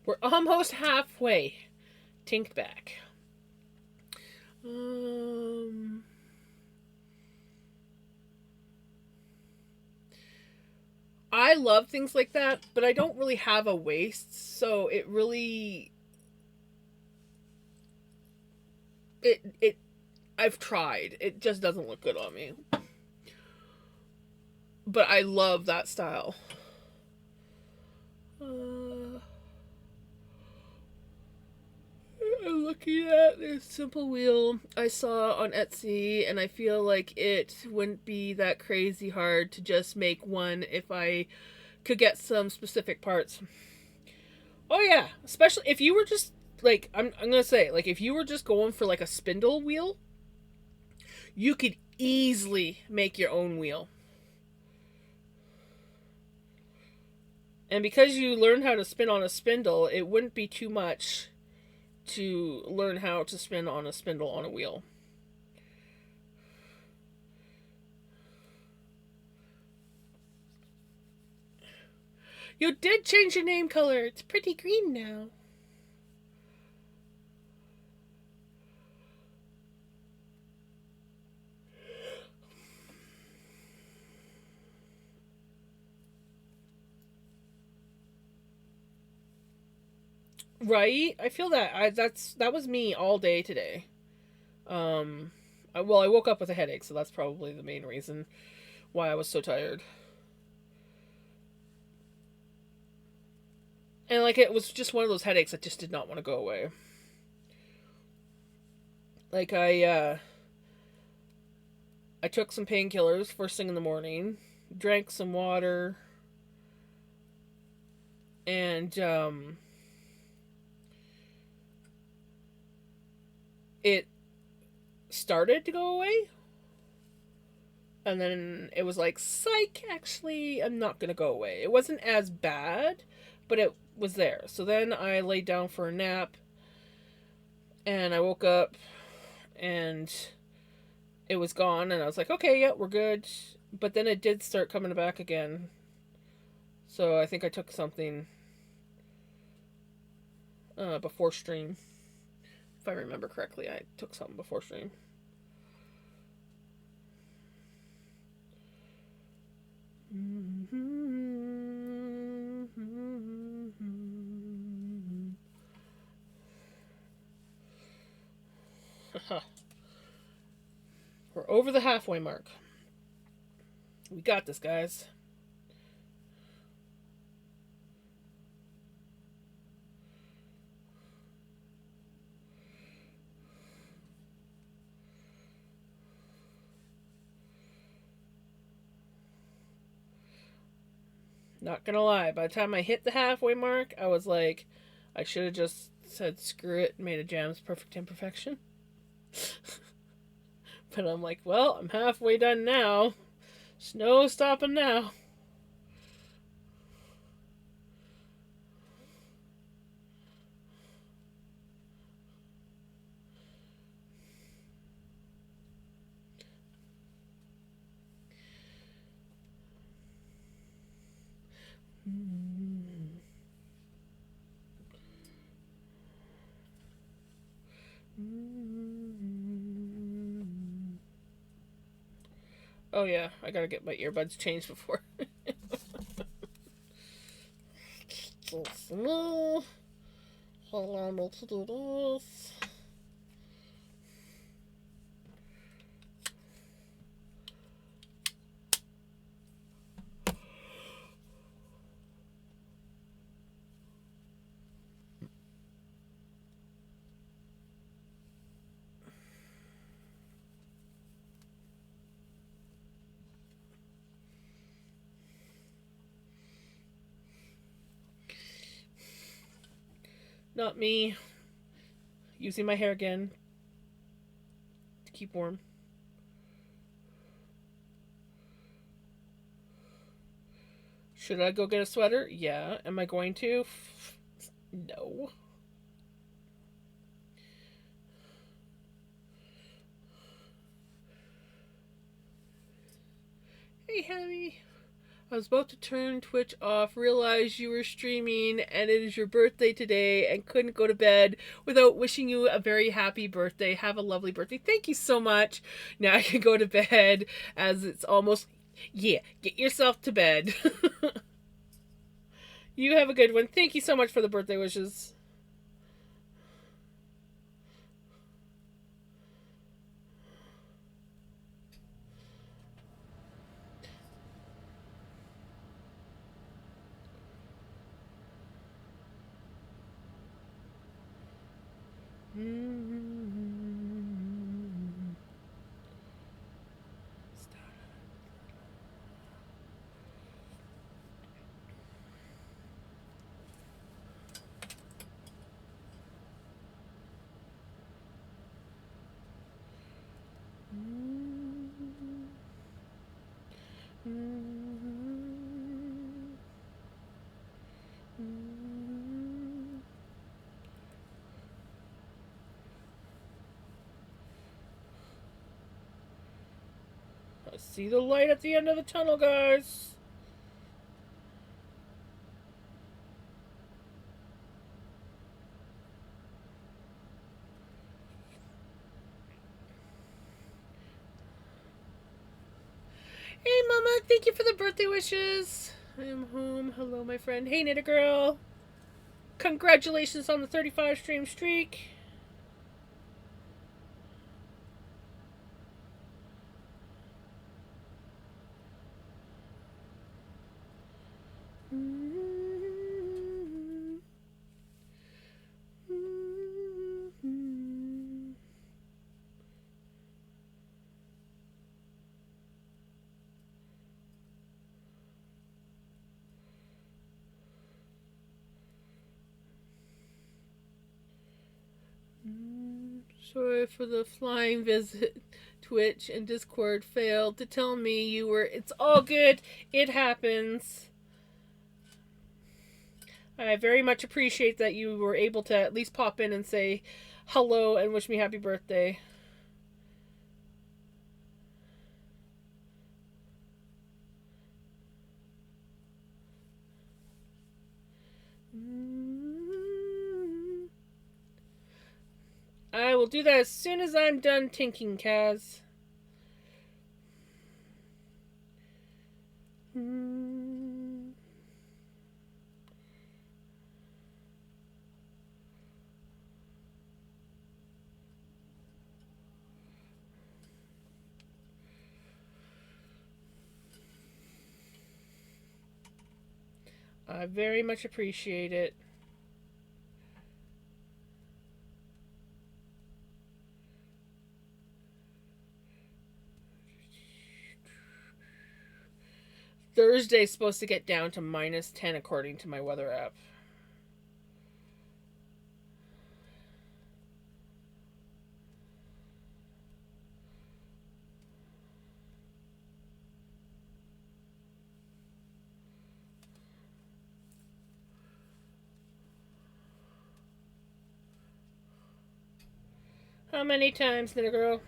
[SPEAKER 1] We're almost halfway. Tinked back. I love things like that, but I don't really have a waist, so it really it I've tried. It just doesn't look good on me. But I love that style. I'm looking at this simple wheel I saw on Etsy, and I feel like it wouldn't be that crazy hard to just make one if I could get some specific parts. Oh yeah, especially if you were just like I'm gonna say like if you were just going for like a spindle wheel, you could easily make your own wheel. And because you learned how to spin on a spindle, it wouldn't be too much to learn how to spin on a spindle on a wheel. You did change your name color. It's pretty green now. Right? I feel that. That was me all day today. I woke up with a headache, so that's probably the main reason why I was so tired. And like it was just one of those headaches that just did not want to go away. Like I took some painkillers first thing in the morning, drank some water, and it started to go away. And then it was like, psych, actually, I'm not going to go away. It wasn't as bad, but it was there. So then I laid down for a nap, and I woke up, and it was gone, and I was like, okay, yeah, we're good. But then it did start coming back again. So I think I took something before stream. If I remember correctly, I took something before stream. We're over the halfway mark. We got this, guys. Not gonna lie, by the time I hit the halfway mark, I was like, I should have just said screw it and made a Jam's Perfect Imperfection. But I'm like, well, I'm halfway done now. There's no stopping now. Oh yeah, I gotta get my earbuds changed before. Allow me to do this. Not me. Using my hair again to keep warm. Should I go get a sweater? Yeah. Am I going to? No. Hey, Heavy. I was about to turn Twitch off, realized you were streaming, and it is your birthday today, and couldn't go to bed without wishing you a very happy birthday. Have a lovely birthday. Thank you so much. Now I can go to bed as it's almost. Yeah, get yourself to bed. You have a good one. Thank you so much for the birthday wishes. I see the light at the end of the tunnel, guys. Hey, Mama, thank you for the birthday wishes. I am home. Hello, my friend. Hey, Knitter Girl. Congratulations on the 35 stream streak. Sorry for the flying visit. Twitch and Discord failed to tell me you were. It's all good. It happens. I very much appreciate that you were able to at least pop in and say hello and wish me happy birthday. I will do that as soon as I'm done tinking, Kaz. I very much appreciate it. Thursday's supposed to get down to -10 according to my weather app. How many times, little girl?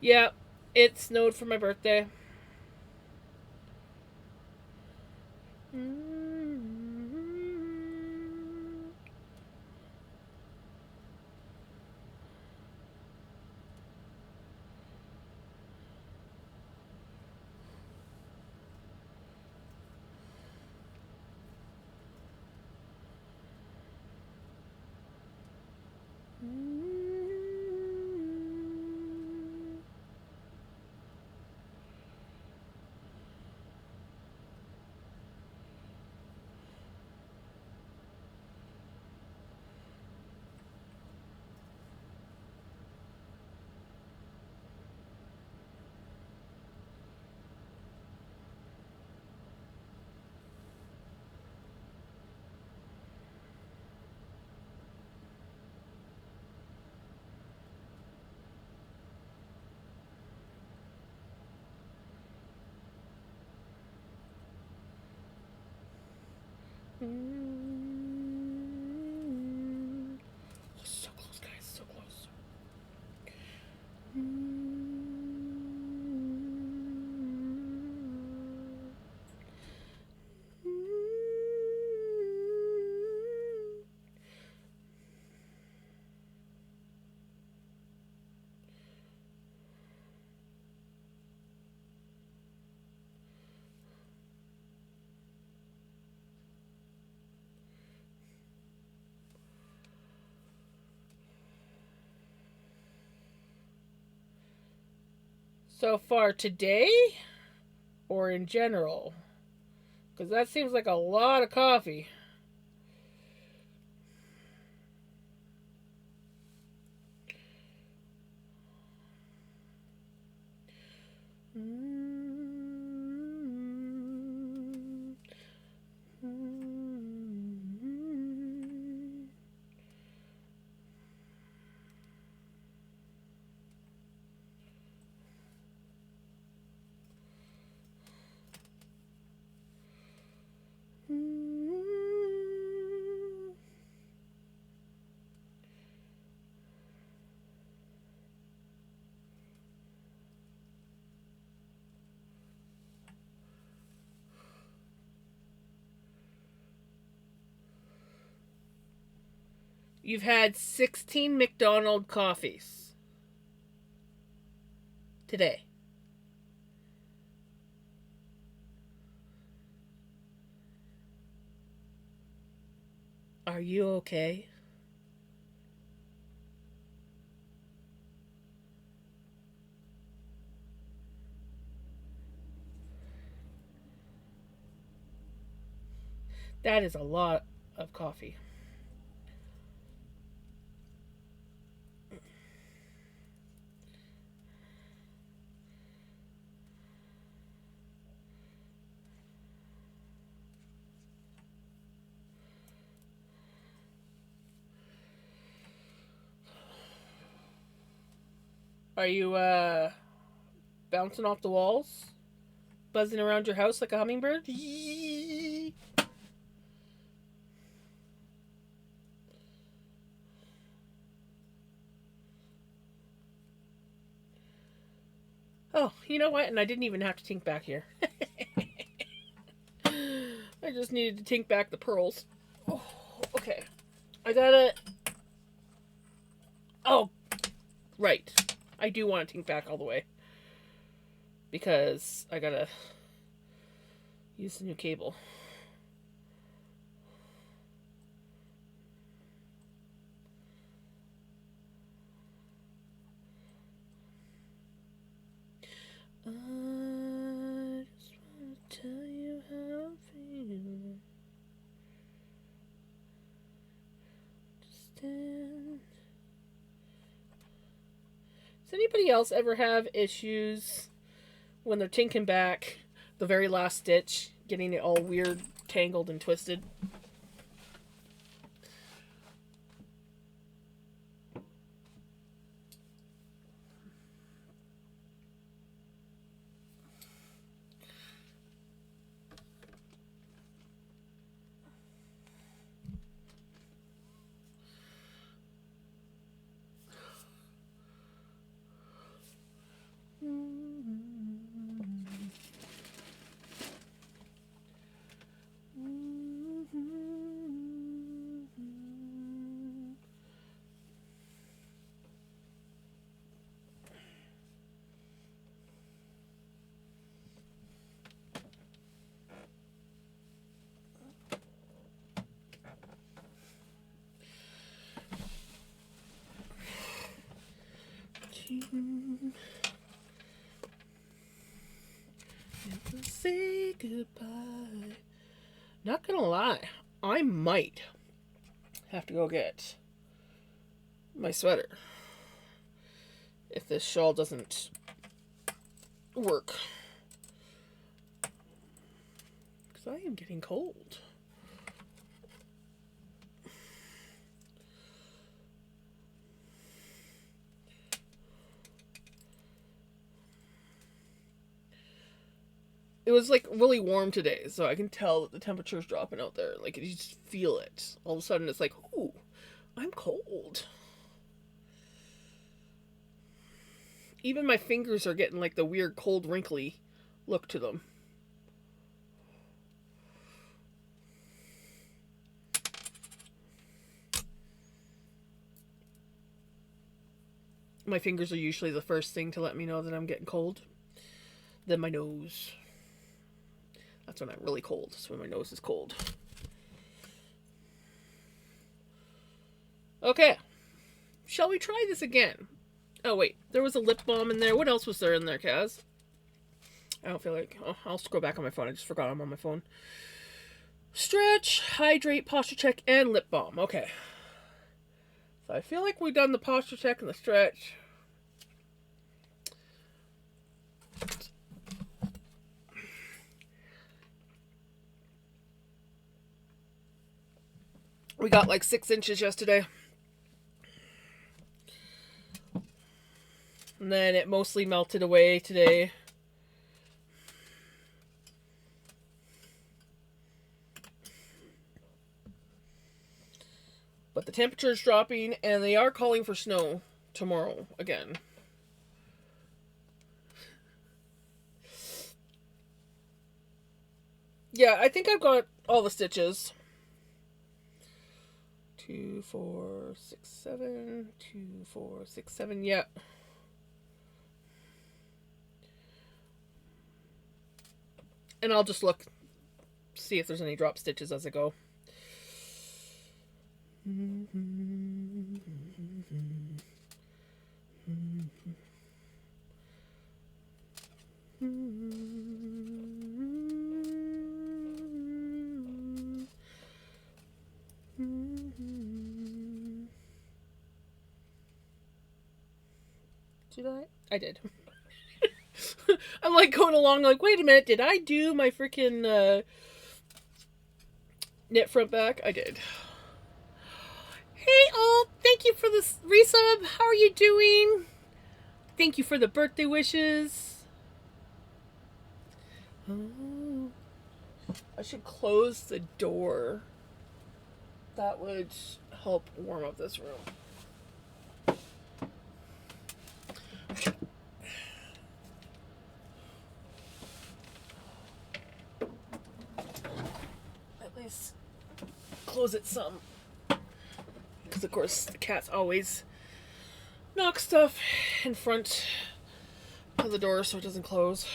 [SPEAKER 1] Yeah, it snowed for my birthday. So close, guys. So close. So far today or in general? Because that seems like a lot of coffee. You've had 16 McDonald's coffees today. Are you okay? That is a lot of coffee. Are you bouncing off the walls? Buzzing around your house like a hummingbird? Oh, you know what? And I didn't even have to tink back here. I just needed to tink back the pearls. Oh, okay. I gotta. Oh, right. I do want to tink back all the way. Because I gotta use the new cable. I just want to tell you how I feel. Stand. Does anybody else ever have issues when they're tinking back the very last stitch, getting it all weird, tangled, and twisted? Never say goodbye. Not gonna lie, I might have to go get my sweater if this shawl doesn't work. Because I am getting cold. It was like really warm today, so I can tell that the temperature's dropping out there. Like you just feel it. All of a sudden, it's like, ooh, I'm cold. Even my fingers are getting like the weird cold, wrinkly look to them. My fingers are usually the first thing to let me know that I'm getting cold. Then my nose. That's when I'm really cold. That's when my nose is cold. Okay. Shall we try this again? Oh, wait. There was a lip balm in there. What else was there in there, Kaz? I don't feel like... Oh, I'll scroll back on my phone. I just forgot I'm on my phone. Stretch, hydrate, posture check, and lip balm. Okay. So I feel like we've done the posture check and the stretch. We got like 6 inches yesterday. And then it mostly melted away today. But the temperature is dropping, and they are calling for snow tomorrow again. Yeah, I think I've got all the stitches. 2, 4, 6, 7. 2, 4, 6, 7. Yeah. And I'll just look, see if there's any drop stitches as I go. Did I? I did. I'm like going along like, wait a minute, did I do my freaking knit front back? I did. Hey all, thank you for this resub. How are you doing? Thank you for the birthday wishes. Oh, I should close the door. That would help warm up this room. At least close it some. Because, of course, the cats always knock stuff in front of the door so it doesn't close.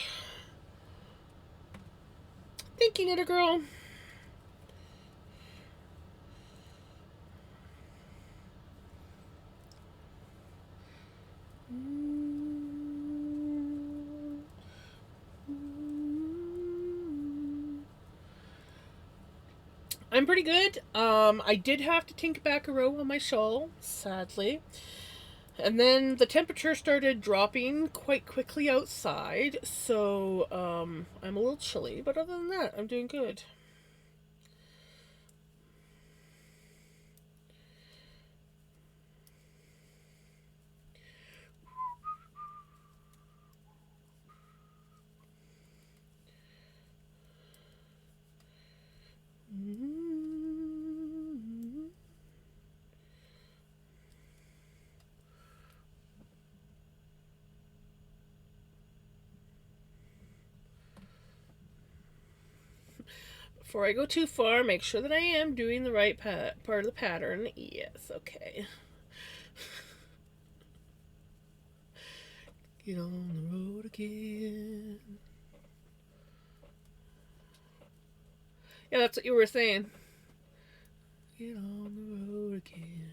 [SPEAKER 1] Thank you, Knitter Girl. I'm pretty good. I did have to tink back a row on my shawl, sadly. And then the temperature started dropping quite quickly outside, so I'm a little chilly, but other than that, I'm doing good. Before I go too far, make sure that I am doing the right part of the pattern. Yes, okay. Get on the road again. Yeah, that's what you were saying. Get on the road again.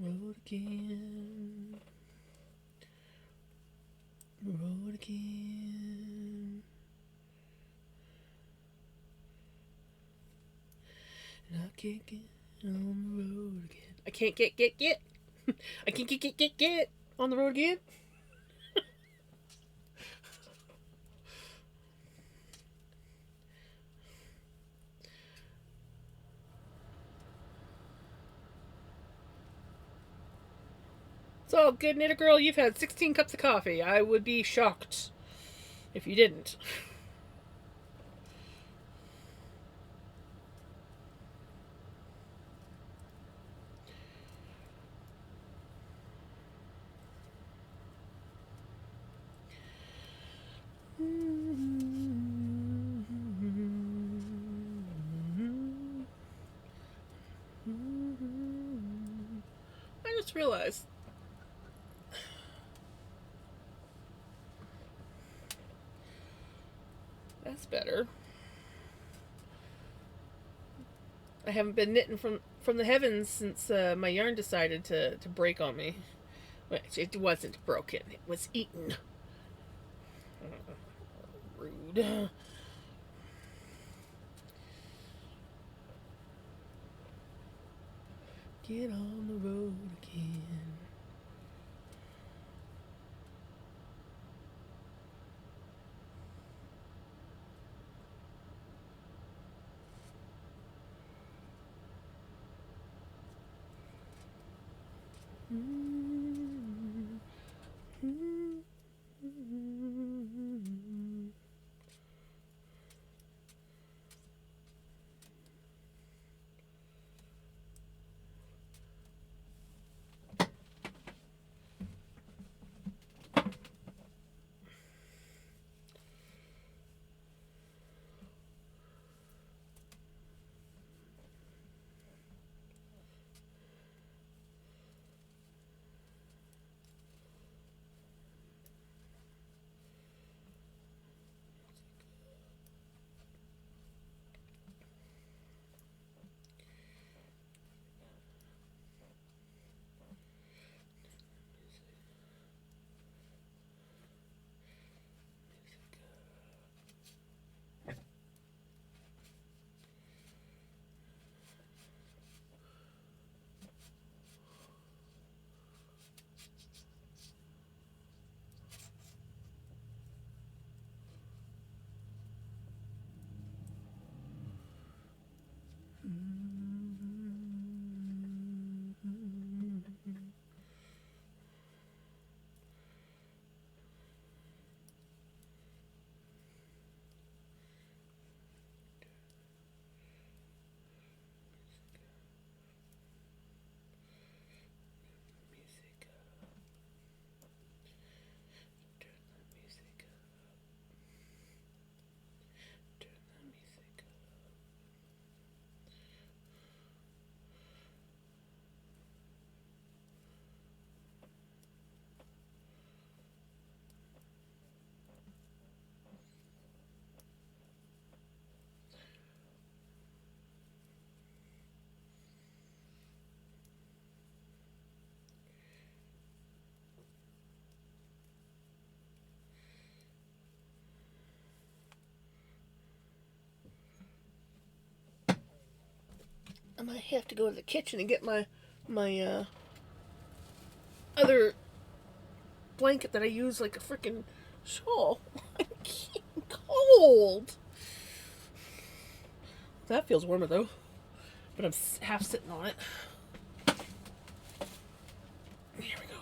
[SPEAKER 1] Road again. the road again. And I can't get on the road again. I can't get. I can't get on the road again. It's all good, knitter girl. You've had 16 cups of coffee. I would be shocked if you didn't. I just realized that's better. I haven't been knitting from the heavens since my yarn decided to break on me. Which it wasn't broken; it was eaten. Rude. Get on the road again. I might have to go to the kitchen and get my other blanket that I use like a freaking shawl. I'm getting cold. That feels warmer though, but I'm half sitting on it. Here we go.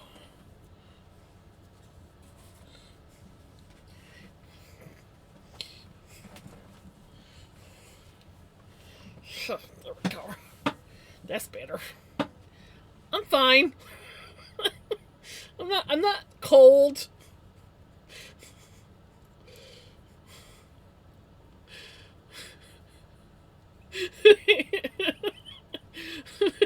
[SPEAKER 1] There we go. That's better. I'm fine. I'm not cold.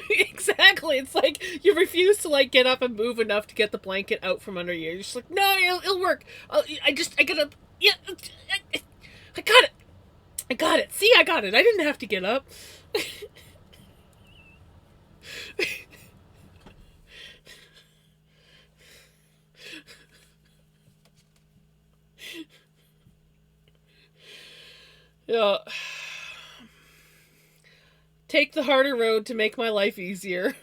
[SPEAKER 1] Exactly. It's like you refuse to like get up and move enough to get the blanket out from under you. You're just like, no, it'll work. I gotta, yeah, I got it. I got it. See, I got it. I didn't have to get up. Yeah. Take the harder road to make my life easier.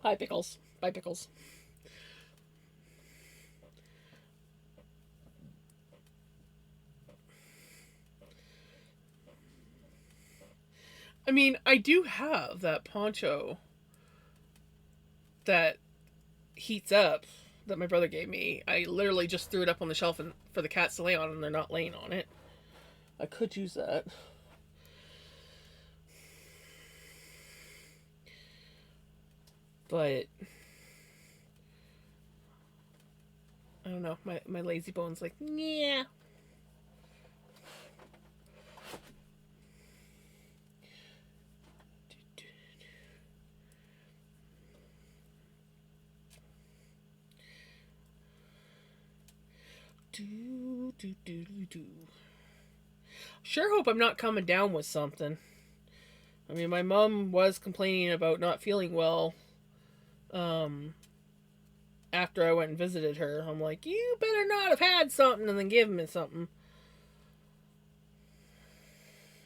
[SPEAKER 1] Hi, Pickles. Bye, Pickles. I mean, I do have that poncho that heats up that my brother gave me. I literally just threw it up on the shelf and for the cats to lay on, and they're not laying on it. I could use that. But I don't know. My lazy bone's like, yeah. Do, do, do, do, do. Sure hope I'm not coming down with something. I mean, my mom was complaining about not feeling well um, after I went and visited her. I'm like, you better not have had something and then give me something.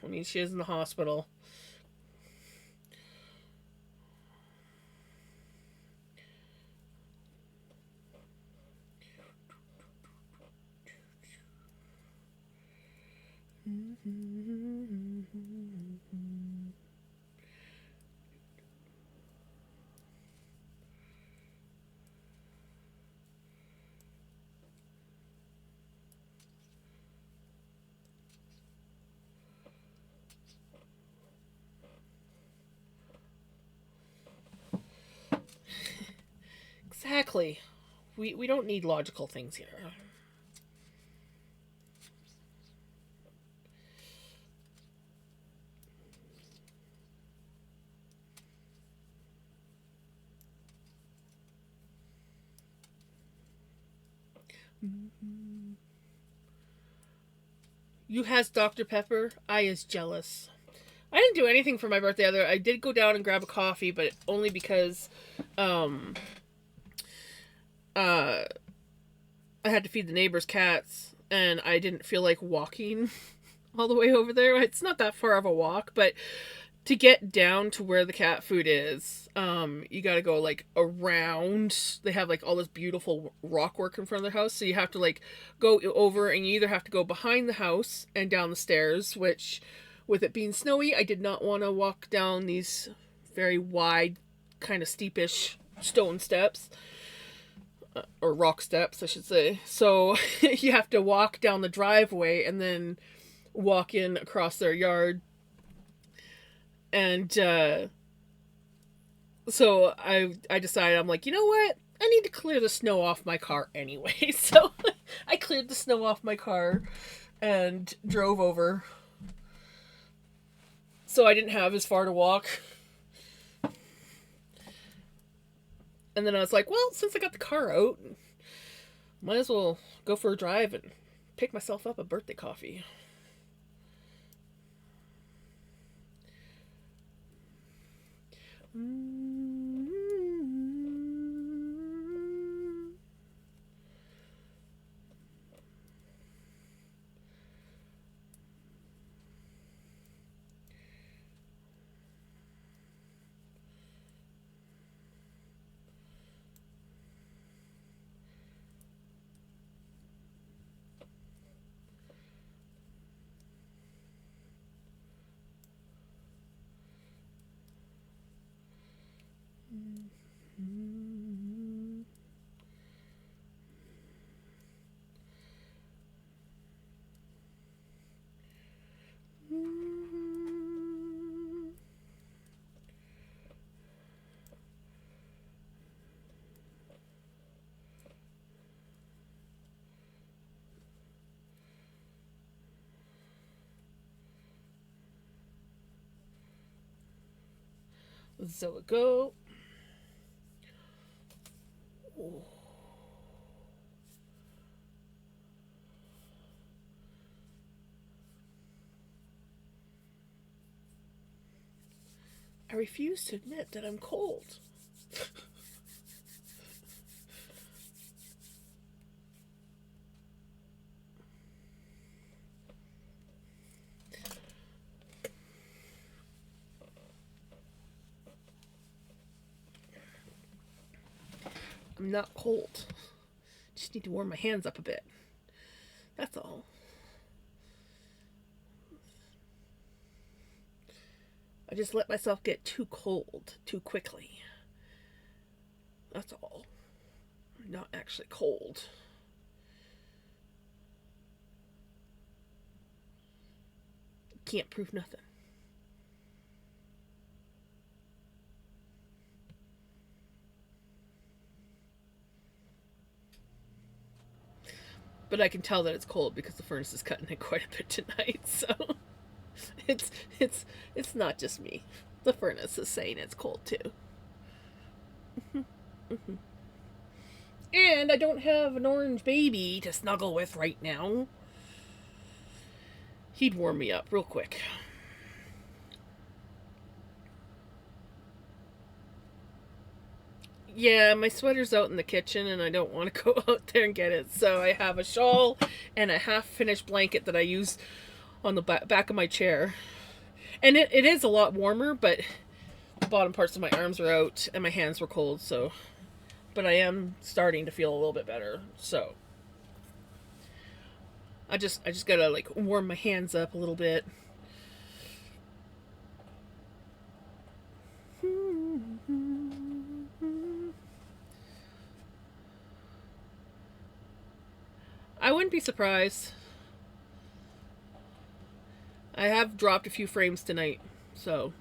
[SPEAKER 1] I mean, she is in the hospital. Exactly. We don't need logical things here. You has Dr. Pepper. I is jealous. I didn't do anything for my birthday other. I did go down and grab a coffee, but only because um uh I had to feed the neighbors' cats and I didn't feel like walking all the way over there. It's not that far of a walk, but to get down to where the cat food is, you got to go like around. They have like all this beautiful rock work in front of their house, so you have to like go over, and you either have to go behind the house and down the stairs, which, with it being snowy, I did not want to walk down these very wide, kind of steepish stone steps. Or rock steps, I should say. So you have to walk down the driveway and then walk in across their yard. And so I decided, I'm like, you know what? I need to clear the snow off my car anyway. So I cleared the snow off my car and drove over. So I didn't have as far to walk. And then I was like, well, since I got the car out, might as well go for a drive and pick myself up a birthday coffee. So it go. I refuse to admit that I'm cold. I'm not cold. Just need to warm my hands up a bit. That's all. I just let myself get too cold too quickly. That's all. I'm not actually cold. Can't prove nothing. But I can tell that it's cold because the furnace is cutting it quite a bit tonight. So it's it's not just me. The furnace is saying it's cold too. And I don't have an orange baby to snuggle with right now. He'd warm me up real quick. Yeah, my sweater's out in the kitchen and I don't want to go out there and get it. So I have a shawl and a half finished blanket that I use on the back of my chair. And it is a lot warmer, but the bottom parts of my arms are out and my hands were cold, so. But I am starting to feel a little bit better, so. I just gotta like warm my hands up a little bit. I wouldn't be surprised. I have dropped a few frames tonight, so.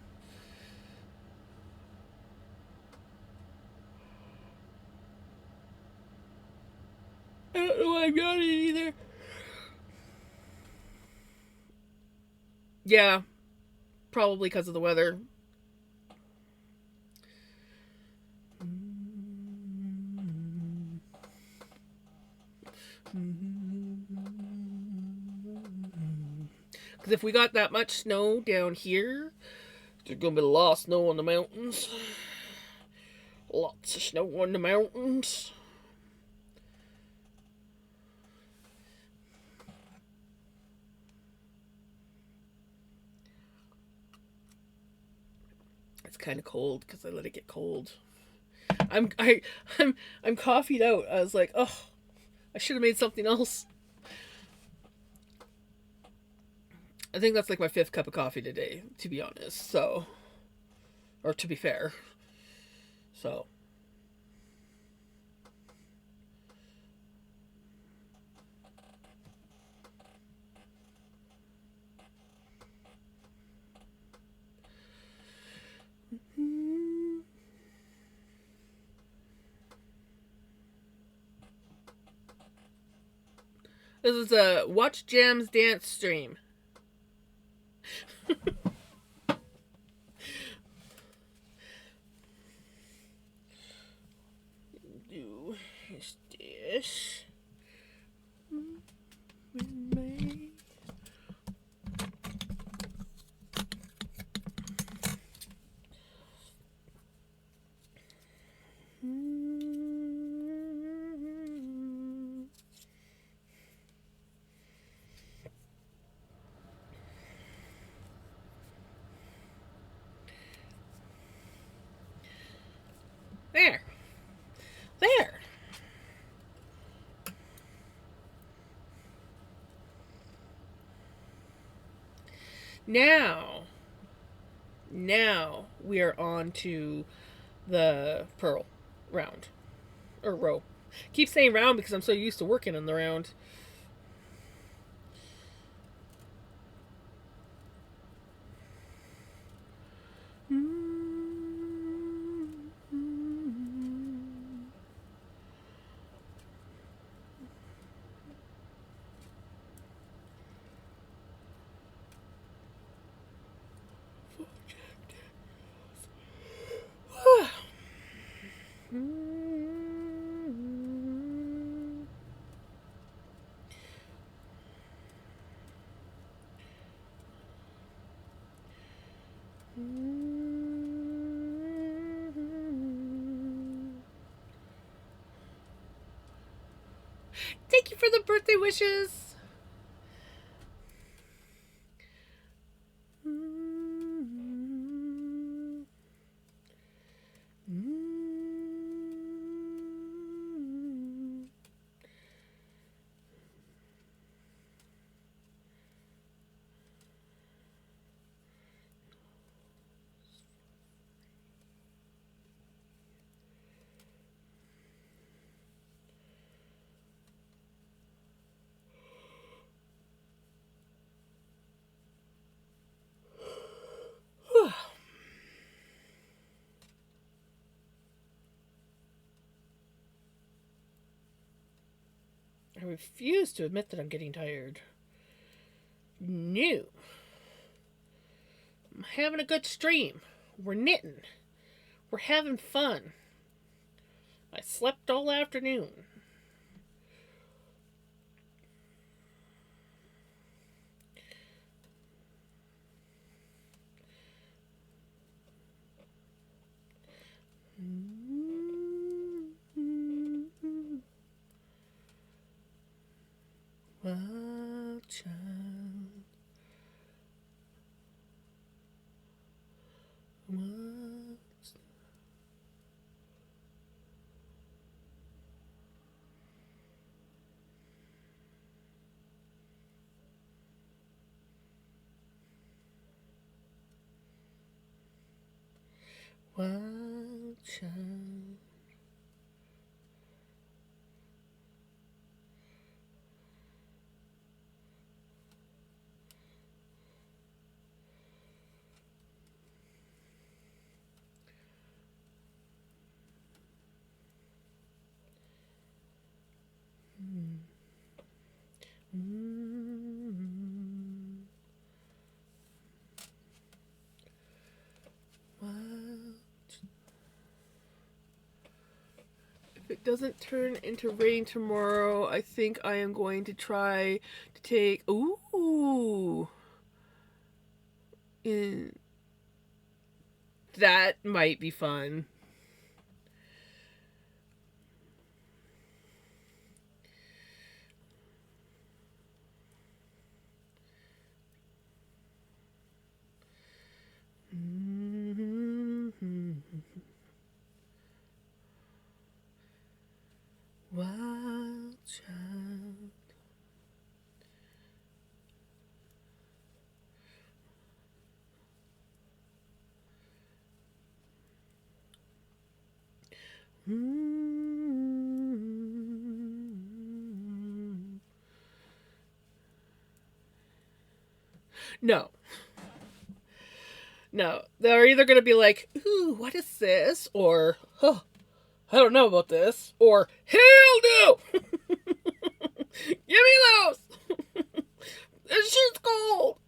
[SPEAKER 1] I don't know why I've got it either. Yeah, probably because of the weather. Because if we got that much snow down here, there's going to be a lot of snow on the mountains. Lots of snow on the mountains. It's kind of cold because I let it get cold. I'm coffeeed out. I was like, oh, I should have made something else. I think that's like my 5th cup of coffee today, to be honest. So, or to be fair. So. This is a Watch Jams dance stream. Do this. There. There. Now we are on to the pearl round. Or row. Keep saying round because I'm so used to working in the round. Thank you for the birthday wishes. I refuse to admit that I'm getting tired. No. I'm having a good stream. We're knitting. We're having fun. I slept all afternoon. Wild child. Wild. Wild child. Wild. If it doesn't turn into rain tomorrow, I think I am going to try to take. Ooh. In, that might be fun. Wild child. No. No. They're either going to be like, ooh, what is this? Or, oh, I don't know about this. Or, hell no! Give me those! This shit's cold!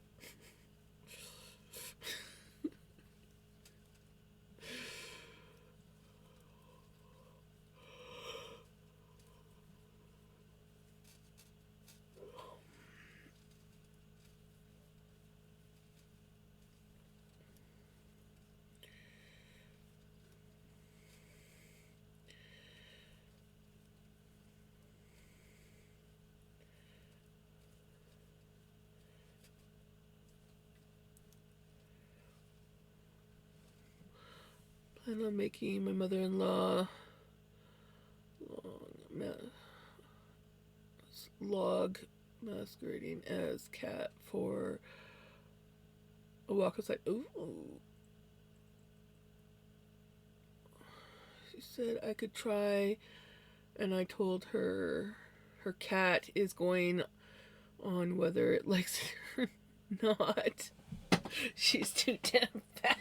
[SPEAKER 1] Plan on making my mother-in-law log masquerading as cat for a walk outside. Ooh. She said I could try, and I told her her cat is going on whether it likes it or not. She's too damn fat.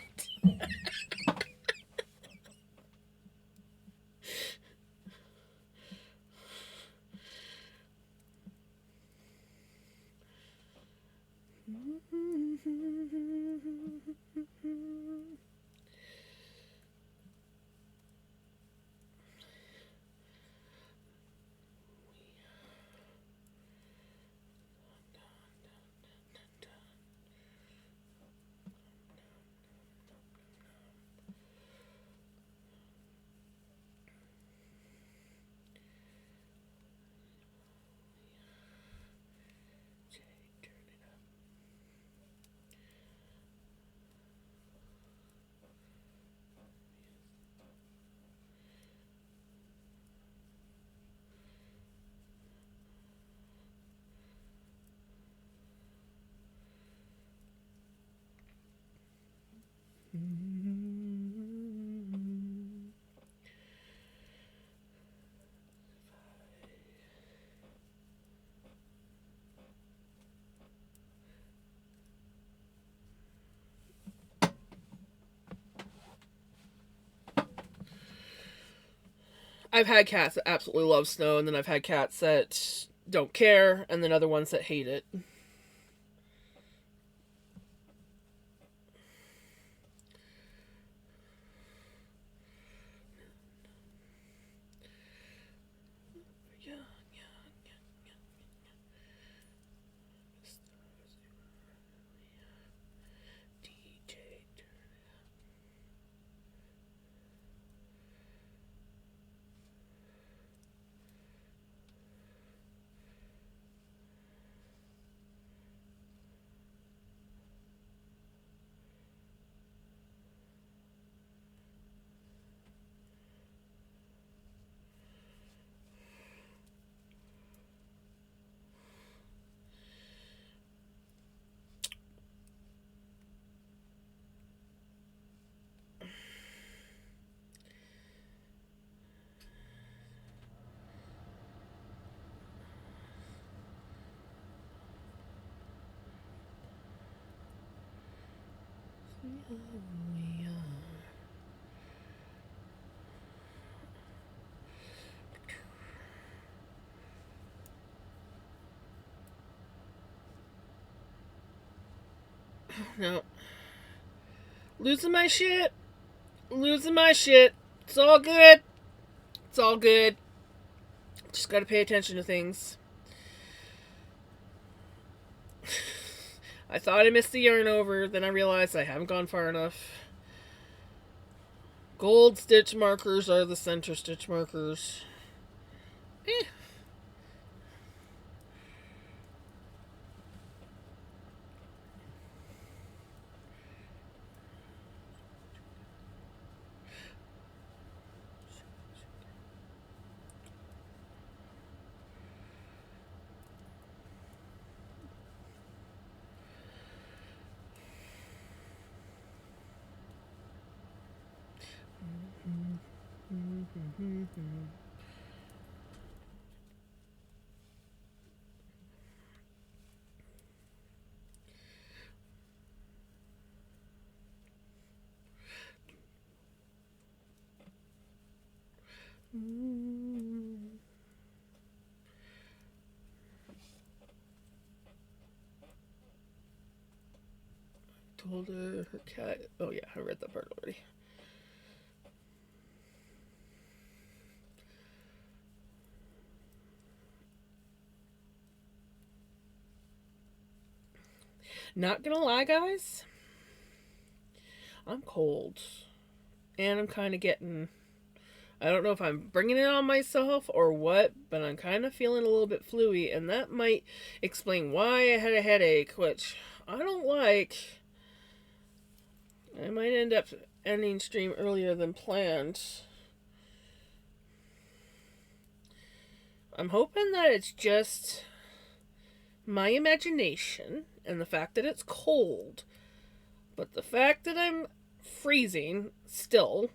[SPEAKER 1] I've had cats that absolutely love snow, and then I've had cats that don't care, and then other ones that hate it. Yeah, DJ. No. Losing my shit. Losing my shit. It's all good. It's all good. Just gotta pay attention to things. I thought I missed the yarn over, then I realized I haven't gone far enough. Gold stitch markers are the center stitch markers. Eh. Told her cat. Oh yeah, I read that part already. Not gonna lie, guys. I'm cold. And I'm kind of getting. I don't know if I'm bringing it on myself or what, but I'm kind of feeling a little bit fluey, and that might explain why I had a headache, which I don't like. I might end up ending stream earlier than planned. I'm hoping that it's just my imagination and the fact that it's cold, but the fact that I'm freezing still,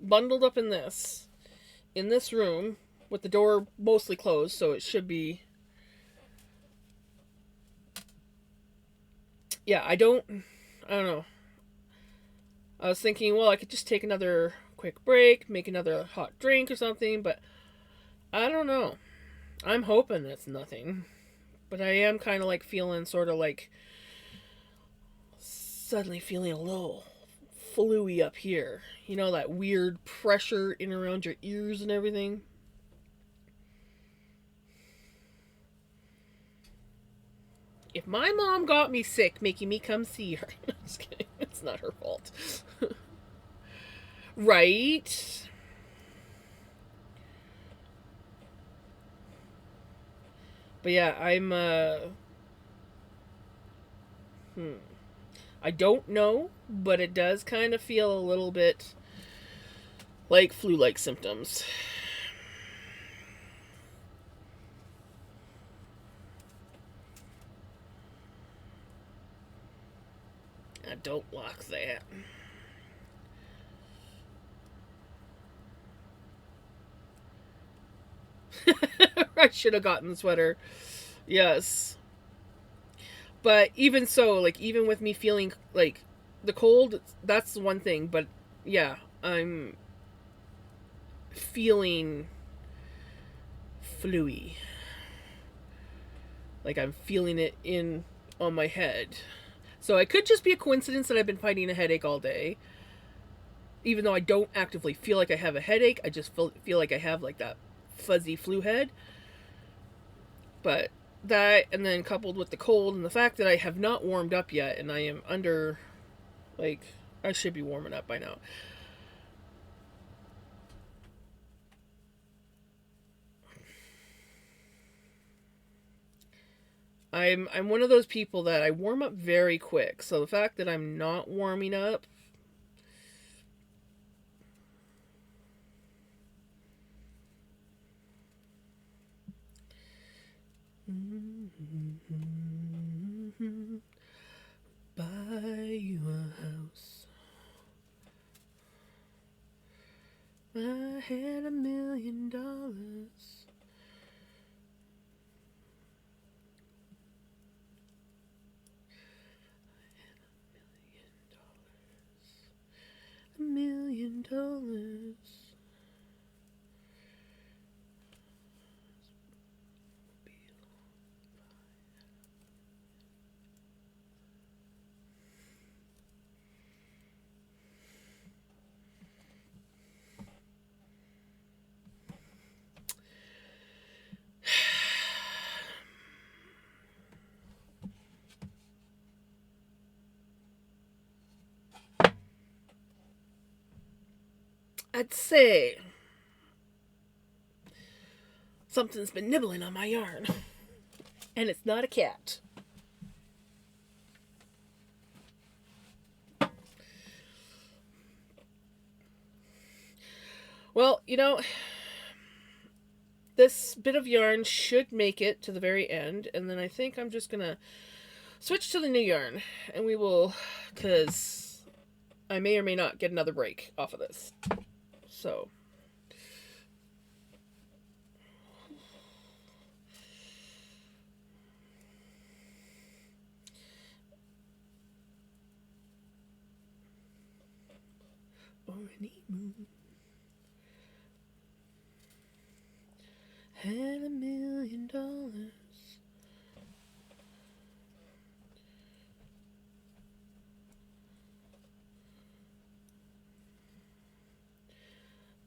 [SPEAKER 1] bundled up in this room with the door mostly closed, so it should be. Yeah, I don't know. I was thinking, well, I could just take another quick break, make another hot drink or something, but I don't know. I'm hoping it's nothing. But I am kind of like feeling sort of like suddenly feeling a little fluey up here. You know, that weird pressure in around your ears and everything. If my mom got me sick making me come see her, I'm just kidding. It's not her fault. Right? But yeah, I'm I don't know, but it does kind of feel a little bit like flu-like symptoms. I don't like that. I should have gotten the sweater. Yes. But even so, like, even with me feeling like the cold, that's one thing. But yeah, I'm feeling fluey. Like I'm feeling it in on my head. So it could just be a coincidence that I've been fighting a headache all day. Even though I don't actively feel like I have a headache, I just feel like I have like that fuzzy flu head. But that, and then coupled with the cold and the fact that I have not warmed up yet, and I am under, like, I should be warming up by now. I'm one of those people that I warm up very quick. So the fact that I'm not warming up, buy you a house. I had $1,000,000. $1,000,000. I'd say something's been nibbling on my yarn. And it's not a cat. Well, this bit of yarn should make it to the very end, and then I think I'm just gonna switch to the new yarn, and we will, because I may or may not get another break off of this. So. Honeymoon had $1,000,000.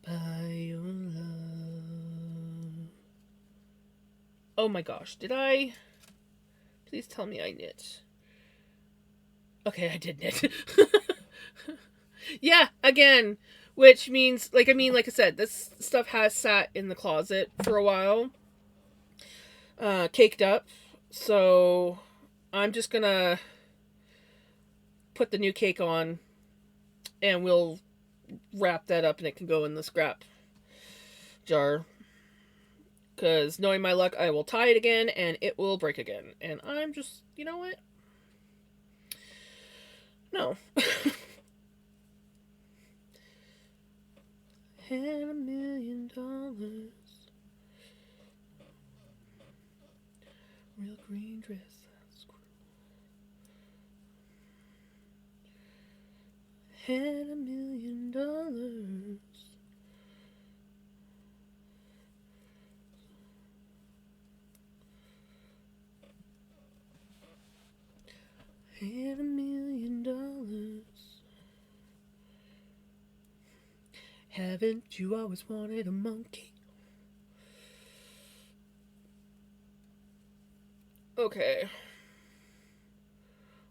[SPEAKER 1] By your love. Oh my gosh, did I? Please tell me I knit. Okay, I did knit. Yeah, again, which means, like I said, this stuff has sat in the closet for a while, caked up. So I'm just gonna put the new cake on, and we'll wrap that up, and it can go in the scrap jar. Because knowing my luck, I will tie it again, and it will break again. And I'm just, you know what? No. Had $1,000,000. Real green dress. Had $1,000,000. Had $1,000,000. Haven't you always wanted a monkey? Okay.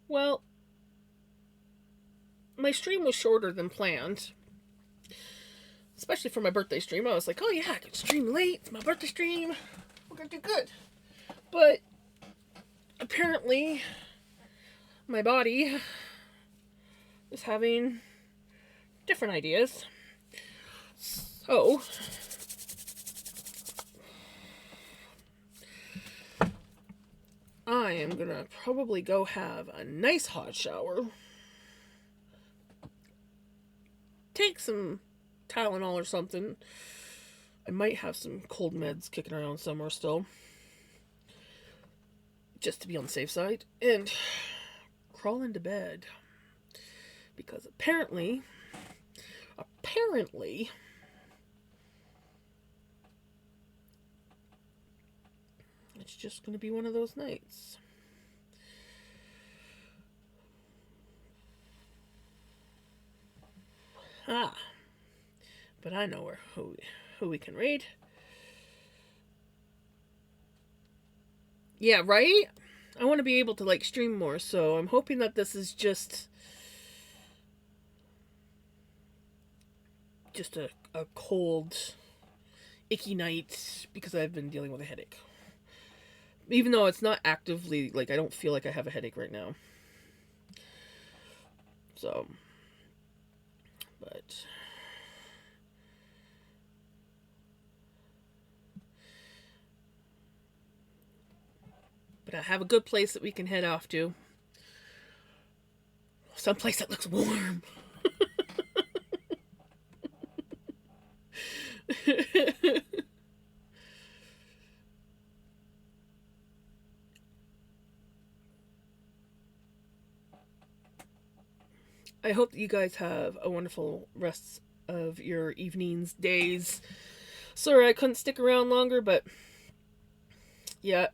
[SPEAKER 1] Well, my stream was shorter than planned. Especially for my birthday stream. I was like, oh yeah, I can stream late. It's my birthday stream. We're gonna do good. But apparently, my body is having different ideas. So, I am gonna probably go have a nice hot shower. Take some Tylenol or something. I might have some cold meds kicking around somewhere still. Just to be on the safe side. And crawl into bed. Because apparently, just going to be one of those nights. Ah, but I know who we can raid. Yeah, right? I want to be able to like stream more, so I'm hoping that this is just a cold, icky night because I've been dealing with a headache. Even though it's not actively, like, I don't feel like I have a headache right now. So, but I have a good place that we can head off to. Someplace that looks warm. I hope that you guys have a wonderful rest of your evenings, days. Sorry I couldn't stick around longer, but yeah,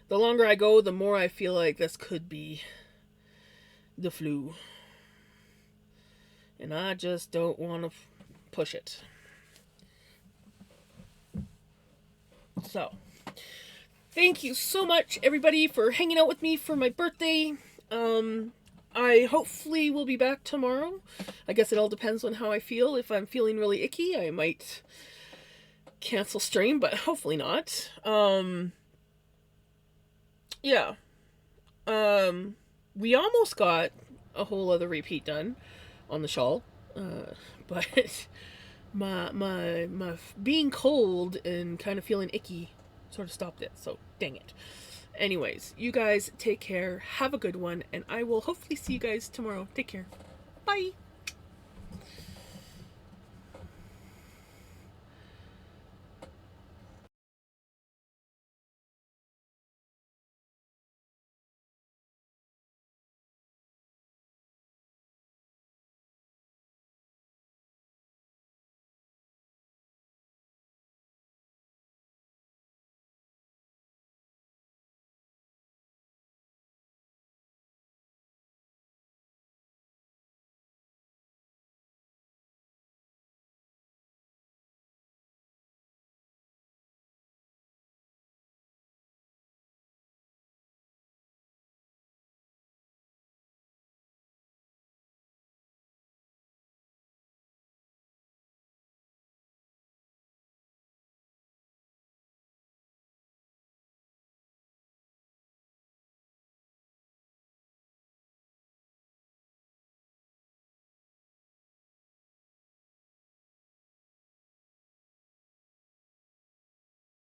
[SPEAKER 1] the longer I go, the more I feel like this could be the flu. And I just don't want to push it. So, thank you so much, everybody, for hanging out with me for my birthday. I hopefully will be back tomorrow. I guess it all depends on how I feel. If I'm feeling really icky, I might cancel stream, but hopefully not. Yeah. We almost got a whole other repeat done on the shawl. But my being cold and kind of feeling icky sort of stopped it. So dang it. Anyways, you guys take care. Have a good one, and I will hopefully see you guys tomorrow. Take care. Bye.